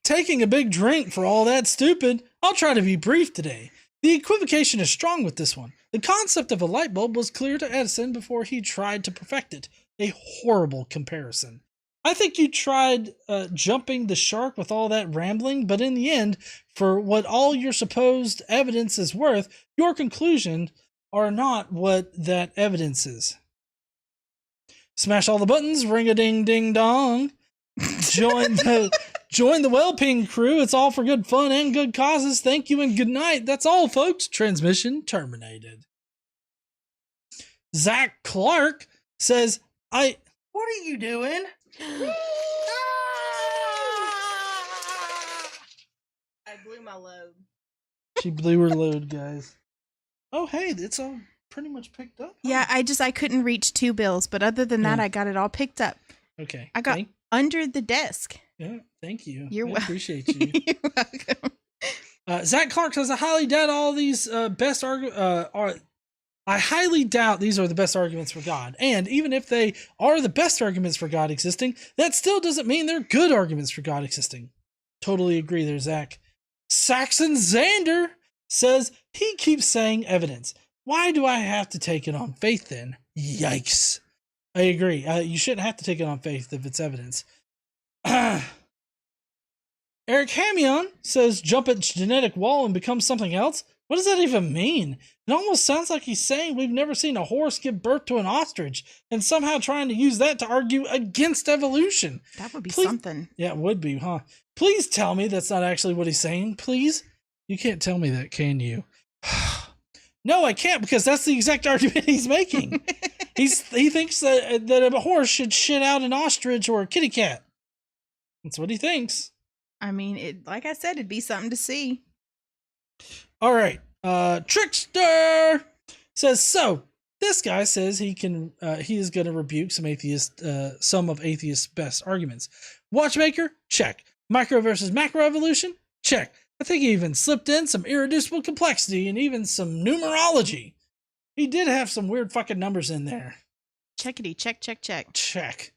Taking a big drink for all that stupid. I'll try to be brief today. The equivocation is strong with this one. The concept of a light bulb was clear to Edison before he tried to perfect it. A horrible comparison. I think you tried jumping the shark with all that rambling, but in the end, for what all your supposed evidence is worth, your conclusions are not what that evidence is. Smash all the buttons, ring-a-ding-ding-dong. Join the Well-Ping crew. It's all for good fun and good causes. Thank you and good night. That's all, folks. Transmission terminated. Zach Clark says, What are you doing? I blew my load. She blew her load, guys. Oh, hey, it's all pretty much picked up. Yeah, I couldn't reach 2 bills, but other than that, I got it all picked up. Okay. I got under the desk. Yeah, thank you. You're welcome. I appreciate you. You're welcome. Zach Clark says, I highly doubt all these I highly doubt these are the best arguments for God. And even if they are the best arguments for God existing, that still doesn't mean they're good arguments for God existing. Totally agree there, Zach. Saxon Xander says, he keeps saying evidence. Why do I have to take it on faith then? Yikes. I agree. You shouldn't have to take it on faith if it's evidence. Eric Hamion says, jump at genetic wall and become something else? What does that even mean? It almost sounds like he's saying we've never seen a horse give birth to an ostrich and somehow trying to use that to argue against evolution. That would be something. Yeah, it would be, huh? Please tell me that's not actually what he's saying, please? You can't tell me that, can you? No, I can't, because that's the exact argument he's making. He thinks that a horse should shit out an ostrich or a kitty cat. That's what he thinks. I mean, like I said, it'd be something to see. All right. Trickster says, so This guy says he is going to rebuke some of atheists' best arguments. Watchmaker? Check. Micro versus macro evolution? Check. I think he even slipped in some irreducible complexity and even some numerology. He did have some weird fucking numbers in there. Checkity, check, check, check. Check.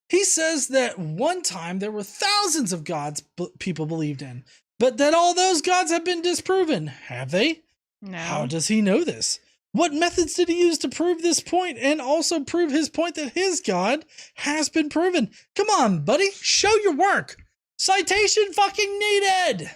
He says that one time there were thousands of gods people believed in, but that all those gods have been disproven. Have they? No. How does he know this? What methods did he use to prove this point and also prove his point that his God has been proven? Come on, buddy. Show your work. Citation fucking needed.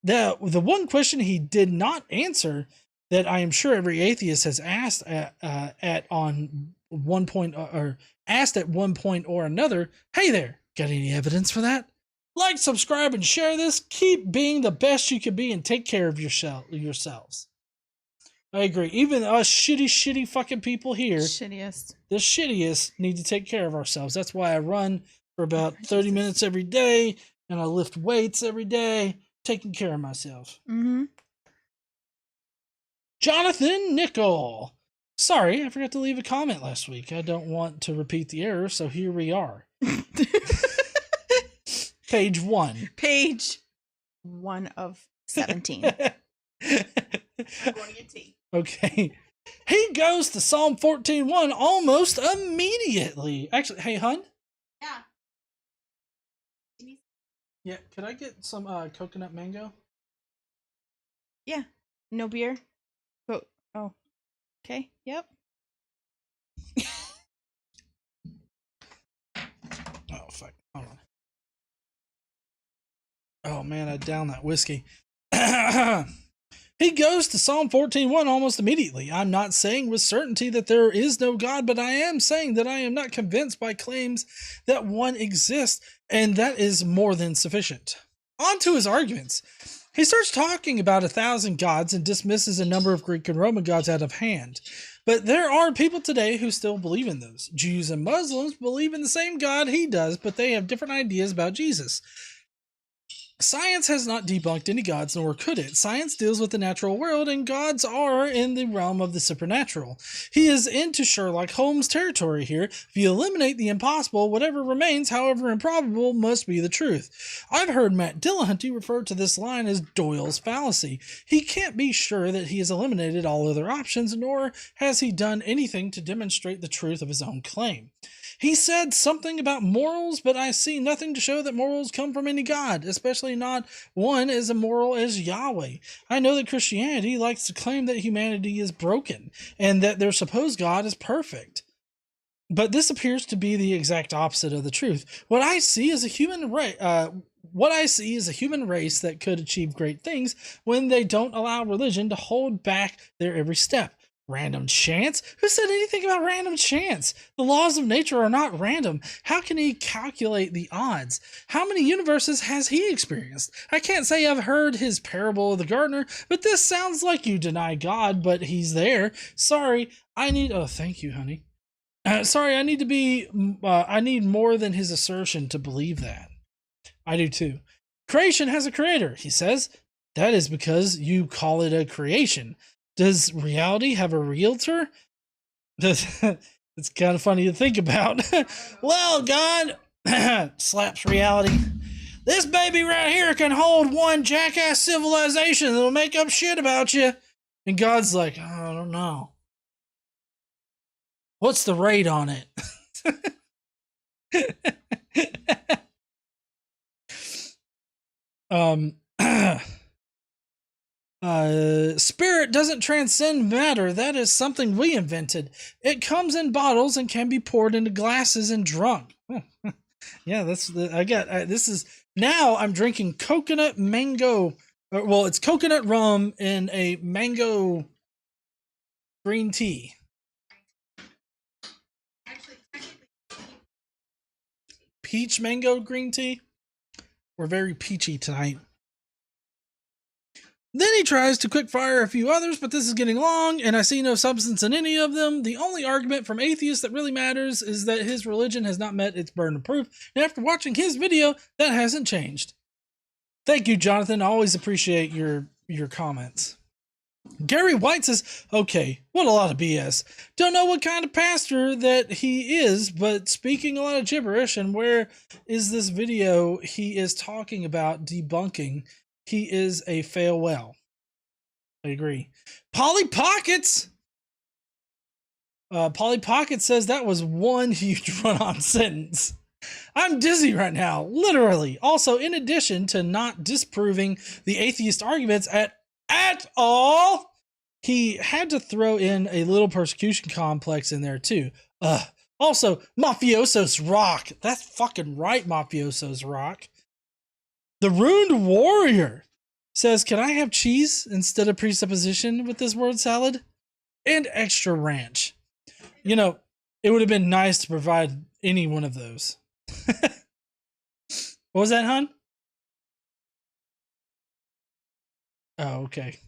The one question he did not answer that I am sure every atheist has asked at one point or another. Hey there, got any evidence for that? Like, subscribe, and share this. Keep being the best you can be and take care of yourselves. I agree. Even us shitty fucking people here, Shittiest. the shittiest, need to take care of ourselves. That's why I run for about 30 minutes every day, and I lift weights every day, taking care of myself. Mm-hmm. Jonathan Nickel. Sorry, I forgot to leave a comment last week. I don't want to repeat the error, so here we are. Page 1. Page 1 of 17. Okay. He goes to Psalm 14:1 almost immediately. Actually, hey, hun? Yeah. Yeah, could I get some coconut mango? Yeah. No beer? Oh. Okay. Yep. Oh, fuck. Hold on. Oh, man, I downed that whiskey. He goes to Psalm 14:1 almost immediately. I'm not saying with certainty that there is no God, but I am saying that I am not convinced by claims that one exists, and that is more than sufficient. On to his arguments. He starts talking about 1,000 gods and dismisses a number of Greek and Roman gods out of hand. But there are people today who still believe in those. Jews and Muslims believe in the same God he does, but they have different ideas about Jesus. Science has not debunked any gods, nor could it. Science deals with the natural world, and gods are in the realm of the supernatural. He is into Sherlock Holmes territory here. If you eliminate the impossible, whatever remains, however improbable, must be the truth. I've heard Matt Dillahunty refer to this line as Doyle's fallacy. He can't be sure that he has eliminated all other options, nor has he done anything to demonstrate the truth of his own claim. He said something about morals, but I see nothing to show that morals come from any god, especially not one as immoral as Yahweh. I know that Christianity likes to claim that humanity is broken and that their supposed God is perfect. But this appears to be the exact opposite of the truth. What I see is a human race that could achieve great things when they don't allow religion to hold back their every step. Random chance? Who said anything about random chance? The laws of nature are not random. How can he calculate the odds? How many universes has he experienced? I can't say I've heard his parable of the gardener, but this sounds like you deny God, but he's there. Sorry, oh, thank you, honey. Sorry, I need more than his assertion to believe that. I do too. Creation has a creator, he says. That is because you call it a creation. Does reality have a realtor? It's kind of funny to think about. Well, God slaps reality. This baby right here can hold one jackass civilization that'll make up shit about you. And God's like, oh, I don't know. What's the rate on it? Spirit doesn't transcend matter. That is something we invented. It comes in bottles and can be poured into glasses and drunk. Yeah, this is now I'm drinking coconut mango. Well, it's coconut rum in a mango green tea. Peach mango green tea. We're very peachy tonight. Then he tries to quickfire a few others, but this is getting long, and I see no substance in any of them. The only argument from atheists that really matters is that his religion has not met its burden of proof, and after watching his video, that hasn't changed. Thank you, Jonathan. I always appreciate your comments. Gary White says, okay, what a lot of BS. Don't know what kind of pastor that he is, but speaking a lot of gibberish. And where is this video he is talking about debunking? He is a fail well. I agree. Polly Pockets. Polly Pocket says that was one huge run-on sentence. I'm dizzy right now, literally. Also, in addition to not disproving the atheist arguments at all, he had to throw in a little persecution complex in there too. Also, mafiosos rock. That's fucking right, mafiosos rock. The Ruined Warrior says, can I have cheese instead of presupposition with this word salad? And extra ranch. You know, it would have been nice to provide any one of those. What was that, hon? Oh, okay.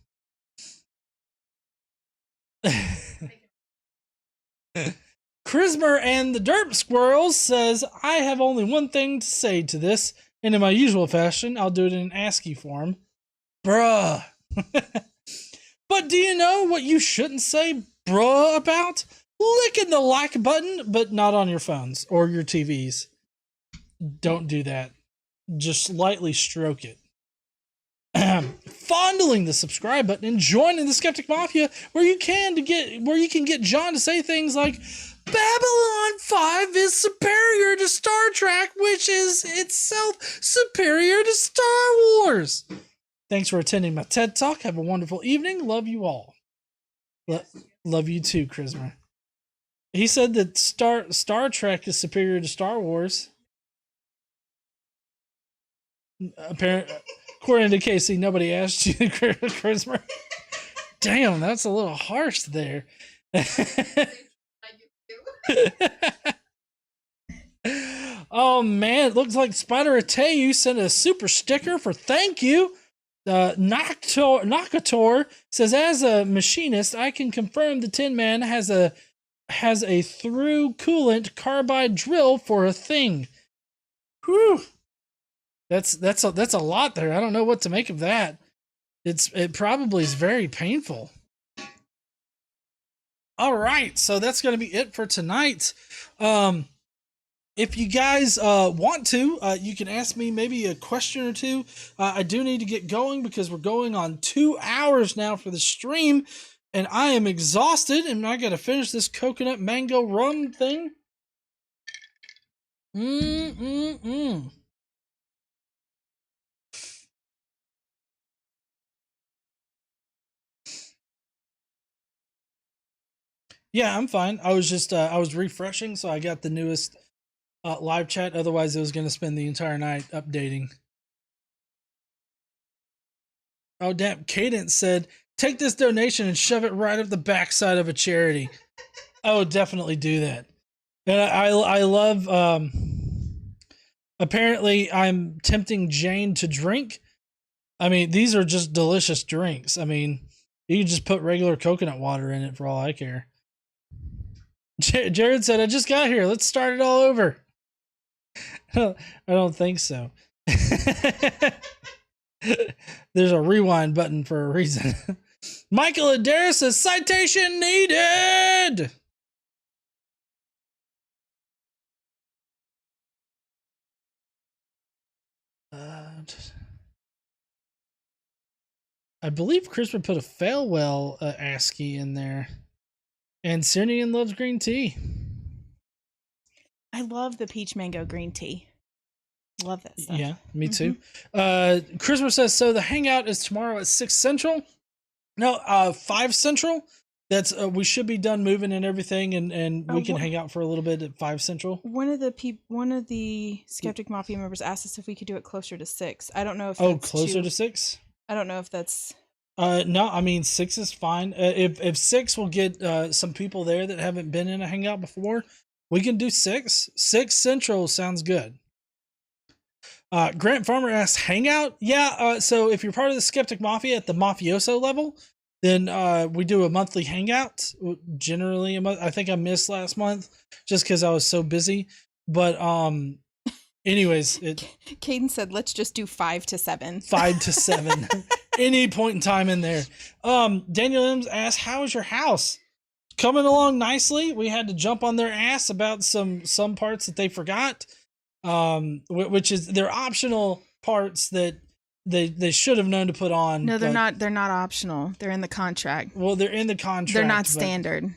Chrismer and the Derp Squirrels says, I have only one thing to say to this, and in my usual fashion, I'll do it in ASCII form. Bruh. But do you know what you shouldn't say bruh about? Licking the like button, but not on your phones or your TVs. Don't do that. Just lightly stroke it. Fondling the subscribe button and joining the Skeptic Mafia, where you can get John to say things like Babylon 5 is superior to Star Trek, which is itself superior to Star Wars. Thanks for attending my TED Talk. Have a wonderful evening. Love you all. Love you too, Chrismer. He said that Star Trek is superior to Star Wars. Apparently, according to Casey, nobody asked you, Chrismer. Damn, that's a little harsh there. Oh man, it looks like Spider Ateu sent a super sticker for thank you. Nakator says, as a machinist, I can confirm the Tin Man has a through coolant carbide drill for a thing. Whew. That's a lot there. I don't know what to make of that. It probably is very painful. All right, so that's going to be it for tonight. If you guys want to, you can ask me maybe a question or two. I do need to get going because we're going on 2 hours now for the stream, and I am exhausted, and I got to finish this coconut mango rum thing. Yeah, I'm fine. I was just I was refreshing, so I got the newest live chat. Otherwise, it was going to spend the entire night updating. Oh, damn. Cadence said, take this donation and shove it right up the backside of a charity. I would definitely do that. And I love, apparently I'm tempting Jane to drink. I mean, these are just delicious drinks. I mean, you can just put regular coconut water in it for all I care. Jared said, I just got here. Let's start it all over. I don't think so. There's a rewind button for a reason. Michael Adair says, citation needed. I believe Chris would put a Failwell ASCII in there. And Cynian loves green tea. I love the peach mango green tea. Love that stuff. Yeah, me too. Christopher says, so the hangout is tomorrow at 6 Central. No, 5 Central. That's we should be done moving and everything, and we can hang out for a little bit at 5 Central. One of the Skeptic Mafia members asked us if we could do it closer to 6. I don't know if closer to 6. I don't know if that's. No, I mean 6 is fine. If 6 will get some people there that haven't been in a hangout before, we can do 6. 6 Central sounds good. Grant Farmer asks, hangout? Yeah, so if you're part of the Skeptic Mafia at the mafioso level, then we do a monthly hangout. Generally, I think I missed last month just because I was so busy. But Anyways, Caden said, let's just do 5 to 7. 5 to 7. Any point in time in there. Daniel M's asked, how is your house? Coming along nicely. We had to jump on their ass about some parts that they forgot, which is their optional parts that they should have known to put on. No, they're not. They're not optional. They're in the contract. Well, they're in the contract. They're not standard.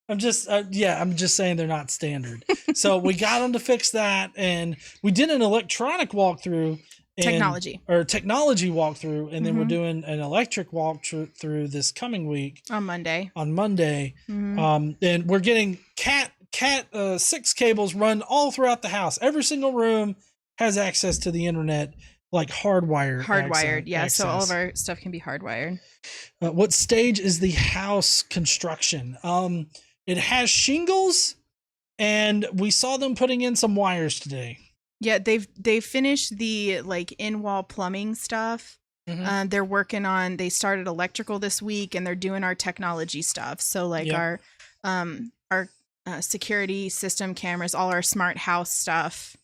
I'm just saying they're not standard. So we got them to fix that, and we did an electronic walkthrough. Technology walkthrough, and then we're doing an electric walkthrough this coming week on Monday. And we're getting cat 6 cables run all throughout the house. Every single room has access to the internet, like hardwired. Yeah, access. so all of our stuff can be hardwired. What stage is the house construction? It has shingles, and we saw them putting in some wires today. Yeah, they've finished the like in-wall plumbing stuff. They're working on. They started electrical this week, and they're doing our technology stuff. So like our security system cameras, all our smart house stuff.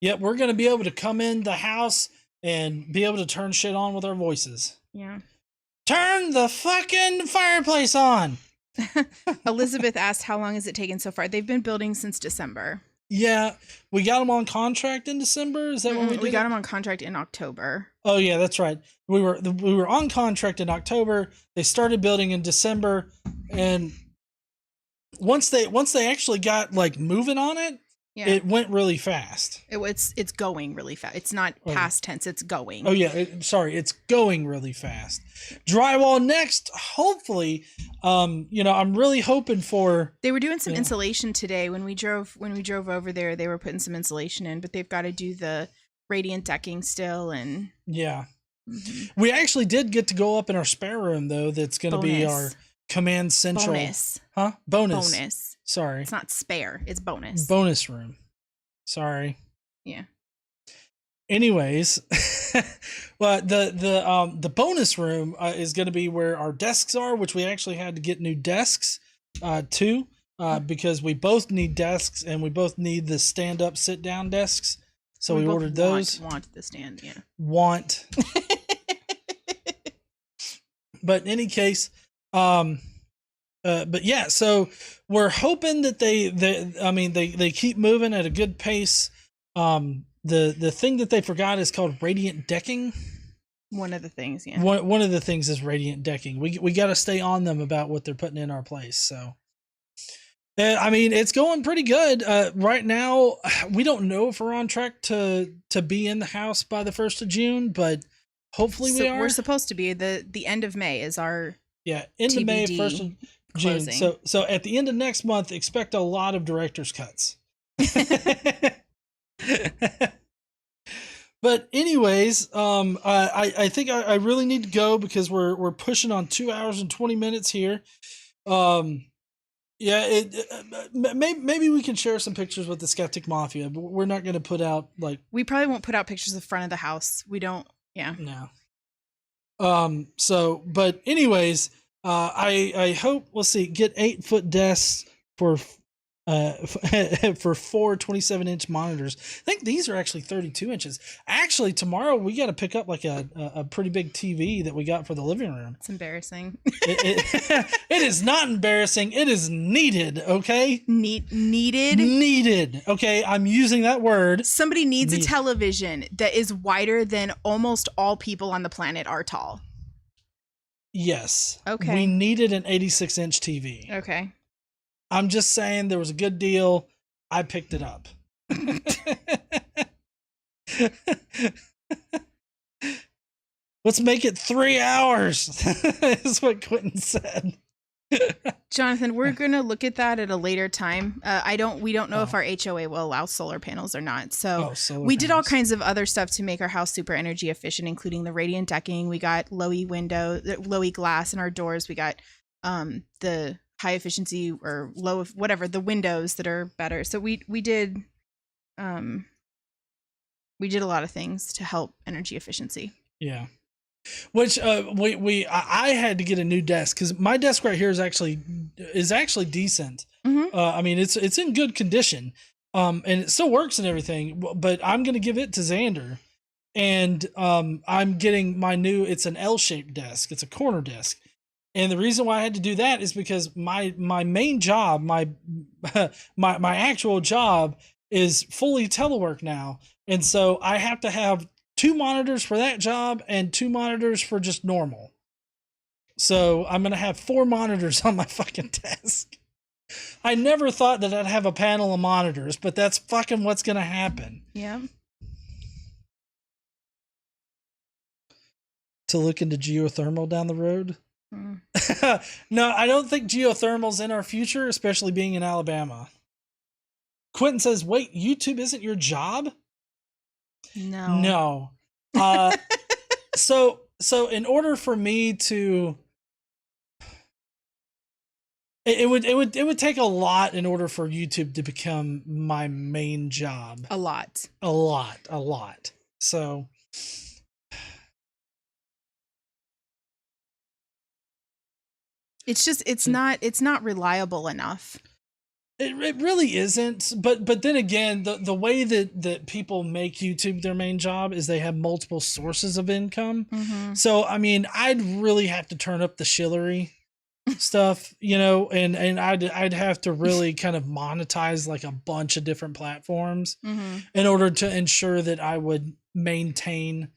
Yep, we're gonna be able to come in the house and be able to turn shit on with our voices. Yeah. Turn the fucking fireplace on. Elizabeth asked, how long has it taken so far? They've been building since December. Yeah, we got them on contract in December. Is that when we got them on contract in October? Oh yeah, that's right. We were on contract in October. They started building in December, and once they actually got like moving on it, it went really fast. It's going really fast. It's not past tense. It's going. Oh yeah, it's going really fast. Drywall next, hopefully. I'm really hoping for. They were doing some insulation today when we drove over there. They were putting some insulation in, but they've got to do the radiant decking still. And we actually did get to go up in our spare room though. That's going to be our command central. Bonus. Sorry, it's not spare. It's bonus. Bonus room. Sorry. Yeah. Anyways, well, the bonus room is going to be where our desks are, which we actually had to get new desks too, because we both need desks and we both need the stand-up, sit-down desks. So we ordered those. Want the stand? Yeah. Want. But in any case, but yeah, so we're hoping that they keep moving at a good pace. The thing that they forgot is called radiant decking. One of the things, yeah. One of the things is radiant decking. We got to stay on them about what they're putting in our place. So, it's going pretty good right now. We don't know if we're on track to be in the house by the 1st of June, but hopefully we are. We're supposed to be. The end of May is our end of May, 1st of June. Closing. So at the end of next month, expect a lot of director's cuts. But anyways, I think I really need to go because we're pushing on 2 hours and 20 minutes here. Maybe we can share some pictures with the Skeptic Mafia, but we're not going to put out we probably won't put out pictures of the front of the house. We don't. Yeah. No. But anyways, I hope we'll get 8-foot desks for 4 27-inch monitors. I think these are actually 32 inches. Actually, tomorrow we got to pick up like a pretty big TV that we got for the living room. It's embarrassing. It is not embarrassing. It is needed. Okay. Needed. Okay. I'm using that word. Somebody needs a television that is wider than almost all people on the planet are tall. Yes. Okay. We needed an 86-inch TV. Okay. I'm just saying there was a good deal. I picked it up. Let's make it 3 hours. Is what Quentin said. Jonathan, we're going to look at that at a later time. We don't know if our HOA will allow solar panels or not. So we did all kinds of other stuff to make our house super energy efficient, including the radiant decking. We got lowy glass in our doors. We got the high efficiency or low, whatever, the windows that are better. So we did a lot of things to help energy efficiency. Yeah. Which I had to get a new desk because my desk right here is actually decent. Mm-hmm. It's in good condition. And it still works and everything, but I'm going to give it to Xander. And I'm getting my new, it's an L-shaped desk. It's a corner desk. And the reason why I had to do that is because my main job, my actual job is fully telework now. And so I have to have 2 monitors for that job and 2 monitors for just normal. So I'm going to have 4 monitors on my fucking desk. I never thought that I'd have a panel of monitors, but that's fucking what's going to happen. Yeah. To look into geothermal down the road. No, I don't think geothermal's in our future, especially being in Alabama. Quentin says, wait, YouTube isn't your job? No. So in order for me to, it would take a lot in order for YouTube to become my main job. A lot. So it's just, it's not reliable enough. It really isn't, but then again, the way that people make YouTube their main job is they have multiple sources of income. Mm-hmm. So I mean, I'd really have to turn up the shillery stuff, and I'd have to really kind of monetize like a bunch of different platforms in order to ensure that I would maintain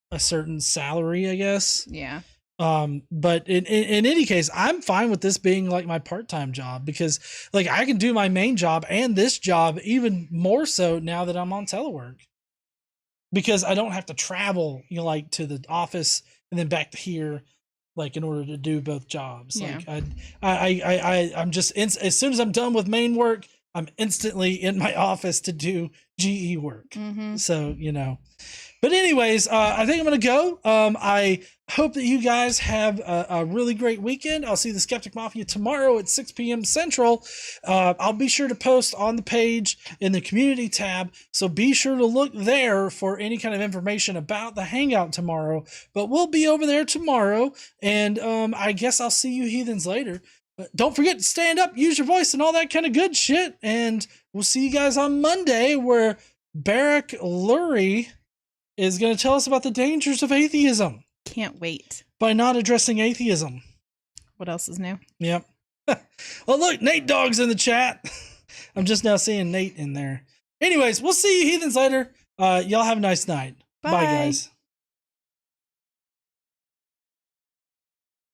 a certain salary, I guess. Yeah. But in any case, I'm fine with this being like my part-time job because like I can do my main job and this job even more so now that I'm on telework because I don't have to travel, like to the office and then back to here, like in order to do both jobs. Yeah. Like I'm just, as soon as I'm done with main work, I'm instantly in my office to do GE work. Mm-hmm. So, but anyways, I think I'm going to go. I hope that you guys have a really great weekend. I'll see the Skeptic Mafia tomorrow at 6 p.m. Central. I'll be sure to post on the page in the community tab. So be sure to look there for any kind of information about the hangout tomorrow. But we'll be over there tomorrow. And I guess I'll see you heathens later. Don't forget to stand up, use your voice, and all that kind of good shit. And we'll see you guys on Monday where Barrack Lurie is going to tell us about the dangers of atheism. Can't wait. By not addressing atheism. What else is new? Yep. Well, look, Nate Dogg's in the chat. I'm just now seeing Nate in there. Anyways, we'll see you heathens later. Y'all have a nice night. Bye guys.